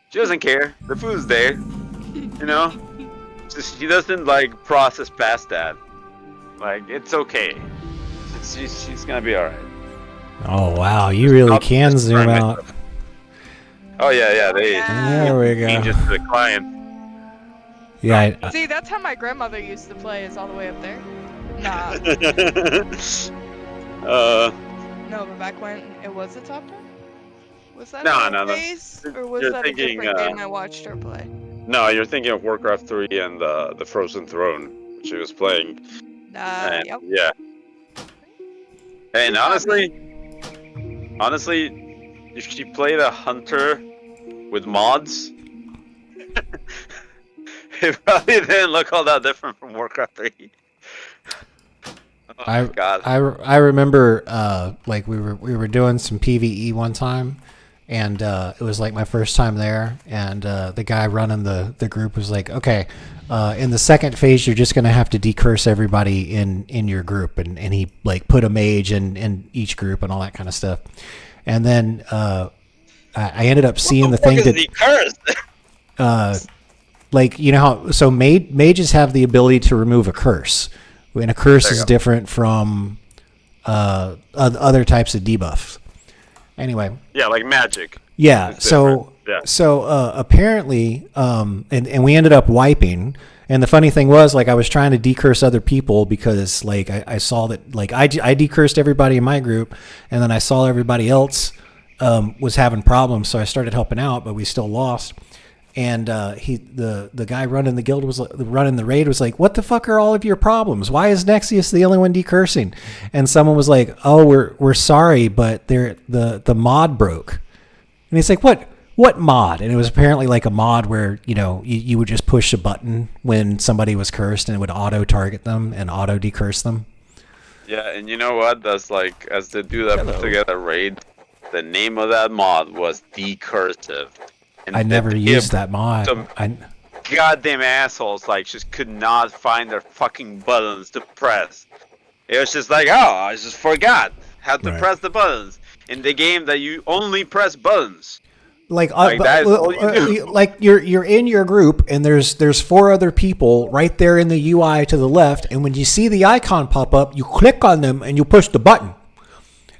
She doesn't care. The food's there, you know. She doesn't like process past that. Like it's okay. She's gonna be all right. Oh wow, you really can zoom out. Oh yeah. There we go. Changes to the client. Yeah. See, that's how my grandmother used to play. Is all the way up there. Nah. No, but back when it was the top 10. Was that No. phase, or was You're that thinking, a different game I watched her play? No, you're thinking of Warcraft 3 and the Frozen Throne, which she was playing. And, Yep. Yeah. And honestly, if she played a hunter with mods, it probably didn't look all that different from Warcraft 3. Oh, God. I remember like we were doing some PvE one time, and it was like my first time there, and the guy running the group was like, okay, in the second phase you're just gonna have to decurse everybody in your group, and he like put a mage in each group and all that kind of stuff, and then I ended up seeing the thing that like, you know how, so mages have the ability to remove a curse, and a curse is different from other types of debuffs. Anyway. Yeah, like magic. Yeah. It's So different. so apparently, and we ended up wiping. And the funny thing was, like, I was trying to decurse other people because, like, I saw that, like, I decursed everybody in my group, and then I saw everybody else was having problems, so I started helping out, but we still lost. And the guy running the guild running the raid was like, "What the fuck are all of your problems? Why is Nexius the only one decursing?" And someone was like, "Oh, we're sorry, but the mod broke." And he's like, "What mod?" And it was apparently like a mod where you would just push a button when somebody was cursed and it would auto target them and auto decurse them. Yeah, and you know what? That's like, as the dude that put together raid, the name of that mod was Decursive. And I never used that mod. Some goddamn assholes just could not find their fucking buttons to press. It was just like, oh, I just forgot how to press the buttons in the game that you only press buttons. Like you're in your group and there's 4 other people right there in the UI to the left, and when you see the icon pop up, you click on them and you push the button.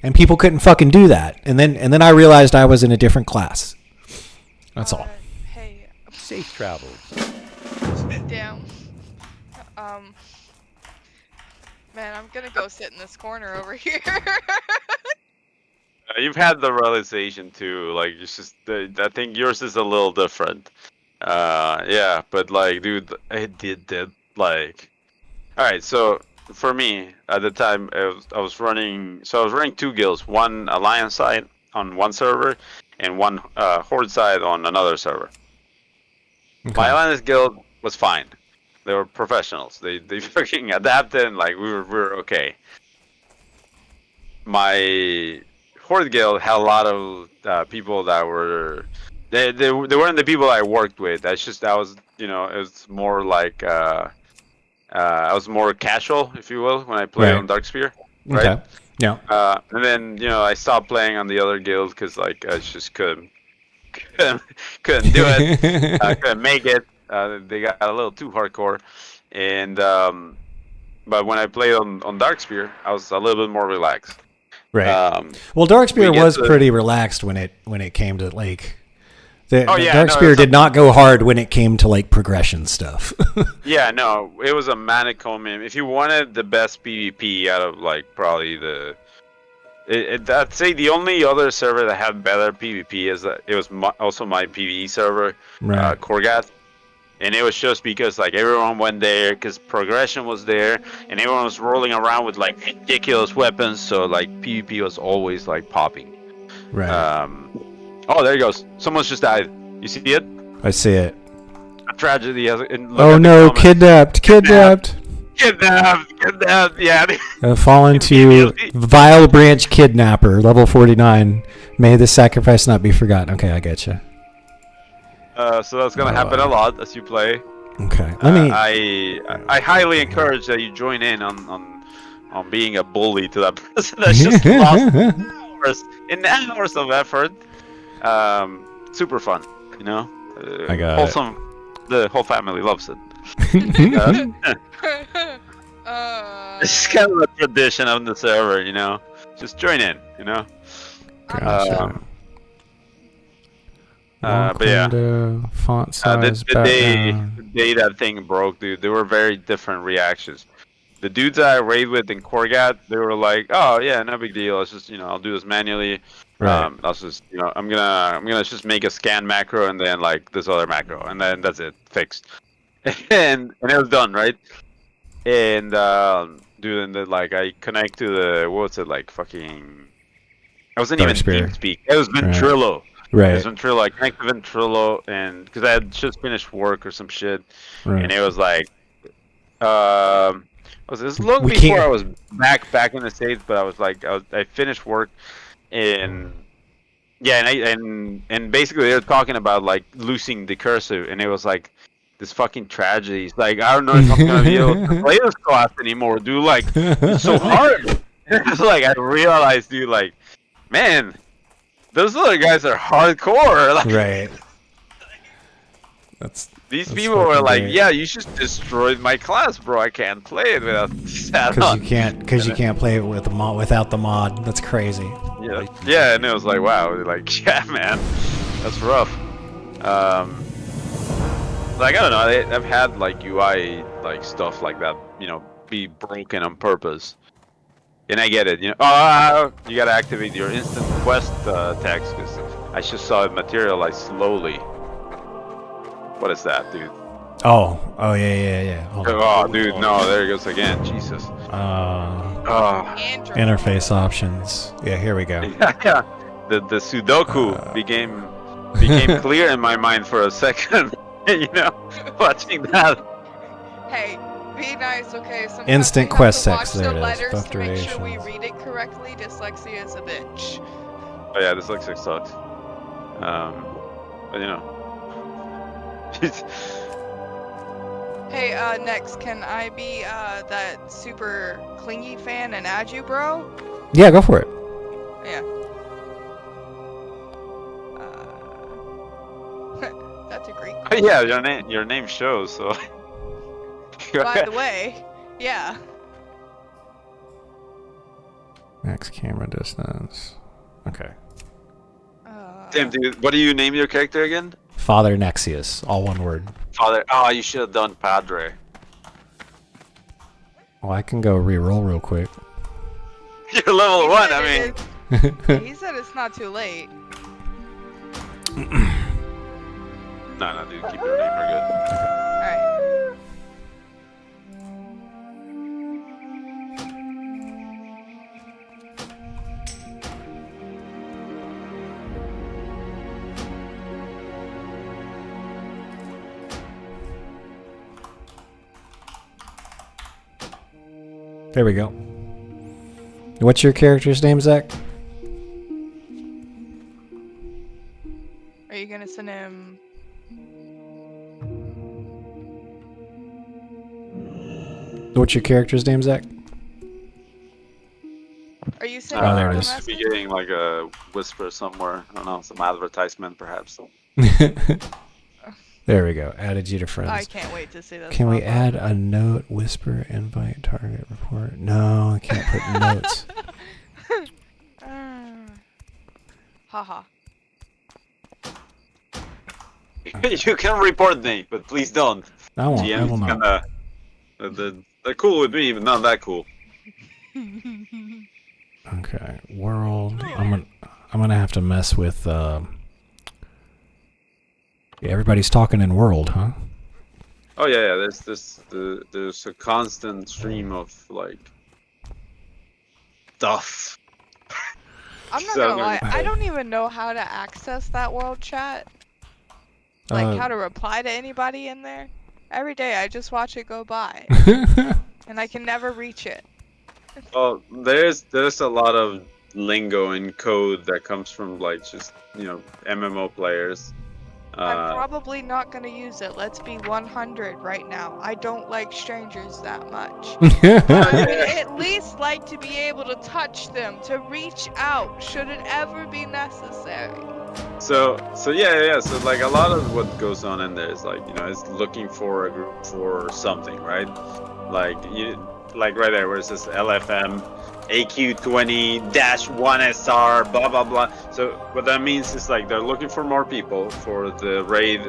And people couldn't fucking do that. And then I realized I was in a different class. That's all. Hey. Safe travels. Damn. Man, I'm gonna go sit in this corner over here. You've had the realization too. Like, it's just, I think yours is a little different. Yeah, but like, dude, I did that. Like, all right. So for me at the time, I was running 2 guilds, one Alliance side on one server, and one Horde side on another server. Okay. My Alliance guild was fine. They were professionals. They fucking adapted, and like we were okay. My Horde guild had a lot of people that were they weren't the people I worked with. It was more like I was more casual, if you will, when I played on Darkspear. Right? Okay. Yeah. And then I stopped playing on the other guild because like I just couldn't do it. I couldn't make it. They got a little too hardcore, and but when I played on Darkspear, I was a little bit more relaxed. Right. Well, Darkspear was pretty relaxed when it came to like. Darkspear did not go hard when it came to like progression stuff. Yeah, no, it was a manicomnium. If you wanted the best PvP out of like probably I'd say the only other server that had better PvP is that it was also my PvE server, Korgath, and it was just because like everyone went there because progression was there, and everyone was rolling around with like ridiculous weapons, so like PvP was always like popping. Right. Oh, there he goes. Someone's just died. You see it? I see it. A tragedy. Oh no! Kidnapped! Yeah. Fallen to Vile Branch Kidnapper, level 49. May the sacrifice not be forgotten. Okay, I get you. So that's gonna happen a lot as you play. Okay. I highly encourage that you join in on being a bully to that person that's just lost hours of effort. Super fun, I got wholesome. The whole family loves it. It's kind of a tradition on the server, Just join in, Gotcha. But yeah, font size, the day that thing broke, dude, there were very different reactions. The dudes that I raid with in Korgat, they were like, "Oh yeah, no big deal. It's just I'll do this manually. Right. I'll just I'm gonna just make a scan macro and then like this other macro, and then that's it, fixed." and it was done, right? And dude, and then like I connect to fucking. I wasn't even TeamSpeak. It was Ventrilo. Right. It was Ventrilo. I connected to Ventrilo, and because I had just finished work or some shit, and it was like, it was long before I was back in the States, but I was like, I finished work, and and basically they were talking about like losing the cursive, and it was like this fucking tragedy. It's like, I don't know if I'm gonna be able to play this class anymore, dude. Like, it's so hard. It's like I realized, dude, like, man, those other guys are hardcore. Like, right. These people were like, "Yeah, you just destroyed my class, bro. I can't play it without that." Because you can't play it with the mod without the mod. That's crazy. Yeah, and it was like, wow, like, yeah, man, that's rough. Like, I don't know, I've had like UI like stuff like that, be broken on purpose, and I get it. You gotta activate your instant quest text because I just saw it materialize slowly. What is that, dude? Oh, yeah. Hold on. Oh, dude, no, there it goes again. Jesus. Interface options. Yeah, here we go. Yeah. The Sudoku became clear in my mind for a second. Watching that. Hey, be nice, okay? Sometimes Instant we have quest to watch text. the There it is. letters Buff to make sure we durations. read it correctly. Dyslexia is a bitch. Oh yeah, dyslexic sucks. But Hey, next, can I be that super clingy fan and add you, bro? Yeah, go for it. Yeah. That's a great. Oh, yeah, your name shows. So. By the way, yeah. Max camera distance. Okay. Damn, dude, what do you name your character again? Father Nexius, all one word. Father. Oh, you should have done Padre. Well, I can go re-roll real quick. You're level 1. I mean. He said it's not too late. No, dude, keep your name. We're good. Alright. There we go. What's your character's name, Zach? Are you gonna send him? What's your character's name, Zach? Are you sending? Oh, there it him a is. Should be getting like a whisper somewhere. I don't know, some advertisement perhaps. There we go. Added you to friends. I can't wait to see this. Can we pop up. add a note, whisper, invite, target, report? No, I can't put notes. Haha. You can report me, but please don't. I won't. I GM's will not. they're cool with me, but not that cool. Okay, world. I'm gonna have to mess with. Yeah, everybody's talking in world, huh? Oh yeah. There's a constant stream of like stuff. I'm not So gonna lie. many- I don't even know how to access that world chat. Like how to reply to anybody in there. Every day I just watch it go by, and I can never reach it. Well, there's a lot of lingo and code that comes from like just MMO players. I'm probably not gonna use it. Let's be 100 right now. I don't like strangers that much. I would at least like to be able to touch them, to reach out, should it ever be necessary. So yeah. So like a lot of what goes on in there is like it's looking for a group for something, right? Like right there where it says LFM AQ20-1SR blah blah blah. So what that means is like they're looking for more people for the raid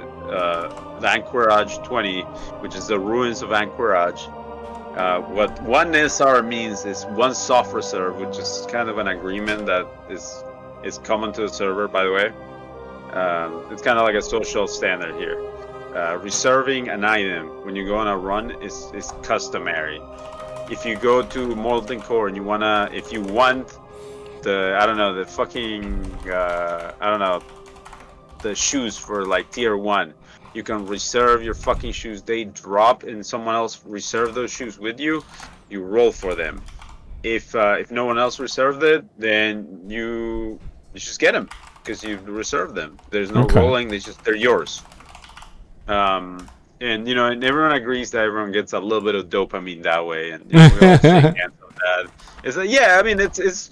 Anchorage 20, which is the ruins of Anchorage. What 1SR means is one soft reserve, which is kind of an agreement that is common to the server, by the way. It's kind of like a social standard here. Reserving an item when you go on a run is customary. If you go to Molten Core and if you want the the shoes for like tier 1, you can reserve your fucking shoes. They drop and someone else reserve those shoes with you. You roll for them. If no one else reserved it, then you just get them because you reserved them. There's no rolling. They're yours. And everyone agrees that everyone gets a little bit of dopamine that way, and we all shake hands on that. It's like, yeah, I mean it's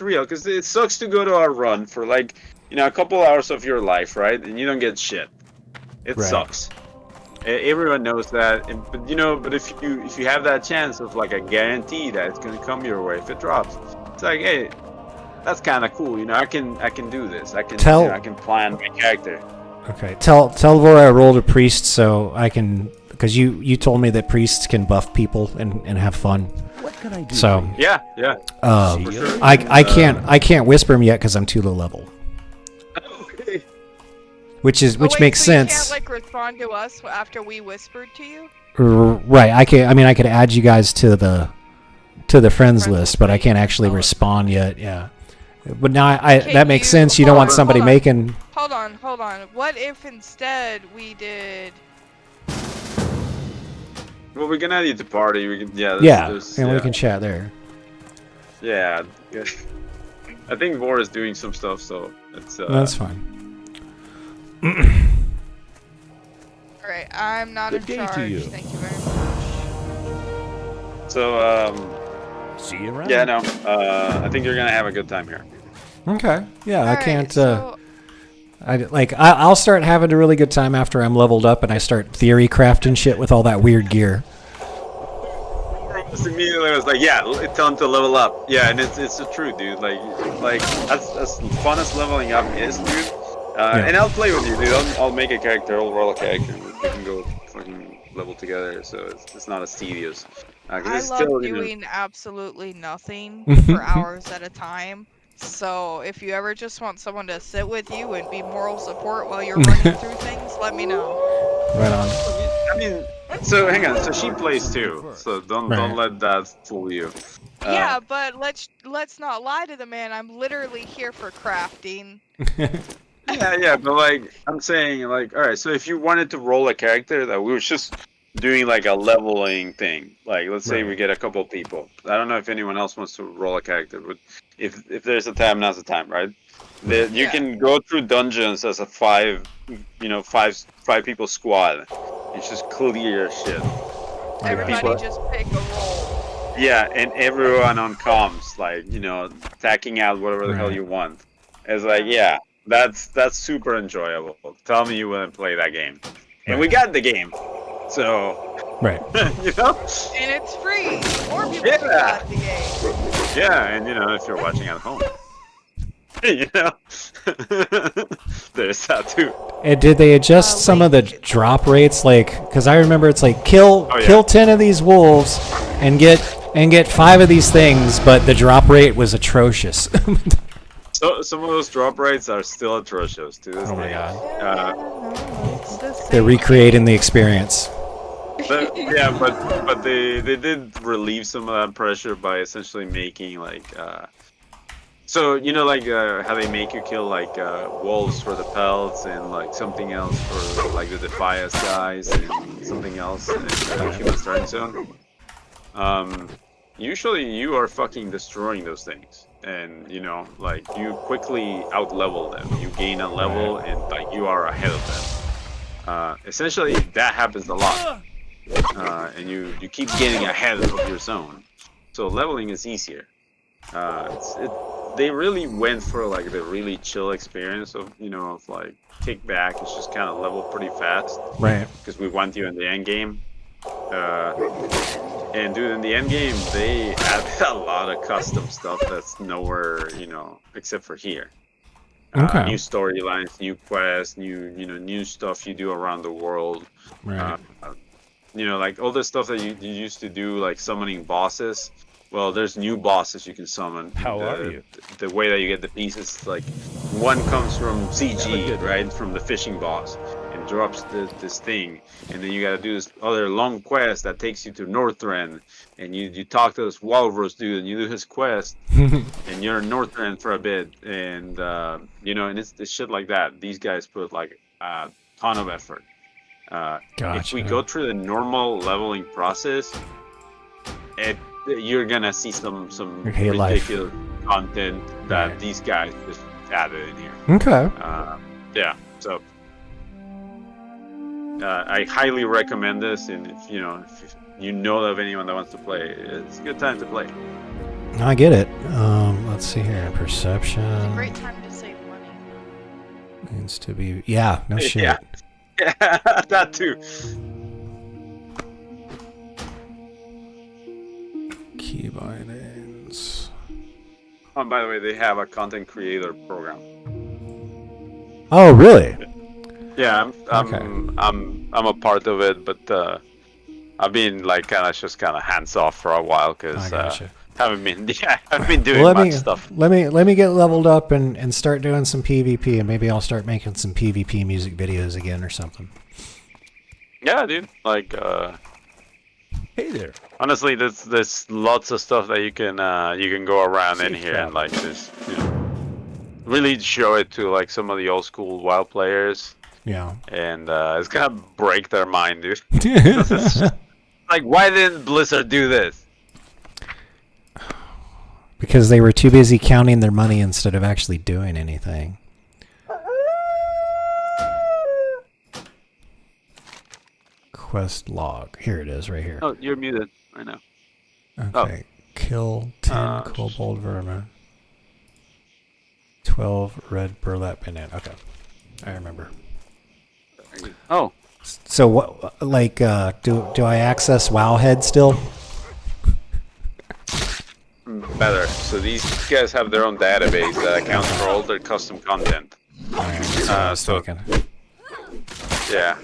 real because it sucks to go to a run for like a couple hours of your life, right? And you don't get shit. It sucks. Everyone knows that, but if you have that chance of like a guarantee that it's gonna come your way if it drops, it's like, hey, that's kind of cool. I can do this. I can plan my character. Okay, tell Vora I rolled a priest so I can, because you told me that priests can buff people and have fun. What can I do? So yeah. I can't whisper him yet because I'm too low level. Okay. which wait, makes so sense. You can't like respond to us after we whispered to you. Right. I could add you guys to the friends list, but I can't actually respond yet. Yeah. But now that makes sense. You don't want somebody making. Hold on. What if instead we did? Well, we can add you to party. We can, yeah. We can chat there. Yeah. I think Vor is doing some stuff, so it's. That's fine. Alright, I'm not in charge. Thank you very much. So, see you around. Yeah, no. I think you're gonna have a good time here. Okay. Yeah, All I right, can't. so- I'll start having a really good time after I'm leveled up and I start theory crafting shit with all that weird gear. Just immediately was like, yeah, tell him to level up. Yeah, and it's the truth, dude. Like as fun as leveling up is, dude. And I'll play with you, dude. I'll make a character, I'll roll a character, and we can go fucking level together. So it's not as tedious. I It's love still, doing absolutely nothing for hours at a time. So if you ever just want someone to sit with you and be moral support while you're running through things, let me know. Right on. I mean, so hang on. So she plays too. So don't let that fool you. Yeah, but let's not lie to the man. I'm literally here for crafting. Yeah, but like I'm saying, like, all right. So if you wanted to roll a character, that we was just doing like a leveling thing. Like, let's say we get a couple people. I don't know if anyone else wants to roll a character, but if there's a time, now's the time, right? You can go through dungeons as a five people squad. It's just clear shit. Everybody just pick a role. Yeah, and everyone on comms, like, tacking out whatever the hell you want. It's like, yeah, that's super enjoyable. Tell me you want to play that game. And we got the game. So, right. And it's free. More people got the game. Yeah, and if you're watching at home. There's that too. And did they adjust some of the drop rates? Like, because I remember it's like kill 10 of these wolves and get 5 of these things, but the drop rate was atrocious. So some of those drop rates are still atrocious to this day. My god. They're recreating the experience. But they did relieve some of that pressure by essentially making like so like how they make you kill like wolves for the pelts and like something else for like the Defias guys and something else in the human starting zone. Usually you are fucking destroying those things, and like you quickly out level them. You gain a level and like you are ahead of them. Essentially that happens a lot. And you keep getting ahead of your zone, so leveling is easier. They really went for like the really chill experience of of like kick back and just kind of level pretty fast, right? Because we want you in the end game. And dude, in the end game they added a lot of custom stuff that's nowhere except for here. Okay. New storylines, new quests, new stuff you do around the world. Right. Like all the stuff that you used to do, like summoning bosses. Well, there's new bosses you can summon. How are you? The way that you get the pieces, like one comes from CG, right, from the fishing boss, and drops this thing, and then you gotta do this other long quest that takes you to Northrend, and you talk to this walrus dude, and you do his quest, and you're in Northrend for a bit, and and it's shit like that. These guys put like a ton of effort. If we go through the normal leveling process, you're gonna see some ridiculous content that these guys just added in here. Okay. Yeah. So I highly recommend this, and if you know of anyone that wants to play, it's a good time to play. I get it. Let's see here. Perception. It's a great time to save money. Needs to be. Yeah. No shit. Yeah, that too. Key bindings. Oh, by the way, they have a content creator program. Oh, really? Yeah, I'm a part of it, but I've been like kind of hands off for a while because haven't been doing much stuff. Let me get leveled up and start doing some PvP, and maybe I'll start making some PvP music videos again or something. Yeah, dude. Like, Hey there. honestly, there's lots of stuff that you can go around in here and like just really show it to like some of the old school WoW players. Yeah. And it's gonna break their mind, dude. Like, why didn't Blizzard do this? Because they were too busy counting their money instead of actually doing anything. Quest log. Here it is, right here. Oh, you're muted. I know. Okay. Kill 10 kobold vermin. 12 red burlap bandit. Okay. I remember. Oh. So what? Like, do I access Wowhead still? Better. So these guys have their own database that accounts for all their custom content. So yeah.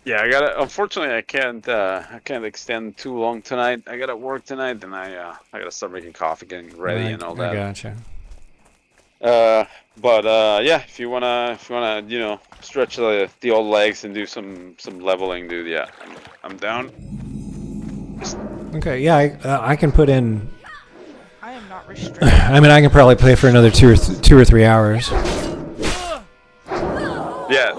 Yeah, I gotta. Unfortunately, I can't extend too long tonight. I gotta work tonight, and I gotta start making coffee, getting ready, and all that. I gotcha. But yeah, if you wanna, you know, stretch the old legs and do some leveling, dude. Yeah, I'm down. Okay, yeah, I can put in. I am not restricted. I mean, I can probably play for another 2 or 3 hours. Yeah,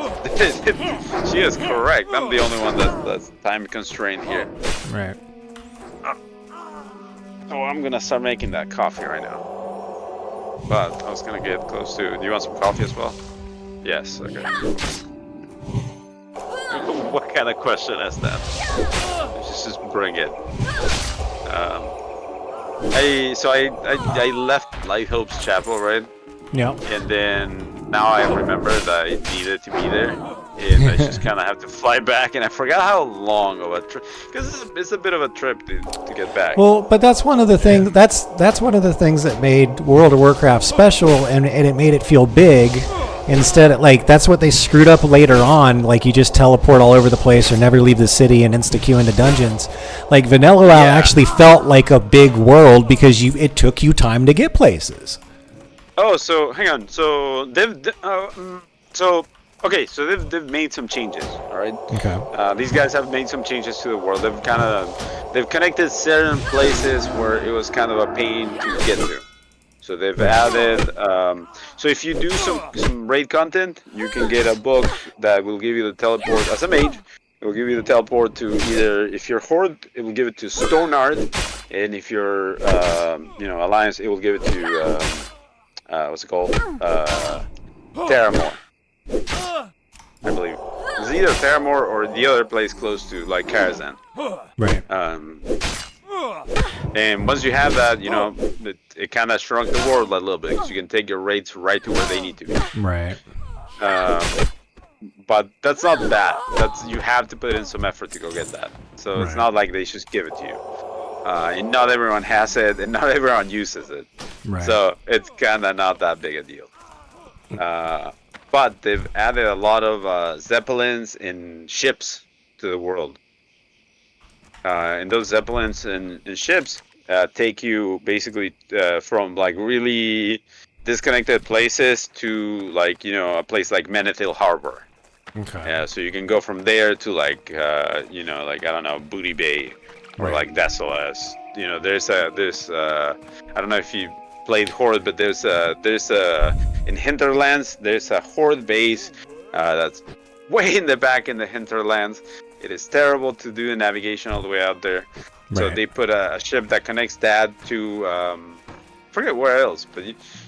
she is correct. I'm the only one that's time constrained here. Right. Oh, I'm gonna start making that coffee right now. But I was gonna get close to. Do you want some coffee as well? Yes. Okay. What kind of question is that? Just bring it. I left Light Hope's Chapel, right? Yeah. And then now I remember that I needed to be there, and I just kind of have to fly back. And I forgot how long of a trip, because it's a bit of a trip to get back. Well, but that's one of the things. That's one of the things that made World of Warcraft special, and it made it feel big. Instead, like that's what they screwed up later on. Like you just teleport all over the place, or never leave the city and insta queue into dungeons. Like Vanilla WoW actually felt like a big world because it took you time to get places. Oh, so hang on. So they've made some changes. All right. Okay. These guys have made some changes to the world. They've connected certain places where it was kind of a pain to get to. So they've added. So if you do some raid content, you can get a book that will give you the teleport as a mage. It will give you the teleport to either, if you're Horde, it will give it to Stoneheart, and if you're Alliance, it will give it to what's it called? Terramore. I believe. It's either Terramore or the other place close to, like, Karazhan. Right. And once you have that, you know, it kind of shrunk the world a little bit, because you can take your raids right to where they need to be. Right. But that's not bad. You have to put in some effort to go get that. So it's not like they just give it to you. And not everyone has it, and not everyone uses it. Right. So it's kind of not that big a deal. But they've added a lot of Zeppelins and ships to the world. And those Zeppelins and ships take you basically from like really disconnected places to like, you know, a place like Menethil Harbor. Okay. Yeah, so you can go from there to like, you know, like, I don't know, Booty Bay or like Desolace. You know, there's I don't know if you played Horde, but there's in Hinterlands, there's a Horde base that's way in the back in the Hinterlands. It is terrible to do the navigation all the way out there. So they put a ship that connects that to forget where else, but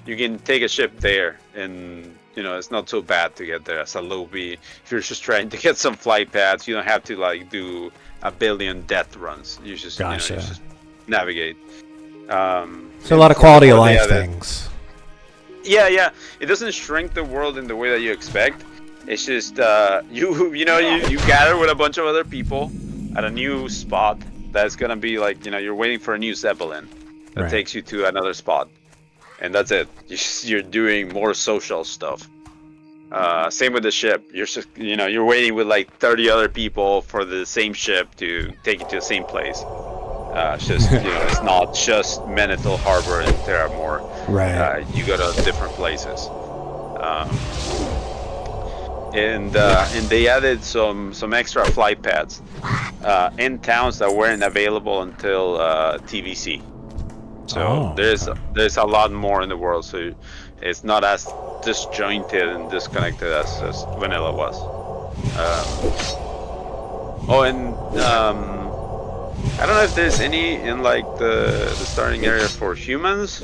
you can take a ship there, and you know it's not so bad to get there as a lobby. If you're just trying to get some flight paths, you don't have to like do a billion death runs. You just, you just navigate. So a lot of quality of life things. Yeah. It doesn't shrink the world in the way that you expect. It's just you gather with a bunch of other people at a new spot that's gonna be like, you know, you're waiting for a new Zeppelin that takes you to another spot, and that's it. You're doing more social stuff. Same with the ship. You're just, you're waiting with like 30 other people for the same ship to take you to the same place. It's just, it's not just Manitou Harbor and Terramore. Right. You go to different places. And they added some extra flight paths in towns that weren't available until TVC. So there's a lot more in the world. So it's not as disjointed and disconnected as vanilla was. I don't know if there's any in like the starting area for humans,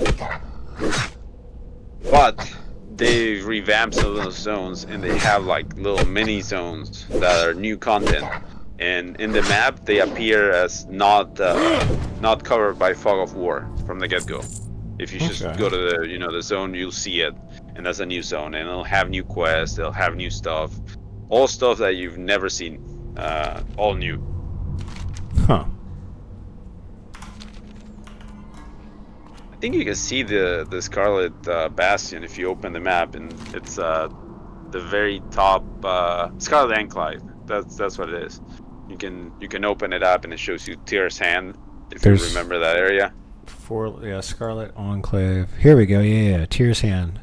but they revamped some of those zones and they have like little mini zones that are new content. And in the map, they appear as not covered by Fog of War from the get-go. If you just go to the zone, you'll see it, and that's a new zone, and it'll have new quests, it'll have new stuff, all stuff that you've never seen, all new. Huh. I think you can see the Scarlet Bastion if you open the map, and it's the very top Scarlet Enclave. That's what it is. You can open it up and it shows you Tyr's Hand if you remember that area. Scarlet Enclave. Here we go. Yeah, Tyr's Hand.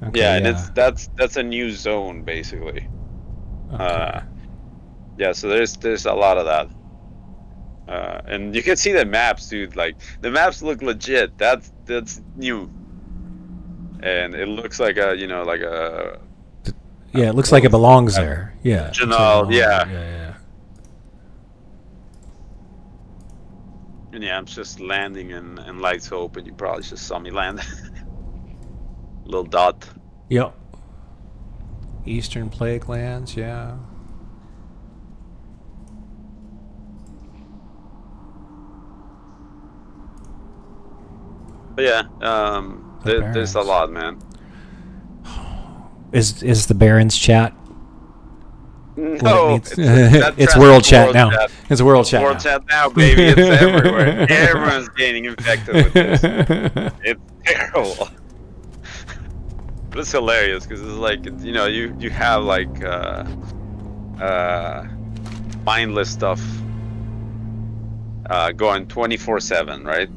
Okay, yeah, and that's a new zone basically. Okay. So there's a lot of that. And you can see the maps, dude. Like the maps look legit. That's new. And it looks like a yeah, it looks like it belongs there. Yeah. Original, yeah. And yeah, I'm just landing and lights open. You probably just saw me land. Little dot. Yep. Eastern Plague Lands, yeah. But yeah, there's a lot, man. Is the Barons chat? No, it's World Chat now. It's World Chat. World Chat now, baby. It's everywhere. Everyone's getting infected with this. It's terrible. But it's hilarious because it's like you have like mindless stuff going 24/7, right?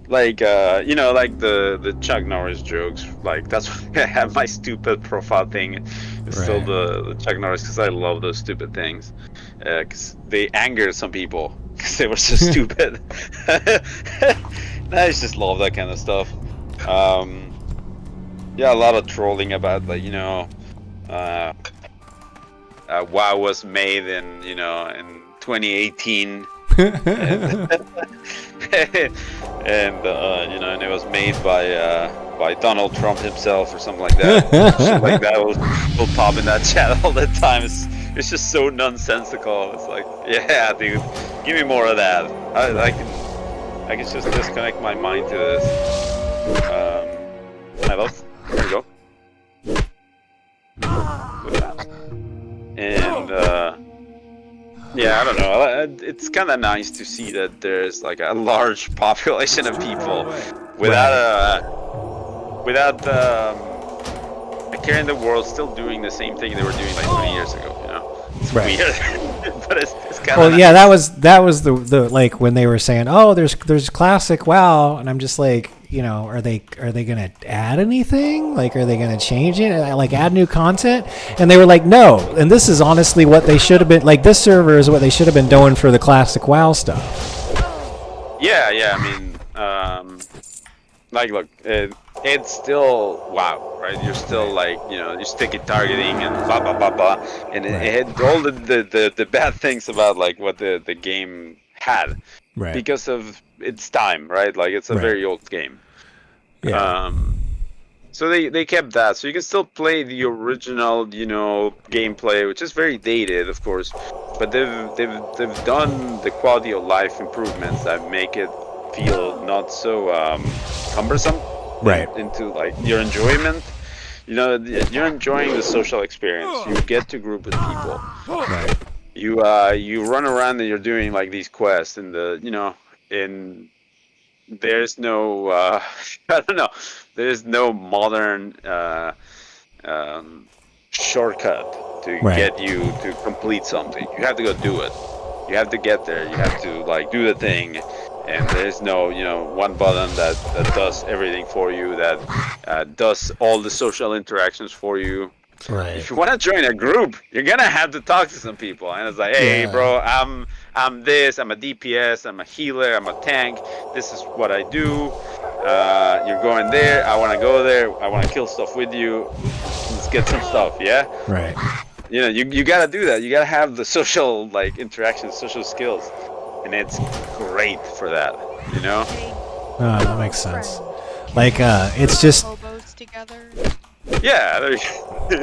Like like the Chuck Norris jokes. Like that's why I have my stupid profile thing. It's still the Chuck Norris because I love those stupid things. Because they angered some people because they were so stupid. I just love that kind of stuff. Yeah, a lot of trolling about like WoW was made in 2018. and it was made by Donald Trump himself or something like that. Shit like that will pop in that chat all the time. It's just so nonsensical. It's like, yeah, dude, give me more of that. I can just disconnect my mind to this. There we go. And yeah, I don't know. It's kind of nice to see that there's like a large population of people without a care in the world, still doing the same thing they were doing like 20 years ago. It's weird, but it's kind of. Well, yeah, that was the like when they were saying, oh, there's classic WoW, and I'm just like, are they gonna add anything? Like, are they gonna change it? Like, add new content? And they were like, no. And this is honestly what they should have been. Like, this server is what they should have been doing for the classic WoW stuff. Yeah. I mean, like, look, it's still WoW, right? You're still like, you're sticky targeting and blah blah blah blah, and it had all the bad things about like what the game had, because of its time, right? Like it's a very old game. Yeah. So they kept that, so you can still play the original, gameplay, which is very dated, of course, but they've done the quality of life improvements that make it feel not so cumbersome. Into like your enjoyment. You're enjoying the social experience. You get to group with people. You run around and you're doing like these quests in the there's no I don't know. There's no modern shortcut to get you to complete something. You have to go do it. You have to get there. You have to like do the thing. And there's no, one button that does everything for you, that does all the social interactions for you. Right. If you want to join a group, you're gonna have to talk to some people, and it's like, hey, bro, I'm this, I'm a DPS, I'm a healer, I'm a tank. This is what I do. You're going there. I want to go there. I want to kill stuff with you. Let's get some stuff, yeah. Right. You gotta do that. You gotta have the social interactions, social skills. And it's great for that, Oh, that makes sense. Like, it's just. Yeah.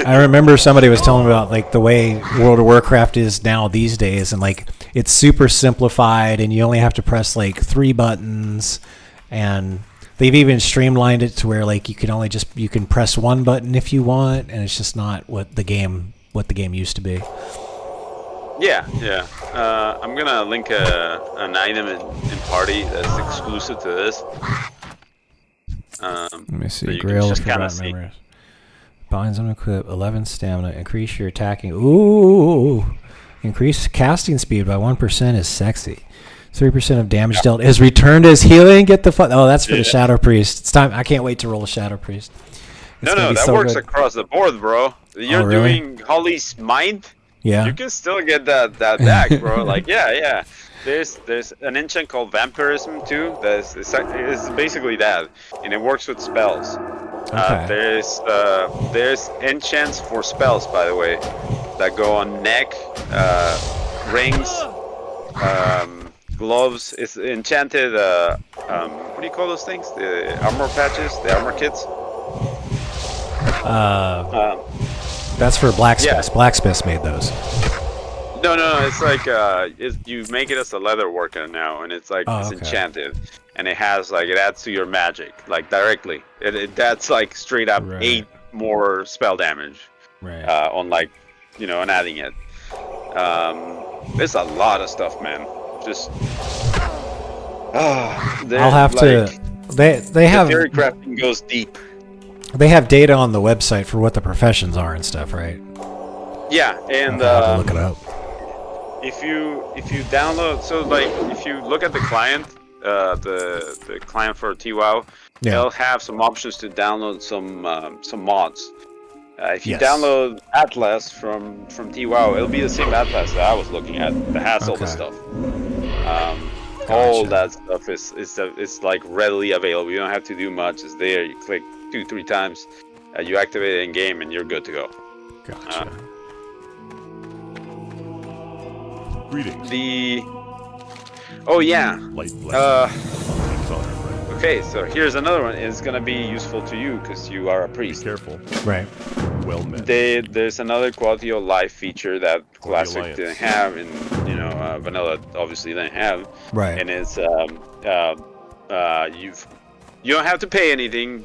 I remember somebody was telling me about like the way World of Warcraft is now these days, and like it's super simplified, and you only have to press like 3 buttons, and they've even streamlined it to where like you can press 1 button if you want, and it's just not what the game used to be. Yeah. I'm gonna link an item in Party that's exclusive to this. Let me see. So Grail of Forgotten Memories. Binds on equip, 11 stamina, increase your attacking. Ooh! Increase casting speed by 1% is sexy. 3% of damage dealt is returned as healing. Get the fuck. Oh, that's for the Shadow Priest. It's time. I can't wait to roll a Shadow Priest. No, that works across the board, bro. You're doing Holy Smite. Yeah. You can still get that back, bro. Like, yeah. There's an enchant called Vampirism too. It's basically that, and it works with spells. Okay. There's enchants for spells, by the way, that go on neck, rings, gloves. It's enchanted. What do you call those things? The armor patches, the armor kits. That's for blacksmiths. Yeah. Blacksmiths made those. No. It's like you make it as a leather worker now, and it's like it's enchanted, and it has like it adds to your magic like directly. That's like straight up 8 more spell damage. Right. On like on adding it. There's a lot of stuff, man. Just I'll have to. They have theory crafting goes deep. They have data on the website for what the professions are and stuff, right? Yeah, and I'll have to look it up. If you download, so like if you look at the client, the client for TWoW, they'll have some options to download some mods. If you download Atlas from TWoW, it'll be the same Atlas that I was looking at that has all the stuff. All that stuff is like readily available. You don't have to do much. It's there. You click 2-3 times, you activate it in game, and you're good to go. Gotcha. Greetings. Light black. Okay, so here's another one. It's gonna be useful to you because you are a priest. Be careful. Right. Well met. There's another quality of life feature that Classic didn't have, and Vanilla obviously didn't have. Right. And it's you don't have to pay anything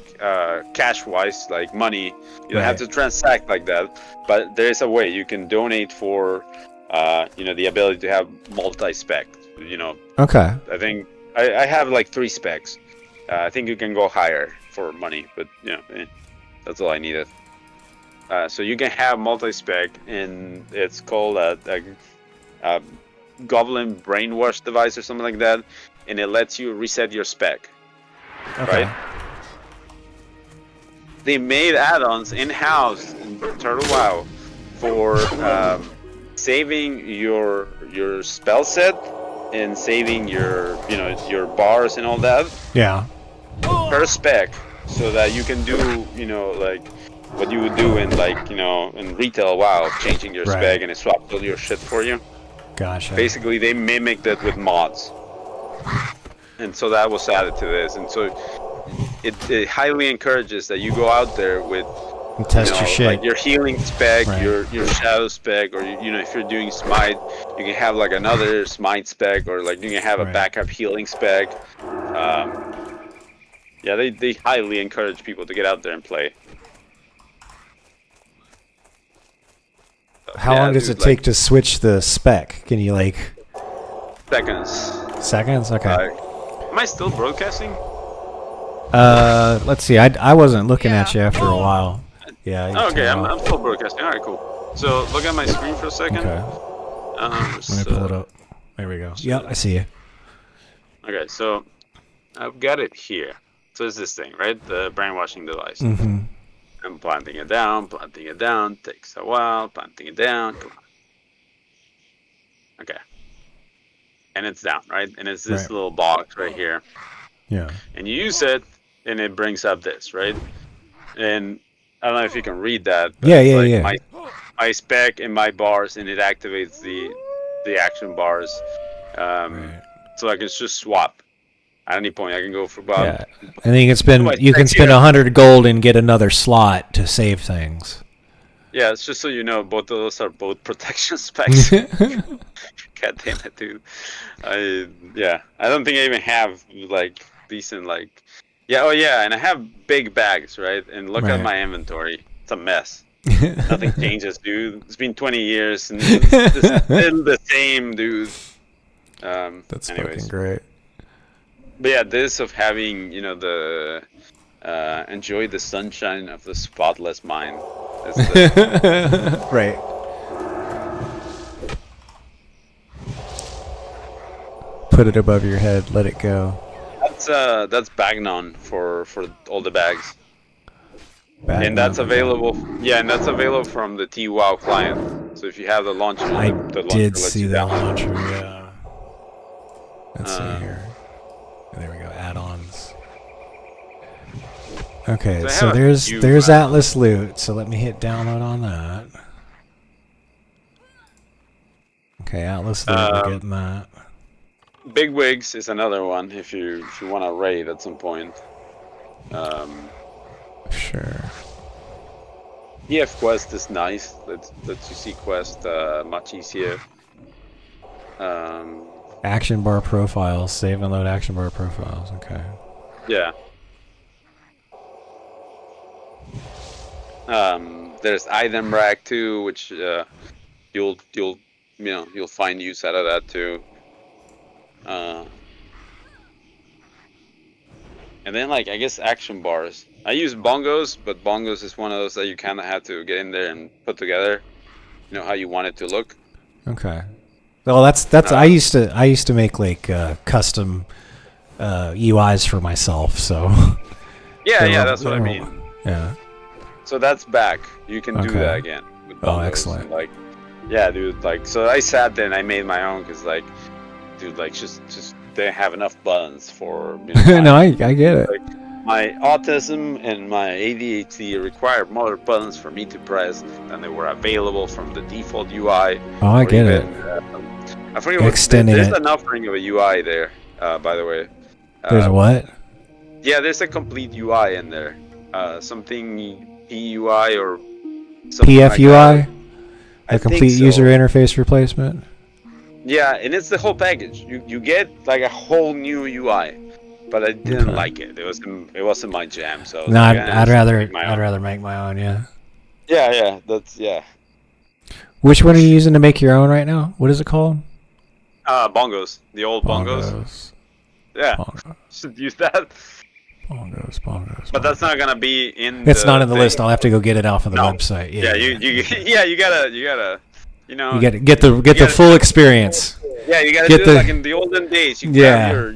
cash-wise, like money. You don't have to transact like that. But there's a way you can donate for, the ability to have multi-spec. Okay. I think I have like 3 specs. I think you can go higher for money, but that's all I needed. So you can have multi-spec, and it's called a Goblin Brainwash device or something like that, and it lets you reset your spec. Okay. Right? They made add-ons in-house in Turtle WoW for saving your spell set and saving your bars and all that. Yeah. Per spec, so that you can do like what you would do in in retail WoW, changing your spec and it swaps all your shit for you. Gotcha. Basically, they mimicked it with mods. And so that was added to this, and so it highly encourages that you go out there with and test your shit, like your healing spec, your shadow spec, or if you're doing smite, you can have like another smite spec, or like you can have a backup healing spec. They highly encourage people to get out there and play. How long does it take to switch the spec? Can you seconds? Seconds? Okay. Am I still broadcasting? Let's see. I wasn't looking at you after a while. Yeah. Oh, okay, I'm still broadcasting. All right, cool. So look at my screen for a second. Okay. Let me pull it up. There we go. Yep, I see you. Okay, so I've got it here. So it's this thing, right? The brainwashing device. Mm-hmm. I'm planting it down, takes a while, planting it down, come on. Okay. And it's down, right? And it's this little box right here. Yeah. And you use it, and it brings up this, right? And I don't know if you can read that. But Yeah. My spec and my bars, and it activates the action bars. So I can just swap. At any point, I can go for about. Yeah. And then you can spend 100 gold and get another slot to save things. Yeah, it's just so you know, both of those are both protection specs. God damn it, dude. I don't think I even have like decent like. Yeah, oh yeah, and I have big bags, right? And look at my inventory; it's a mess. Nothing changes, dude. It's been 20 years, and it's still the same, dude. That's fucking great. But yeah, this of having, you know, the enjoy the sunshine of the spotless mind. Right. Put it above your head, let it go. That's Bagnon for all the bags. Bagnon. And that's available. Yeah, and that's available from the TWoW client. So if you have the launcher, I the launcher did lets see you that download. launcher. Yeah. Let's see here. There we go. Add-ons. Okay, so there's Atlas loot. So let me hit download on that. Okay, Atlas loot. We're getting that. Big Wigs is another one if you want to raid at some point. Sure. EF Quest is nice. Lets you see quest much easier. Action bar profiles. Save and load action bar profiles. Okay. Yeah. There's item rack too, which you'll find use out of that too. And then like I guess action bars. I use bongos, but bongos is one of those that you kind of have to get in there and put together. You know how you want it to look. Okay. Well, that's I used to make like custom UIs for myself. So. Yeah, that's what I mean. Yeah. So that's back. You can do that again. With bongos. Excellent. Like, yeah, dude. Like, so I sat there and I made my own because, like, dude, like, just didn't have enough buttons for. You know, no, I get it. Like, my autism and my ADHD required more buttons for me to press than they were available from the default UI. Oh, I get it. I forget there's an offering of a UI there, by the way. There's a what? Yeah, there's a complete UI in there. Something PUI or something PFUI? like a complete user interface replacement? Yeah, and it's the whole package. You get like a whole new UI. But I didn't like it. It wasn't my jam. So no, I'd rather make my own. Yeah. Yeah. Which one are you using to make your own right now? What is it called? Bongos. The old bongos. Yeah. Should use that. Bongos. But that's not gonna be in. It's not in the list. I'll have to go get it off of the website. Yeah. You gotta. You know. You gotta get the full experience. Yeah, you gotta do it like in the olden days. You grab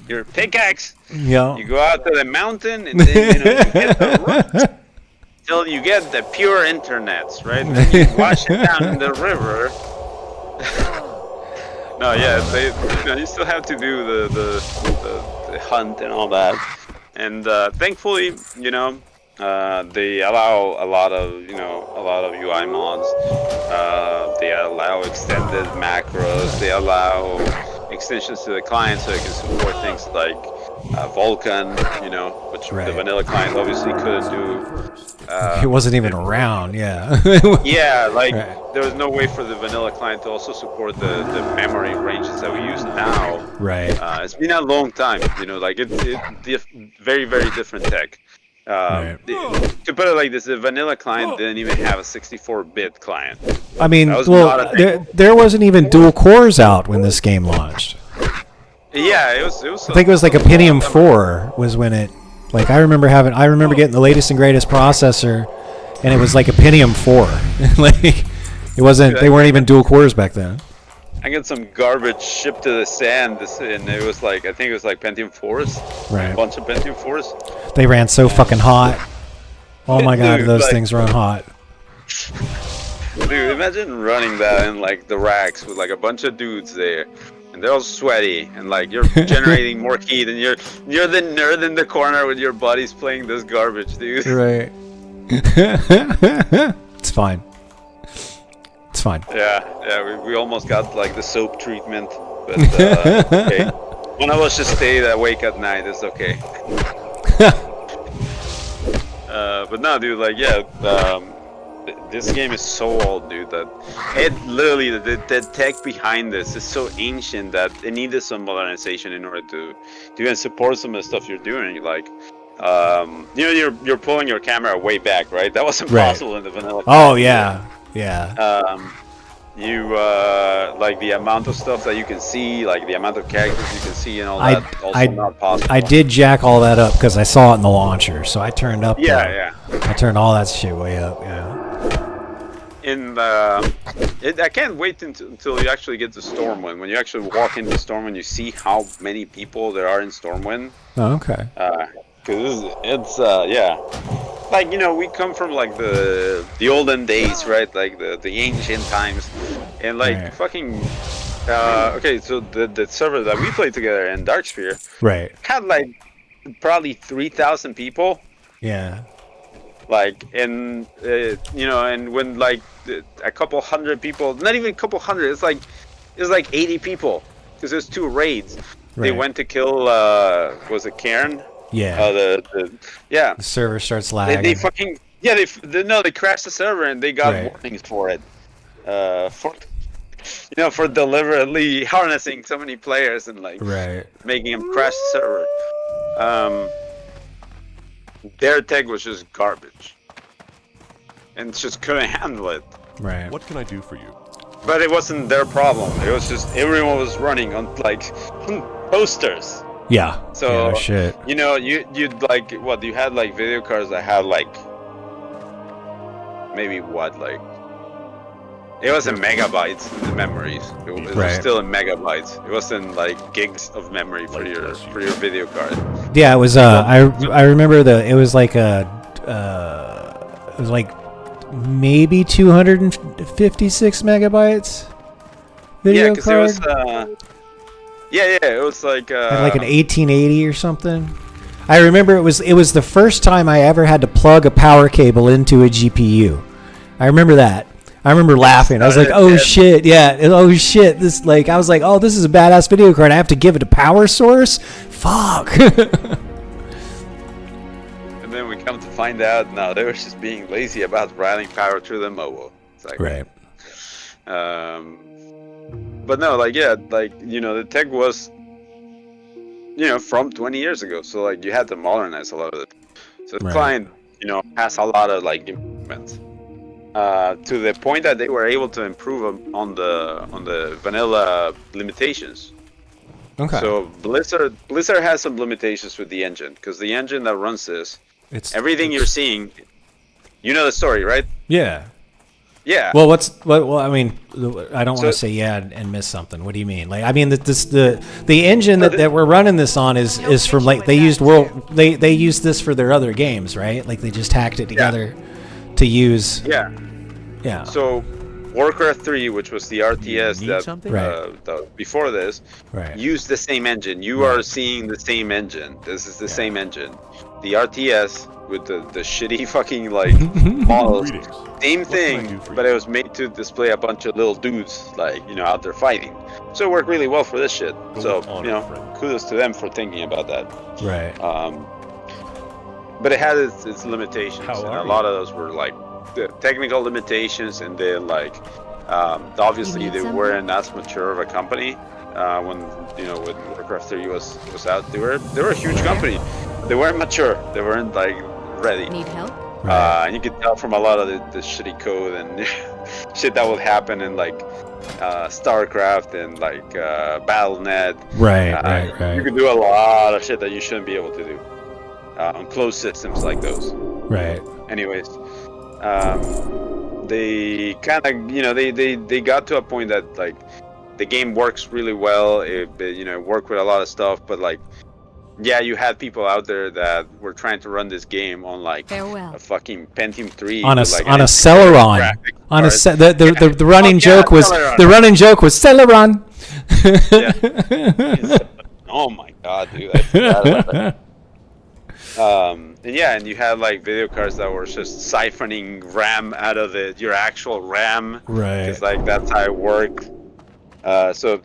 your pickaxe. Yeah. You go out to the mountain and then you get the roots till you get the pure internets, right? Then you wash it down in the river. No, yeah, you still have to do the hunt and all that. And thankfully, they allow a lot of UI mods. They allow extended macros. They allow extensions to the client so it can support things like Vulkan, which the vanilla client obviously couldn't do. It wasn't even around, yeah. Yeah, there was no way for the vanilla client to also support the memory ranges that we use now. Right. It's been a long time, it's very, very different tech. To put it like this, the vanilla client didn't even have a 64-bit client. I mean, there wasn't even dual cores out when this game launched. Yeah, it was. I think it was like a Pentium 4 was when it. Like I remember getting the latest and greatest processor, and it was like a Pentium 4. Like it wasn't. They weren't even dual cores back then. I got some garbage shipped to the sand, and it was like I think it was like Pentium 4s. Right. A bunch of Pentium 4s. They ran so fucking hot. Oh my god, Dude, those like- things run hot. Dude, imagine running that in like the racks with like a bunch of dudes there, and they're all sweaty, and like you're generating more heat, and you're the nerd in the corner with your buddies playing this garbage, dude. Right. It's fine. It's fine. Yeah, we almost got like the soap treatment, but okay. One of us just stayed awake at night. It's okay. But no, dude, like this game is so old, dude, that it literally the tech behind this is so ancient that it needed some modernization in order to even support some of the stuff you're doing. Like, you're pulling your camera way back, right? That wasn't possible in the vanilla. Oh yeah, yeah. Like the amount of stuff that you can see, like the amount of characters you can see, and all that, also not possible. I did jack all that up because I saw it in the launcher, so I turned up. Yeah. I turned all that shit way up. Yeah. I can't wait until you actually get to Stormwind. When you actually walk into Stormwind, you see how many people there are in Stormwind. Oh, okay. Because it's like, we come from like the olden days, right? Like the ancient times, and like fucking okay, so the server that we played together in Darksphere had like probably 3,000 people. Yeah. Like, and and when like a couple hundred people, not even a couple hundred, it's like 80 people, because there's 2 raids. They went to kill was it Cairn? Yeah. The The server starts lagging. They fucking they crashed the server, and they got warnings for it. For deliberately harnessing so many players and like making them crash the server. Their tech was just garbage, and just couldn't handle it. Right. What can I do for you? But it wasn't their problem. It was just everyone was running on like posters. Yeah. So yeah, shit. You'd like what you had like video cards that had like maybe what like it was in megabytes the memories. It was still in megabytes. It wasn't like gigs of memory for your video card. Yeah, it was. I remember it was like maybe 256 megabytes. Video card. It was. It was like. Had like an 1880 or something. I remember it was the first time I ever had to plug a power cable into a GPU. I remember that. I remember laughing. I was like, "Oh shit, yeah! Oh shit!" This I was like, "Oh, this is a badass video card. I have to give it a power source. Fuck." And then we come to find out, no, they were just being lazy about routing power through the mobile. It's like, but no, the tech was, from 20 years ago. So like you had to modernize a lot of it. So the client, has a lot of like improvements. To the point that they were able to improve on the vanilla limitations. Okay. So Blizzard has some limitations with the engine, because the engine that runs this, everything you're seeing, you know the story, right? Yeah. Yeah. Well, well, I mean, I don't want to say and miss something. What do you mean? Like, I mean, the engine that we're running this on is from like they used this for their other games, right? Like they just hacked it together to use. Yeah. Yeah. So Warcraft 3, which was the RTS that before this, used the same engine. You are seeing the same engine. This is the same engine. The RTS with the shitty fucking like models, same thing, but it was made to display a bunch of little dudes like out there fighting. So it worked really well for this shit. So kudos to them for thinking about that. Right. But it had its limitations, and a lot of those were like the technical limitations, and then like obviously they weren't as mature of a company when when Warcraft 3 was out. They were a huge company. They weren't mature. They weren't like ready. Need help? And you could tell from a lot of the shitty code and shit that would happen in like StarCraft and like BattleNet. Right. You can do a lot of shit that you shouldn't be able to do on closed systems like those. Right. Anyways, they kind of, you know, they got to a point that like the game works really well. It you know, worked with a lot of stuff, but like, yeah, you had people out there that were trying to run this game on like a fucking Pentium 3 on a with, like, on a Celeron. On a the running joke was Celeron. the running joke was Celeron. Oh my god, dude! I forgot about that. And yeah, and you had like video cards that were just siphoning RAM out of your actual RAM. Right. Because like that's how it worked. So,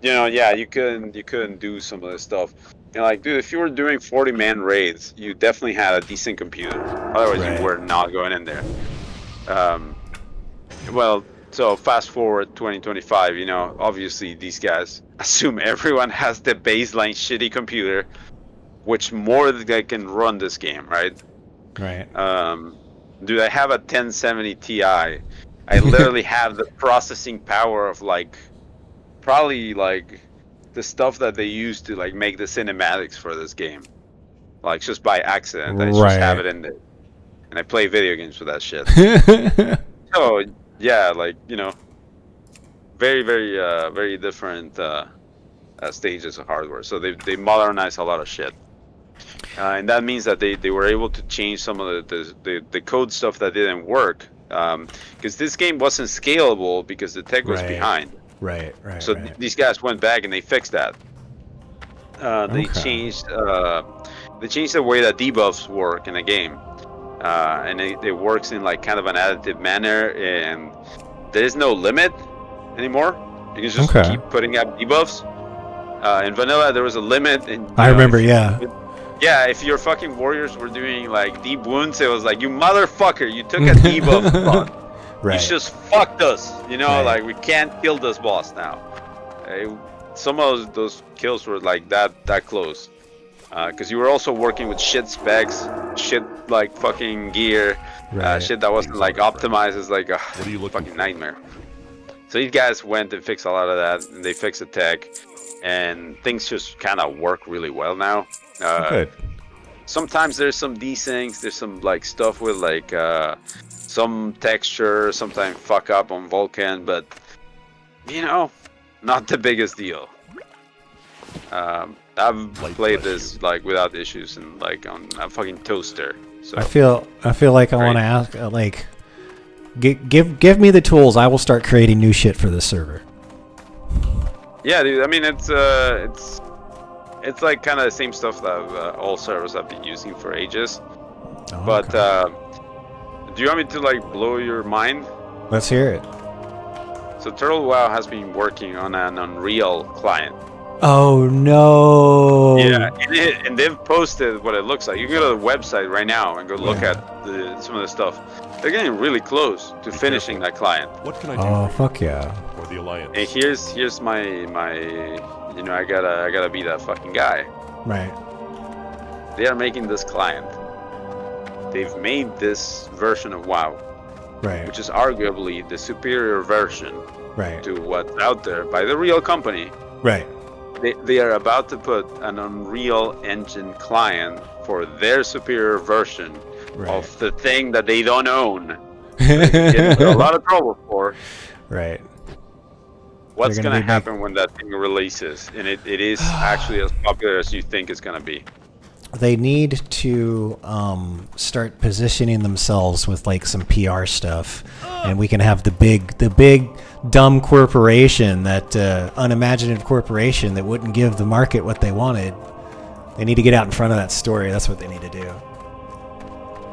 you know, yeah, you couldn't do some of this stuff. You know, like, dude, if you were doing 40-man raids, you definitely had a decent computer. Otherwise, you were not going in there. Well, so fast forward 2025, you know, obviously these guys assume everyone has the baseline shitty computer, which more they can run this game, right? Right. Dude, I have a 1070 Ti. I literally have the processing power of like, probably like the stuff that they used to like make the cinematics for this game. Like just by accident, I just have it in there, and I play video games with that shit. So yeah, like, you know, very different stages of hardware. So they modernize a lot of shit, and that means that they were able to change some of the code stuff that didn't work, because this game wasn't scalable because the tech was behind. Right. So these guys went back and they fixed that. They changed the way that debuffs work in a game, and it works in like kind of an additive manner, and there is no limit anymore. You can just keep putting up debuffs. In vanilla, there was a limit. And, I remember, yeah, if your fucking warriors were doing like deep wounds, it was like, you motherfucker, you took a debuff spot. Right. You just fucked us, you know, like we can't kill this boss now. Some of those kills were like that close, because you were also working with shit specs, shit like fucking gear, shit that wasn't like optimized as like a fucking nightmare. So these guys went and fixed a lot of that, and they fixed the tech, and things just kind of work really well now. Good. Sometimes there's some desyncs, there's some like stuff with like some texture, sometimes fuck up on Vulkan, but you know, not the biggest deal. I've played this like without issues and like on a fucking toaster. So I feel like I want to ask, like, give me the tools. I will start creating new shit for this server. Yeah, dude. I mean, it's like kind of the same stuff that all servers have been using for ages. But do you want me to like blow your mind? Let's hear it. So Turtle WoW has been working on an Unreal client. Oh no! Yeah, and they've posted what it looks like. You can go to the website right now and go look at some of the stuff. They're getting really close to finishing that client. What can I do? Oh fuck yeah! For the Alliance. And here's my you know, I gotta be that fucking guy. Right. They are making this client. They've made this version of WoW, right, which is arguably the superior version, right, to what's out there by the real company. Right. They are about to put an Unreal Engine client for their superior version of the thing that they don't own. They get into a lot of trouble for. Right. What's going to happen when that thing releases? And it is actually as popular as you think it's going to be. They need to start positioning themselves with like some PR stuff, and we can have the big dumb corporation, that unimaginative corporation that wouldn't give the market what they wanted. They need to get out in front of that story. That's what they need to do.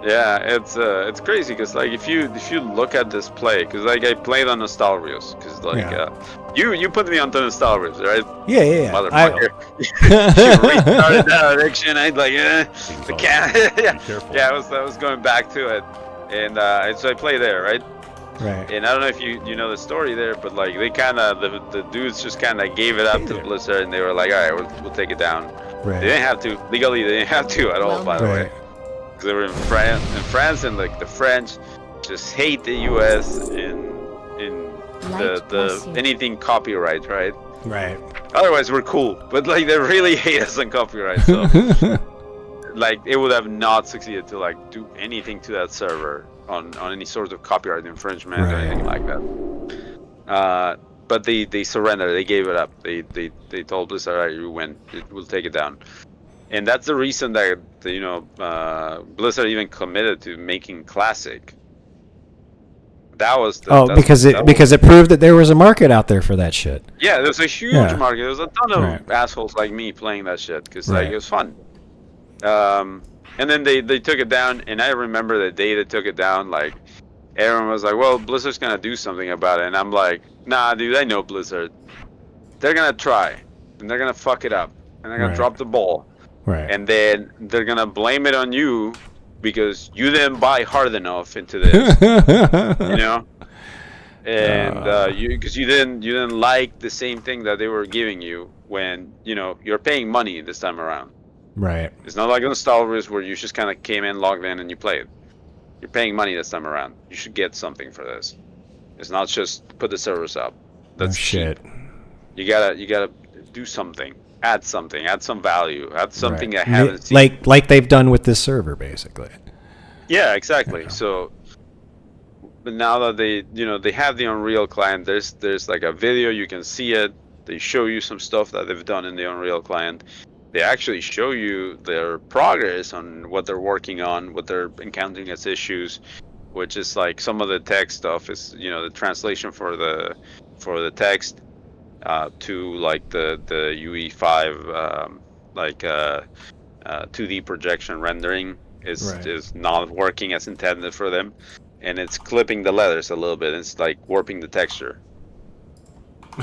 Yeah, it's crazy because like if you look at this play, because like I played on Nostalrius, because like you put me onto Nostalrius, right? Yeah. Motherfucker, you restarted that addiction. I'd like the cat. Yeah, I was going back to it, and so I play there, right? Right. And I don't know if you know the story there, but like they kind of the dudes just kind of gave it up to Blizzard, and they were like, all right, we'll take it down. Right. They didn't have to legally. They didn't have to at all, by the way. They were in France, and like the French just hate the U.S. and anything copyright, right? Right. Otherwise, we're cool. But like, they really hate us on copyright. So, like, it would have not succeeded to like do anything to that server on any sort of copyright infringement or anything like that. But they surrendered. They gave it up. They told Blizzard, "All right, you win. We'll take it down." And that's the reason that Blizzard even committed to making Classic. That was because it proved that there was a market out there for that shit. Yeah, there was a huge market. There was a ton of assholes like me playing that shit because like it was fun. And then they took it down, and I remember the day they took it down, like everyone was like, "Well, Blizzard's gonna do something about it," and I'm like, "Nah, dude, I know Blizzard. They're gonna try, and they're gonna fuck it up, and they're gonna drop the ball, and then they're gonna blame it on you because you didn't buy hard enough into this, you know." And because you didn't like the same thing that they were giving you when you're paying money this time around. Right. It's not like on Star Wars where you just kind of came in, logged in, and you played. You're paying money this time around. You should get something for this. It's not just put the servers up. That's shit. You gotta do something. Add something. Add some value. Add something I haven't seen. Like they've done with this server, basically. Yeah, exactly. So, but now that they have the Unreal client, there's like a video, you can see it. They show you some stuff that they've done in the Unreal client. They actually show you their progress on what they're working on, what they're encountering as issues, which is like some of the text stuff is the translation for the text to like the UE5 2D projection rendering is not working as intended for them, and it's clipping the letters a little bit. It's like warping the texture.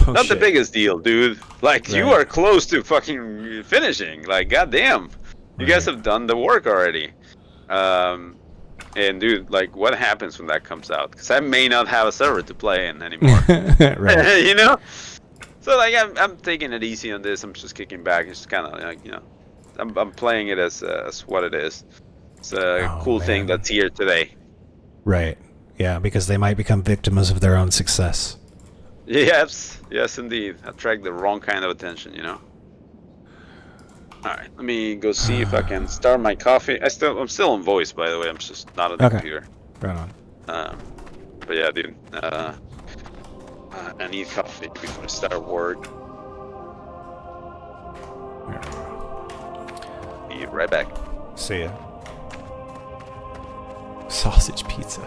Not the biggest deal, dude. Like, you are close to fucking finishing. Like, goddamn. You guys have done the work already. And, dude, like, what happens when that comes out? Because I may not have a server to play in anymore. You know? So, like, I'm taking it easy on this. I'm just kicking back. It's kind of, like, I'm playing it as what it is. It's a cool thing that's here today. Right. Yeah, because they might become victims of their own success. Yes, indeed. Attract the wrong kind of attention, Alright, let me go see if I can start my coffee. I'm still on voice, by the way. I'm just not on the computer. Right on. But yeah, dude. I need coffee before I start work. Be right back. See ya. Sausage pizza.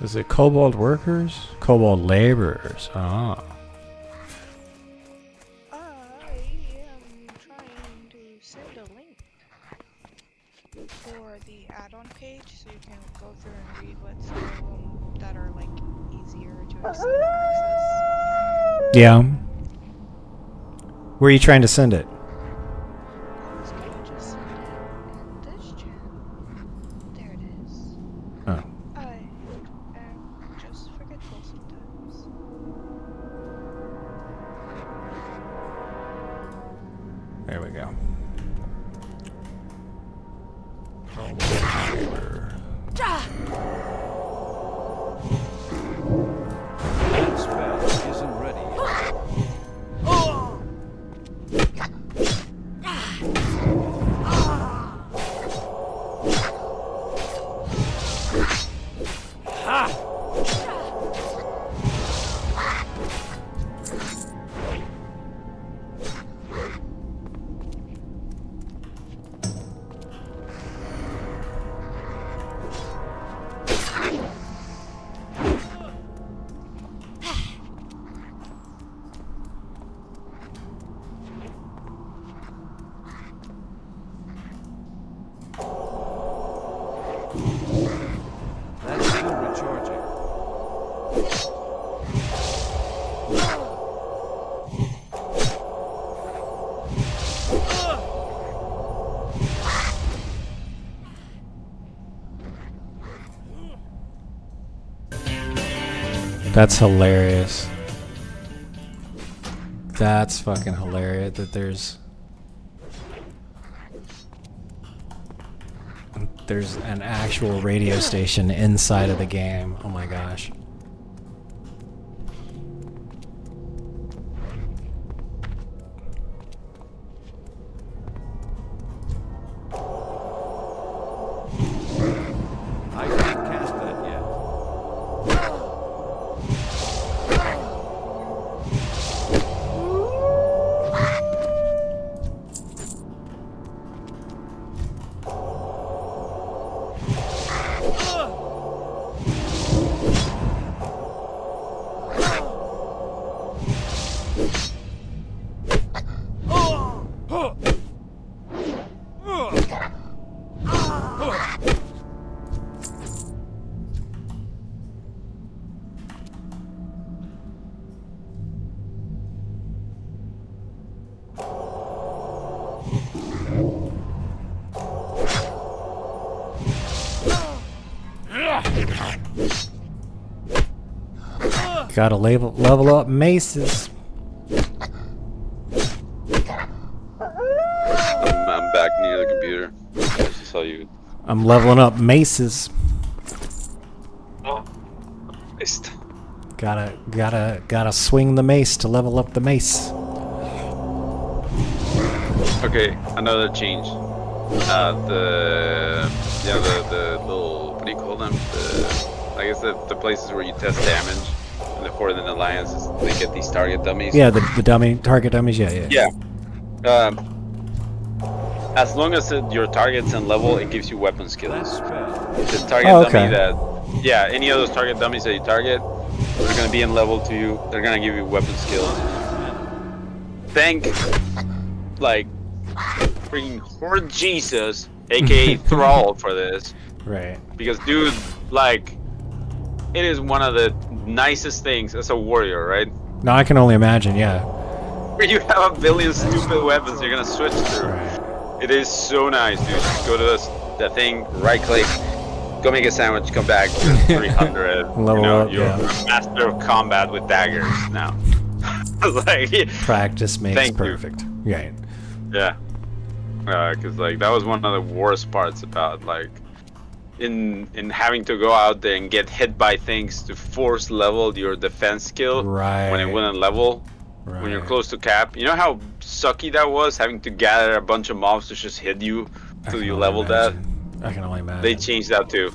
Is it Kobold workers? Kobold laborers. Ah. for the add-on page so you can go through and read what's some of them that are like easier to access. Yeah. Where are you trying to send it? There it is. Oh. I am just forgetful sometimes. There we go. That spell isn't ready yet. That's still recharging. That's hilarious. That's fucking hilarious that there's an actual radio station inside of the game. Oh my gosh. I can't cast that yet. Gotta level up maces. I'm back near the computer. I just saw you. I'm leveling up maces. Oh, missed. Gotta swing the mace to level up the mace. Okay, another change. The little, what do you call them? I guess the places where you test damage. And the Horde and Alliance, they get these target dummies. Yeah, the dummy target dummies. Yeah. As long as your target's in level, it gives you weapon skills. The target dummy that, any of those target dummies that you target, they're gonna be in level to you. They're gonna give you weapon skills. Thank, like, freaking Horde Jesus, aka Thrall, for this. Right. Because, dude, like, it is one of the nicest things as a warrior, right? No, I can only imagine. Yeah. Where you have a billion stupid weapons you're gonna switch through. Right. It is so nice, dude. Just go to the thing, right click, go make a sandwich, come back to 300. Level up, you're a master of combat with daggers now. Like, practice makes perfect. Right. Yeah. Because like that was one of the worst parts about like in having to go out there and get hit by things to force level your defense skill when it wouldn't level when you're close to cap. You know how sucky that was, having to gather a bunch of mobs to just hit you till you level that. I can only imagine. They changed that too.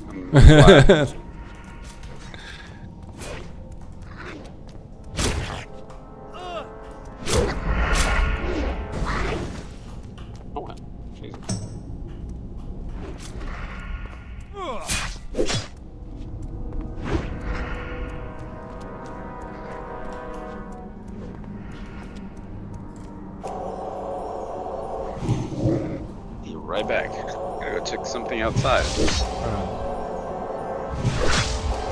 right back. Gotta go check something outside.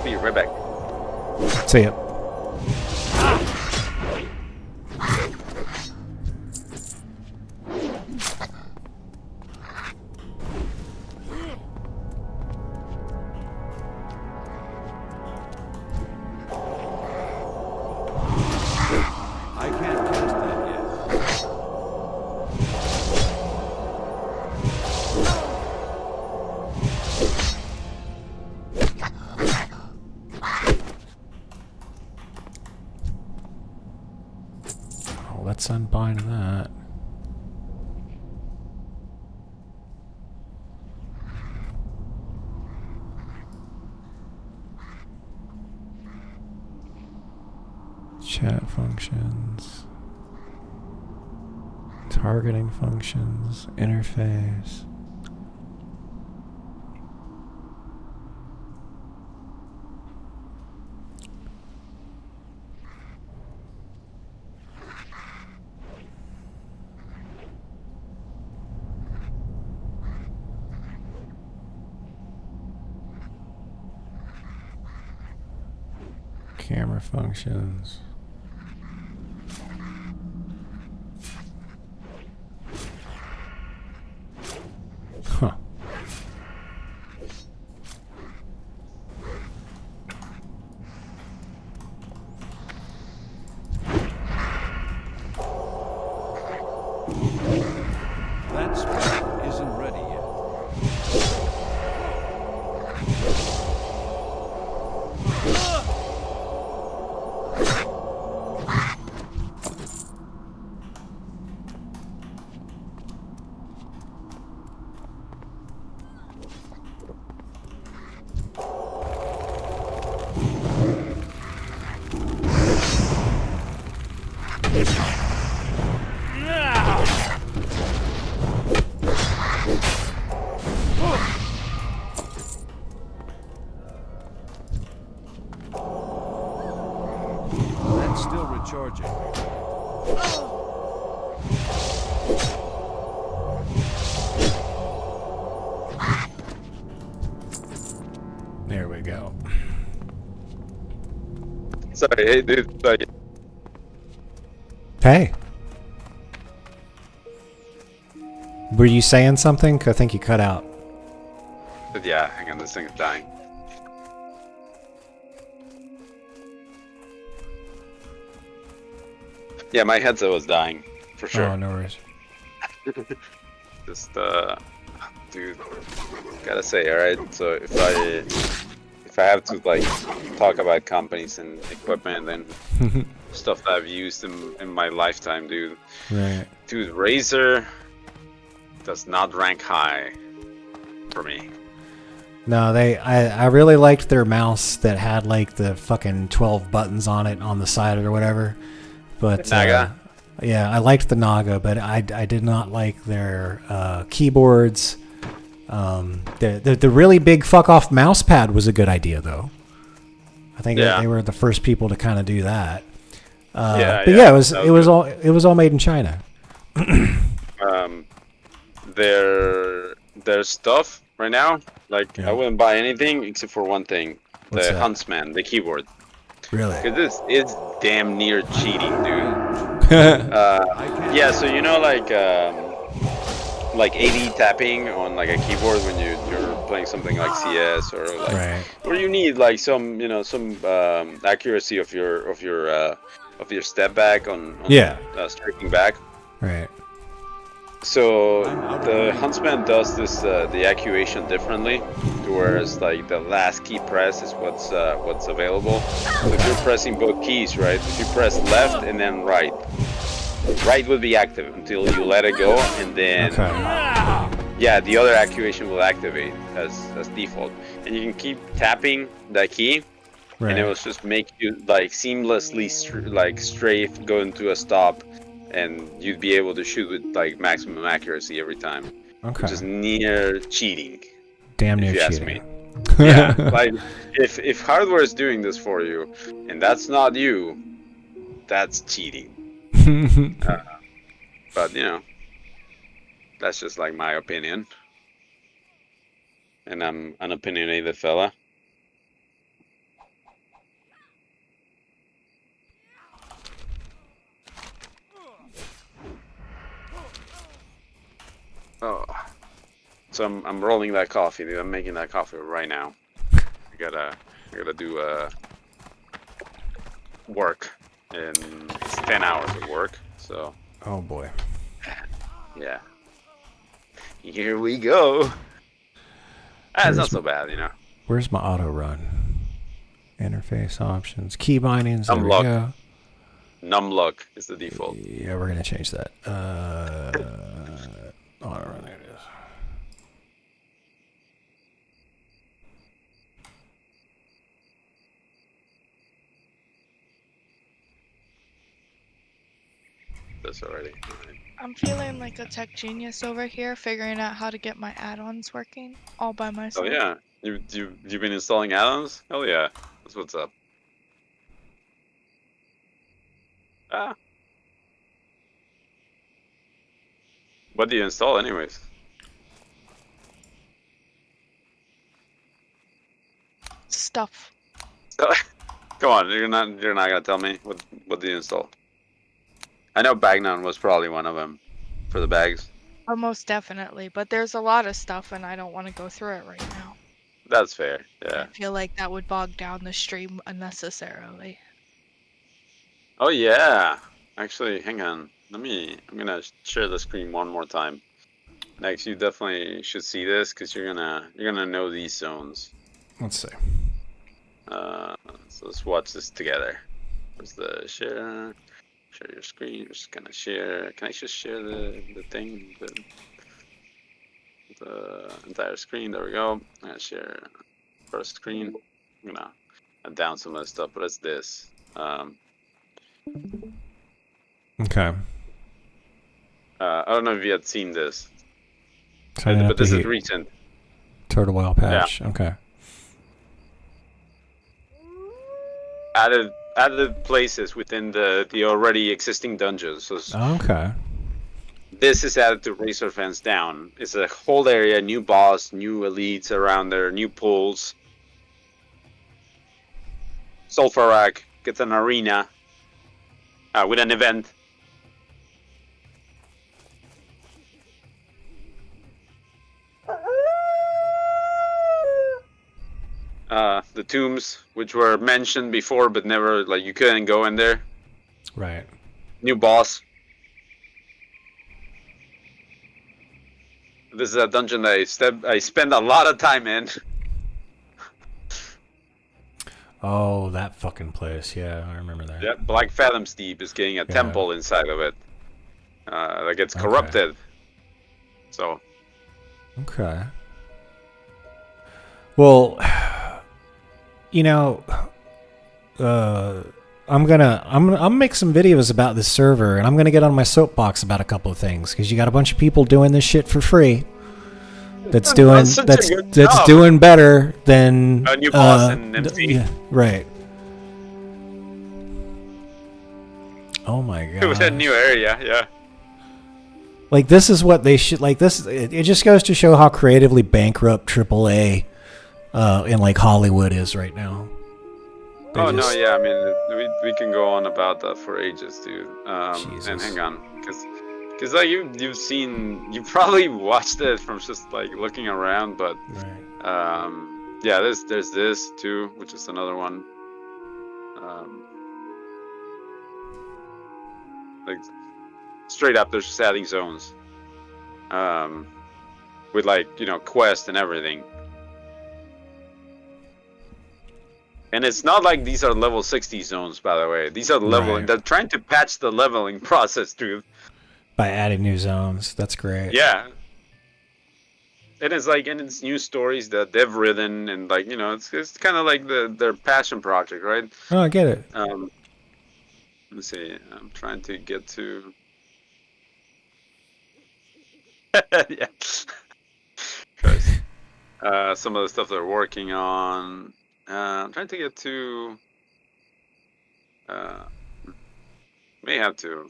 Be right back. See ya. I can't test that yet. Oh, let's unbind that. Chat functions. Targeting functions. Interface. Camera functions. Huh. That spell isn't ready yet. That's still recharging. There we go. Sorry, hey dude. Sorry. Hey. Were you saying something? 'Cause I think you cut out. But yeah, hang on, this thing is dying. Yeah, my headset was dying, for sure. Oh, no worries. Just, dude, gotta say, alright, so if I have to, like, talk about companies and equipment and stuff that I've used in my lifetime, dude. Right. Dude, Razer does not rank high for me. No, I really liked their mouse that had like the fucking 12 buttons on it on the side or whatever. But Naga? yeah, I liked the Naga, but I did not like their keyboards. The really big fuck off mouse pad was a good idea though. I think they were the first people to kind of do that. But yeah, it was all made in China. Their stuff right now, like I wouldn't buy anything except for one thing: What's the that? Huntsman, the keyboard. Really? Because this is damn near cheating, dude. Yeah, so you know, like AD tapping on like a keyboard when you're playing something like CS or like, right. where you need like some accuracy of your step back on striking back. Right. So the Huntsman does this the actuation differently, whereas like the last key press is what's available. So if you're pressing both keys, right? If you press left and then right would be active until you let it go, and then yeah, the other actuation will activate as default, and you can keep tapping that key. Right. And it will just make you like seamlessly strafe go into a stop, and you'd be able to shoot with like maximum accuracy every time. Okay. Which is near cheating. Damn near if you ask cheating. me. Yeah, like if hardware is doing this for you, and that's not you, that's cheating. But you know, That's just like my opinion. And I'm an opinionated fella. Oh, so I'm rolling that coffee, dude. I'm making that coffee right now. I gotta do work, and it's 10 hours of work. So. Oh boy. Yeah. Here we go. It's not so bad, you know. Where's my auto run? Interface options, key bindings. There we Numlock. go. Numlock is the default. Yeah, we're gonna change that. Auto run. There it is. This already. I'm feeling like a tech genius over here, figuring out how to get my add-ons working all by myself. Oh yeah, you've been installing add-ons? Hell yeah, that's what's up. Ah. What do you install, anyways? Stuff. Come on, you're not gonna tell me what do you install? I know Bagnon was probably one of them for the bags. Oh, most definitely, but there's a lot of stuff, and I don't want to go through it right now. That's fair. Yeah. I feel like that would bog down the stream unnecessarily. Oh yeah. Actually, hang on. I'm gonna share the screen one more time. Next, you definitely should see this because you're gonna know these zones. Let's see. So let's watch this together. Where's the share? Share your screen. We're just gonna share. Can I just share the thing? The entire screen. There we go. I'm gonna share first screen. I'm gonna add down some of the stuff, but it's this. Okay. I don't know if you had seen this, Signing up but this to is recent. Turtle Well patch. Yeah. Okay. Added places within the already existing dungeons. So Okay. this is added to Razor Fence Down. It's a whole area, new boss, new elites around there, new pools. Sulfurak gets an arena with an event. The tombs, which were mentioned before, but never, like, you couldn't go in there. Right. New boss. This is a dungeon that I spend a lot of time in. Oh, that fucking place. Yeah, I remember that. Yeah, Black Fathom's Deep is getting a temple inside of it that gets corrupted. So. Okay. Well, you know, I'm gonna make some videos about this server, and I'm gonna get on my soapbox about a couple of things because you got a bunch of people doing this shit for free. That's doing doing better than a new boss and MC. Yeah, right. Oh my god. It was a new area, yeah. Like, this is what they should, like, this, it just goes to show how creatively bankrupt AAA in, like, Hollywood is right now. No, yeah, I mean, we can go on about that for ages, dude. And hang on, because like you've probably watched it from just like looking around, but yeah, there's this too, which is another one. Like straight up, they're just adding zones, with like quest and everything. And it's not like these are level 60 zones, by the way. These are leveling. Right. They're trying to patch the leveling process, dude. By adding new zones. That's great. Yeah. And it's like, and it's new stories that they've written, and like, it's kind of like their passion project, right? Oh, I get it. Let me see. I'm trying to get to. Yeah. Some of the stuff they're working on. I'm trying to get to. May have to.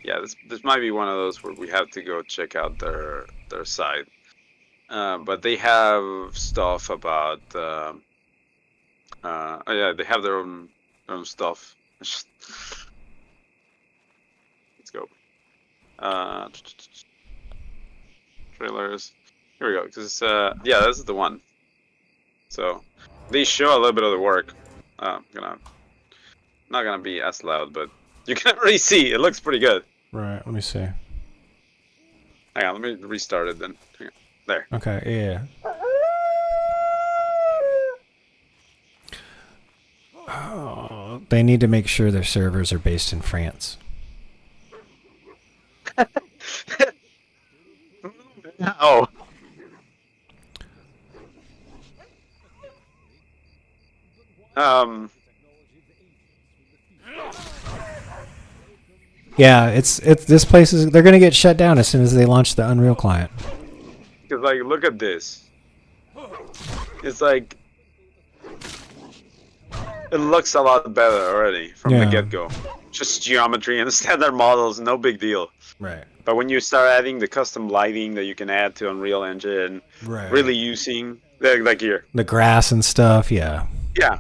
yeah, this might be one of those where we have to go check out their site. But they have stuff about. Oh yeah, they have their own stuff. Let's go. Trailers. Here we go. Cause yeah, this is the one. So they show a little bit of the work. Not gonna be as loud, but you can already see it looks pretty good. Right. Let me see. Hang on, let me restart it then. There. Okay. Yeah. Oh, they need to make sure their servers are based in France. Oh. Yeah, it's this place is they're gonna get shut down as soon as they launch the Unreal client. Cause like, look at this. It's like it looks a lot better already from the get-go. Just geometry and standard models, no big deal. Right. But when you start adding the custom lighting that you can add to Unreal Engine, right. really using like here, the grass and stuff, yeah. Yeah,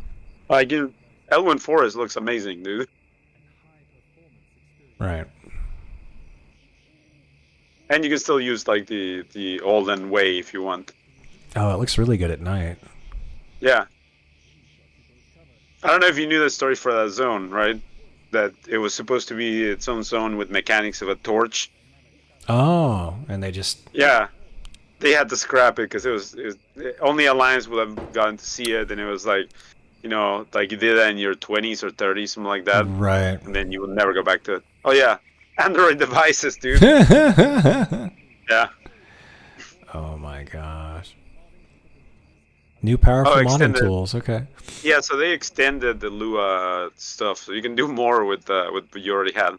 like Elwyn Forest looks amazing, dude. Right. And you can still use like the olden way if you want. Oh, it looks really good at night. Yeah. I don't know if you knew the story for that zone, right? That it was supposed to be its own zone with mechanics of a torch. Oh, and they just... Yeah. They had to scrap it because it was only Alliance would have gotten to see it, and it was like, you know, like you did that in your 20s or 30s, something like that. Right. And then you would never go back to it. Oh, yeah. Android devices, dude. Yeah. Oh, my gosh. New powerful modding tools, okay. Yeah, so they extended the Lua stuff, so you can do more with what you already had.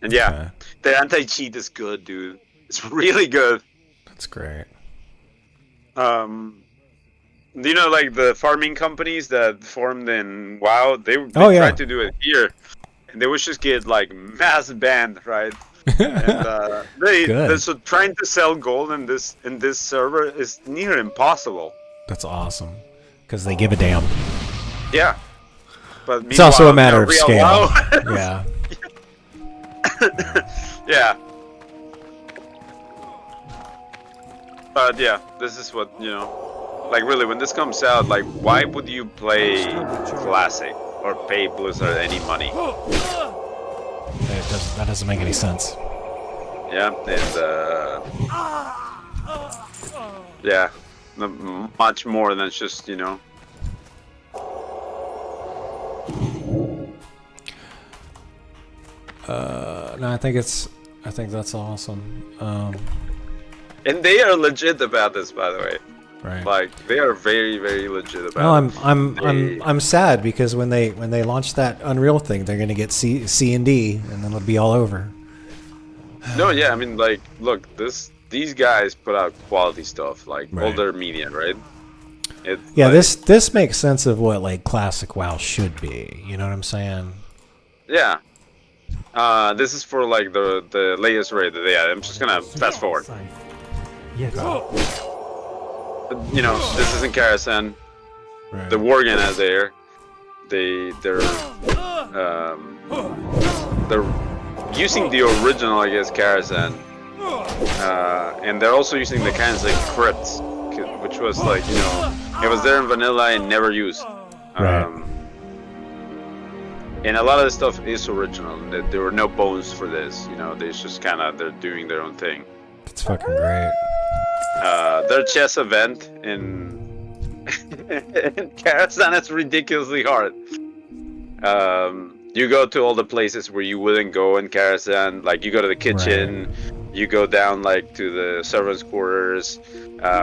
And yeah, the anti-cheat is good, dude. It's really good. That's great. Do you know, like the farming companies that formed in WoW? They tried to do it here, and they would just get like mass banned, right? And so trying to sell gold in this server is near impossible. That's awesome, because they give a damn. Yeah, but it's also a matter of scale. Yeah. Yeah. But yeah, this is what, you know, like really when this comes out, like why would you play Classic or pay Blizzard any money? That doesn't make any sense. Yeah, and yeah, much more than just, you know. No, I think that's awesome. And they are legit about this, by the way. Right. Like they are very, very legit about it. I'm sad because when they launch that Unreal thing, they're gonna get C and D, and then it'll be all over. No, yeah, I mean, like, look, these guys put out quality stuff, like all their media, right? Yeah, like, this makes sense of what like classic WoW should be. You know what I'm saying? Yeah. This is for like the latest raid that they had. I'm just gonna fast forward. Yes. You know, this isn't Karazhan. Right. The Worgen are there. They're using the original, I guess, Karazhan. And they're also using the Karazhan crypts, which was like, you know, it was there in vanilla and never used. Right. And a lot of the stuff is original. There were no bones for this, you know. They're just kind of they're doing their own thing. That's fucking great. Their chess event in Karazhan is ridiculously hard. You go to all the places where you wouldn't go in Karazhan. Like you go to the kitchen, you go down like to the servants' quarters.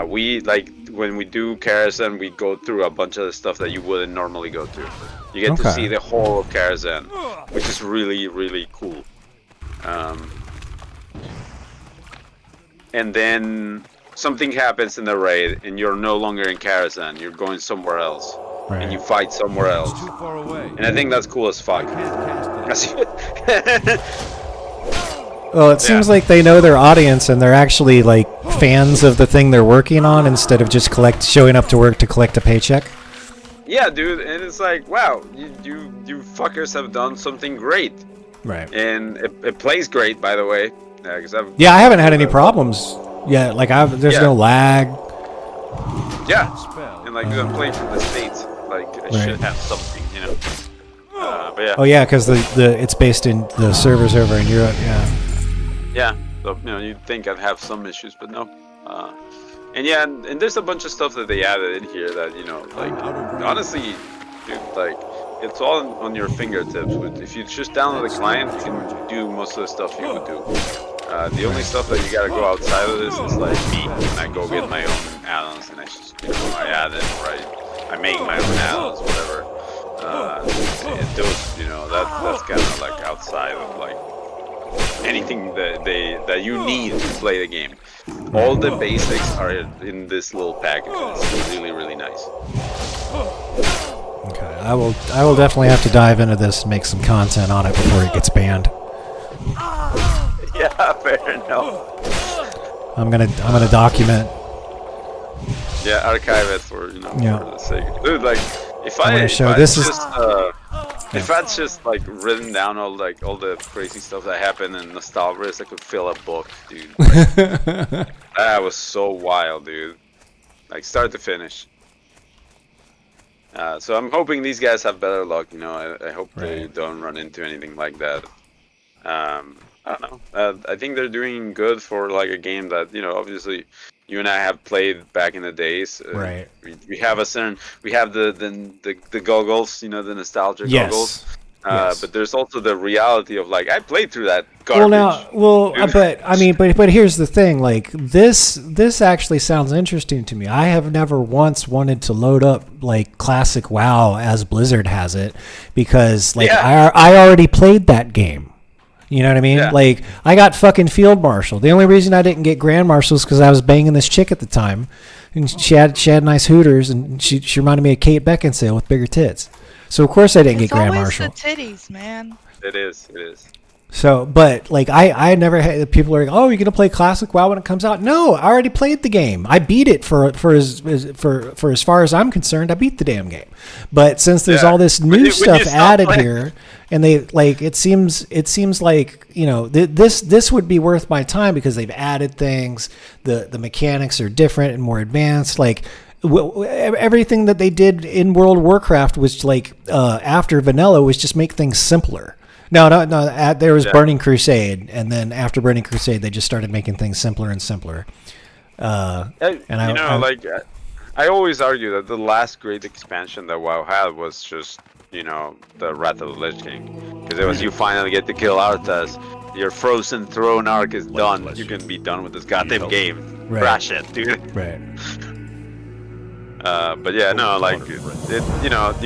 We like when we do Karazhan, we go through a bunch of the stuff that you wouldn't normally go to. You get to see the whole of Karazhan, which is really, really cool. And then something happens in the raid, and you're no longer in Karazhan. You're going somewhere else, and you fight somewhere else. Too far away. And I think that's cool as fuck. Well, it seems like they know their audience and they're actually like fans of the thing they're working on instead of just showing up to work to collect a paycheck. Yeah, dude, and it's like, wow, you fuckers have done something great. Right. And it plays great, by the way. Yeah, I haven't had any problems yet. Like there's no lag. Yeah, and like I'm playing from the States, like I should have something, you know. But yeah. Oh yeah, because it's based in the servers over in Europe. Yeah. Yeah, so you'd think I'd have some issues, but no. And yeah, and there's a bunch of stuff that they added in here that like honestly, dude, like it's all on your fingertips. If you just download the client, you can do most of the stuff you would do. The only stuff that you gotta go outside of this is like me, and I go get my own add-ons, and I just I add them, right? I make my own add-ons, whatever. Those, that's kind of like outside of like anything that you need to play the game. All the basics are in this little package. It's really, really nice. Okay, I will definitely have to dive into this and make some content on it before it gets banned. Yeah, fair enough. I'm gonna document. Yeah, archive it for for the sake. Dude, like if I'd just like written down all the crazy stuff that happened in Nostalrius, I could fill a book, dude. That was so wild, dude. Like start to finish. So I'm hoping these guys have better luck. I hope they don't run into anything like that. I don't know. I think they're doing good for like a game that obviously you and I have played back in the days. Right. We have the goggles, the nostalgia goggles. Yes. But there's also the reality of like I played through that garbage. But here's the thing. Like this actually sounds interesting to me. I have never once wanted to load up like classic WoW as Blizzard has it because I already played that game. You know what I mean? Yeah. Like, I got fucking Field Marshal. The only reason I didn't get Grand Marshal is because I was banging this chick at the time. And she had nice hooters, and she reminded me of Kate Beckinsale with bigger tits. So, of course, I didn't get Grand Marshal. It's always the titties, man. It is. So, but, like, I never had... People are like, oh, you're going to play Classic WoW when it comes out? No, I already played the game. I beat it for as far as I'm concerned. I beat the damn game. But since there's all this new stuff added here... And they like it seems like this would be worth my time because they've added things. The mechanics are different and more advanced. Like everything that they did in World of Warcraft was like after vanilla was just make things simpler. No. There was Burning Crusade, and then after Burning Crusade, they just started making things simpler and simpler. I always argue that the last great expansion that WoW had was just. The Wrath of the Lich King. Because it was you finally get to kill Arthas, your Frozen Throne arc is done, you can be done with this goddamn game. Right. Crash it, dude. Right. But yeah, no, like, you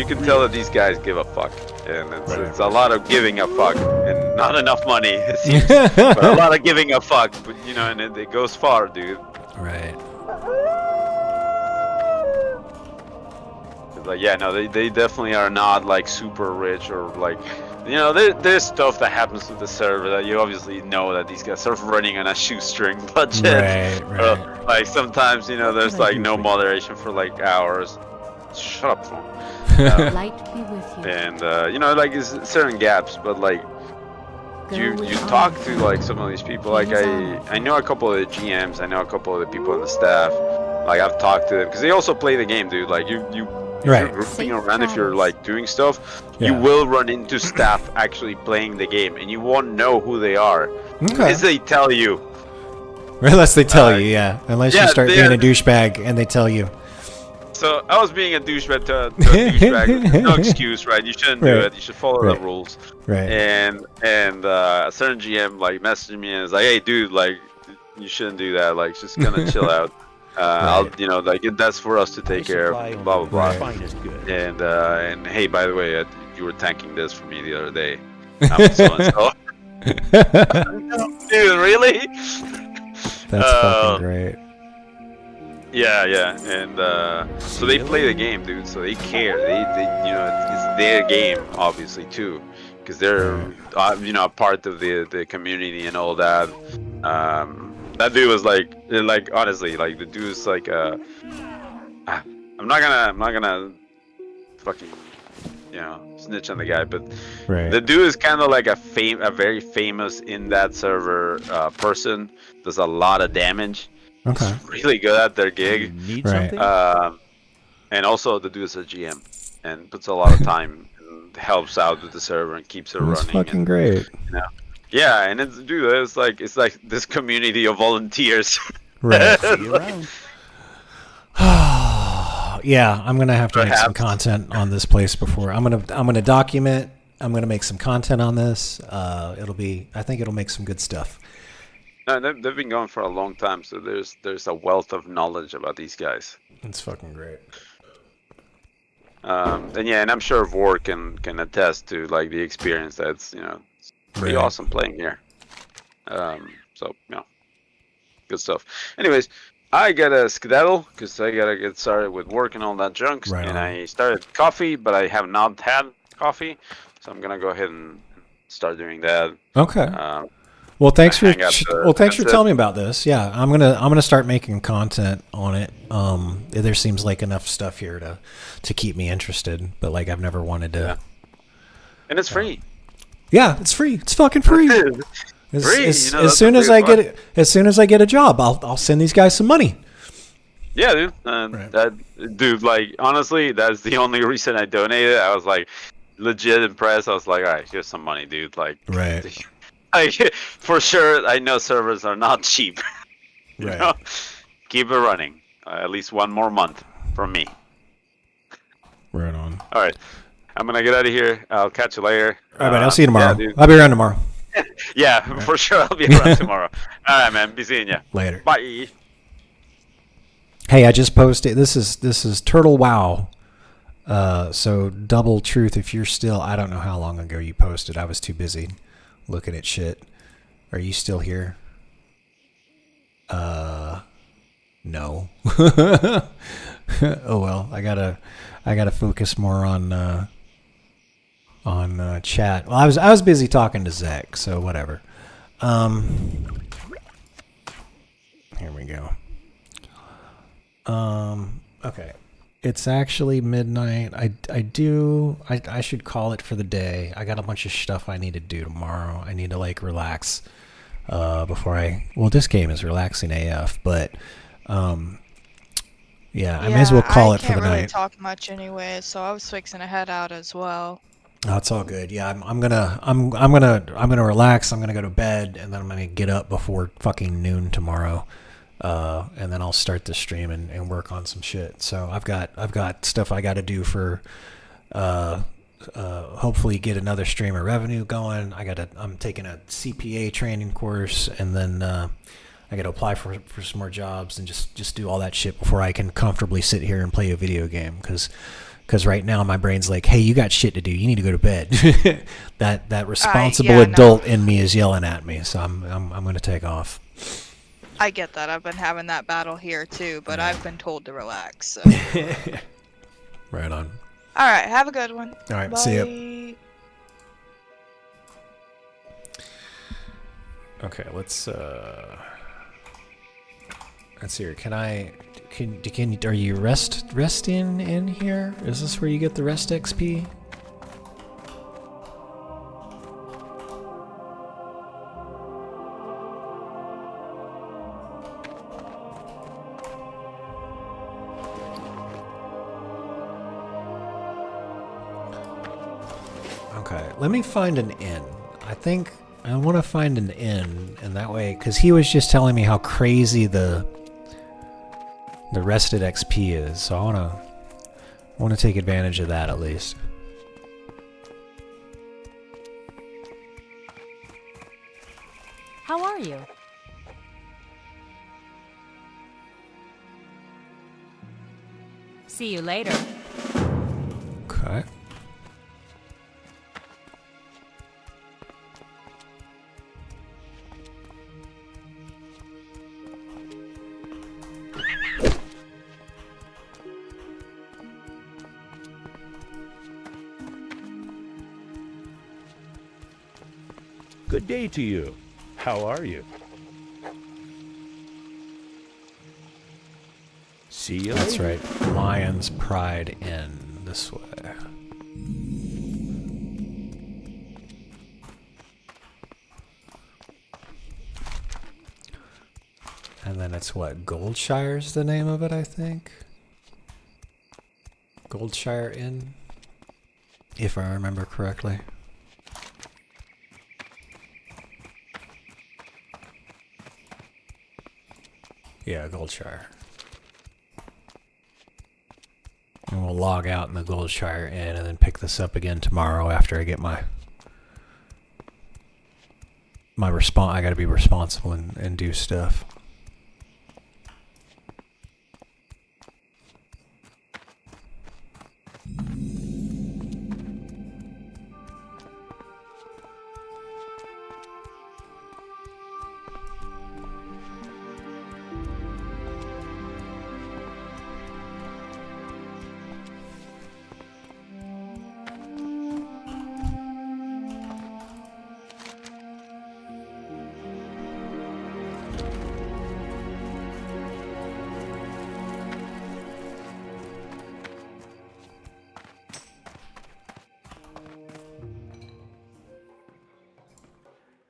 can tell that these guys give a fuck. And it's a lot of giving a fuck, and not enough money, it seems. But a lot of giving a fuck, but, and it goes far, dude. Right. Like they definitely are not like super rich or like there's stuff that happens to the server that you obviously know that these guys are running on a shoestring budget. Right. Like sometimes there's like no moderation for like hours. Shut up, phone. Light be with you. And like there's certain gaps, but like you talk to like some of these people. Like I know a couple of the GMs, I know a couple of the people on the staff. Like I've talked to them because they also play the game, dude. Like you. If you're grouping around, if you're like doing stuff, you will run into staff actually playing the game, and you won't know who they are unless they tell you. Unless they tell you, yeah. Unless you start being a douchebag and they tell you. So I was being a douchebag to a douchebag. No excuse, right? You shouldn't do it. You should follow the rules. Right. And a certain GM like messaged me and was like, "Hey, dude, like you shouldn't do that. Like just kind of chill out." I'll, like that's for us to take care of, blah blah blah. And hey, by the way, you were tanking this for me the other day. So. Dude, really? That's fucking great. Yeah, and so they play the game, dude. So they care. They it's their game, obviously too, because they're you know, a part of the community and all that. That dude was like honestly, like the dude's like I'm not gonna fucking, you know, snitch on the guy, but the dude is kind of like a very famous in that server person. Does a lot of damage. Okay. He's really good at their gig. Need something? And also the dude is a GM and puts a lot of time and helps out with the server and keeps it That's running. fucking great. You know? Yeah, and it's it's like this community of volunteers. Right. See you around. Yeah, I'm gonna have to make some content on this place before. I'm gonna document. I'm gonna make some content on this. I think it'll make some good stuff. No, they've been going for a long time, so there's a wealth of knowledge about these guys. It's fucking great. And I'm sure Vor can attest to like the experience. That's, you know, it's pretty awesome playing here. So you know, good stuff. Anyways, I gotta skedaddle because I gotta get started with work and all that junk. I started coffee, but I have not had coffee, so I'm gonna go ahead and start doing that. Okay. Well, thanks for telling me about this. Yeah, I'm gonna start making content on it. There seems like enough stuff here to keep me interested, but like I've never wanted to. And it's free. Yeah, it's free. It's fucking free. As soon as I get a job, I'll send these guys some money. Yeah, dude. Dude, like honestly, that's the only reason I donated. I was like legit impressed. I was like, all right, here's some money, dude. Like, for sure, I know servers are not cheap. You know? Keep it running. At least one more month from me. Right on. All right, I'm gonna get out of here. I'll catch you later. All right, I'll see you tomorrow. Yeah, I'll be around tomorrow. Yeah, for sure. I'll be around tomorrow. All right, man. Be seeing you later. Bye. Hey, I just posted. This is Turtle Wow. So double truth. If you're still, I don't know how long ago you posted. I was too busy looking at shit. Are you still here? No. Oh well. I gotta focus more on chat. Well, I was busy talking to Zach, so whatever. Here we go. Okay. It's actually midnight. I should call it for the day. I got a bunch of stuff I need to do tomorrow. I need to like relax before well, this game is relaxing AF, but yeah, I may as well call it for the I can't really night. talk much anyway, so I was fixing to head out as well. Oh, it's all good. Yeah, I'm gonna relax. I'm gonna go to bed, and then I'm gonna get up before fucking noon tomorrow, and then I'll start the stream and work on some shit. So I've got stuff I got to do for hopefully get another stream of revenue going. I'm taking a CPA training course, and then I got to apply for some more jobs and just do all that shit before I can comfortably sit here and play a video game. Because right now my brain's like, hey, you got shit to do. You need to go to bed. that responsible adult in me is yelling at me, so I'm going to take off. I get that. I've been having that battle here too, but I've been told to relax. So. Right on. All right, have a good one. All right, Bye. see ya. Okay, let's see here. Are you resting in here? Is this where you get the rest XP? Okay, let me find an inn. I think I want to find an inn, and that way, because he was just telling me how crazy the rested XP is, so I want to take advantage of that at least. How are you? See you later. Okay. Good day to you. How are you? See you That's later. right. Lion's Pride Inn. This way. And then it's what? Goldshire's the name of it, I think. Goldshire Inn, if I remember correctly. Yeah, Goldshire. And we'll log out in the Goldshire Inn and then pick this up again tomorrow after I get my response. I gotta be responsible and do stuff.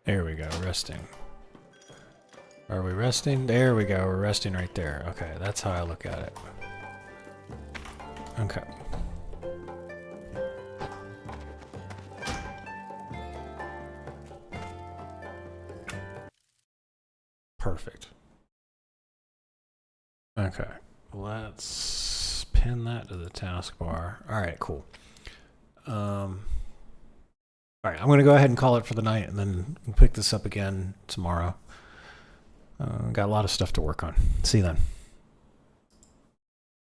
There we go, resting. Are we resting? There we go, we're resting right there. Okay, that's how I look at it. Okay. Perfect. Okay, let's pin that to the taskbar. All right, cool. All right, I'm going to go ahead and call it for the night, and then we'll pick this up again tomorrow. Got a lot of stuff to work on. See you then.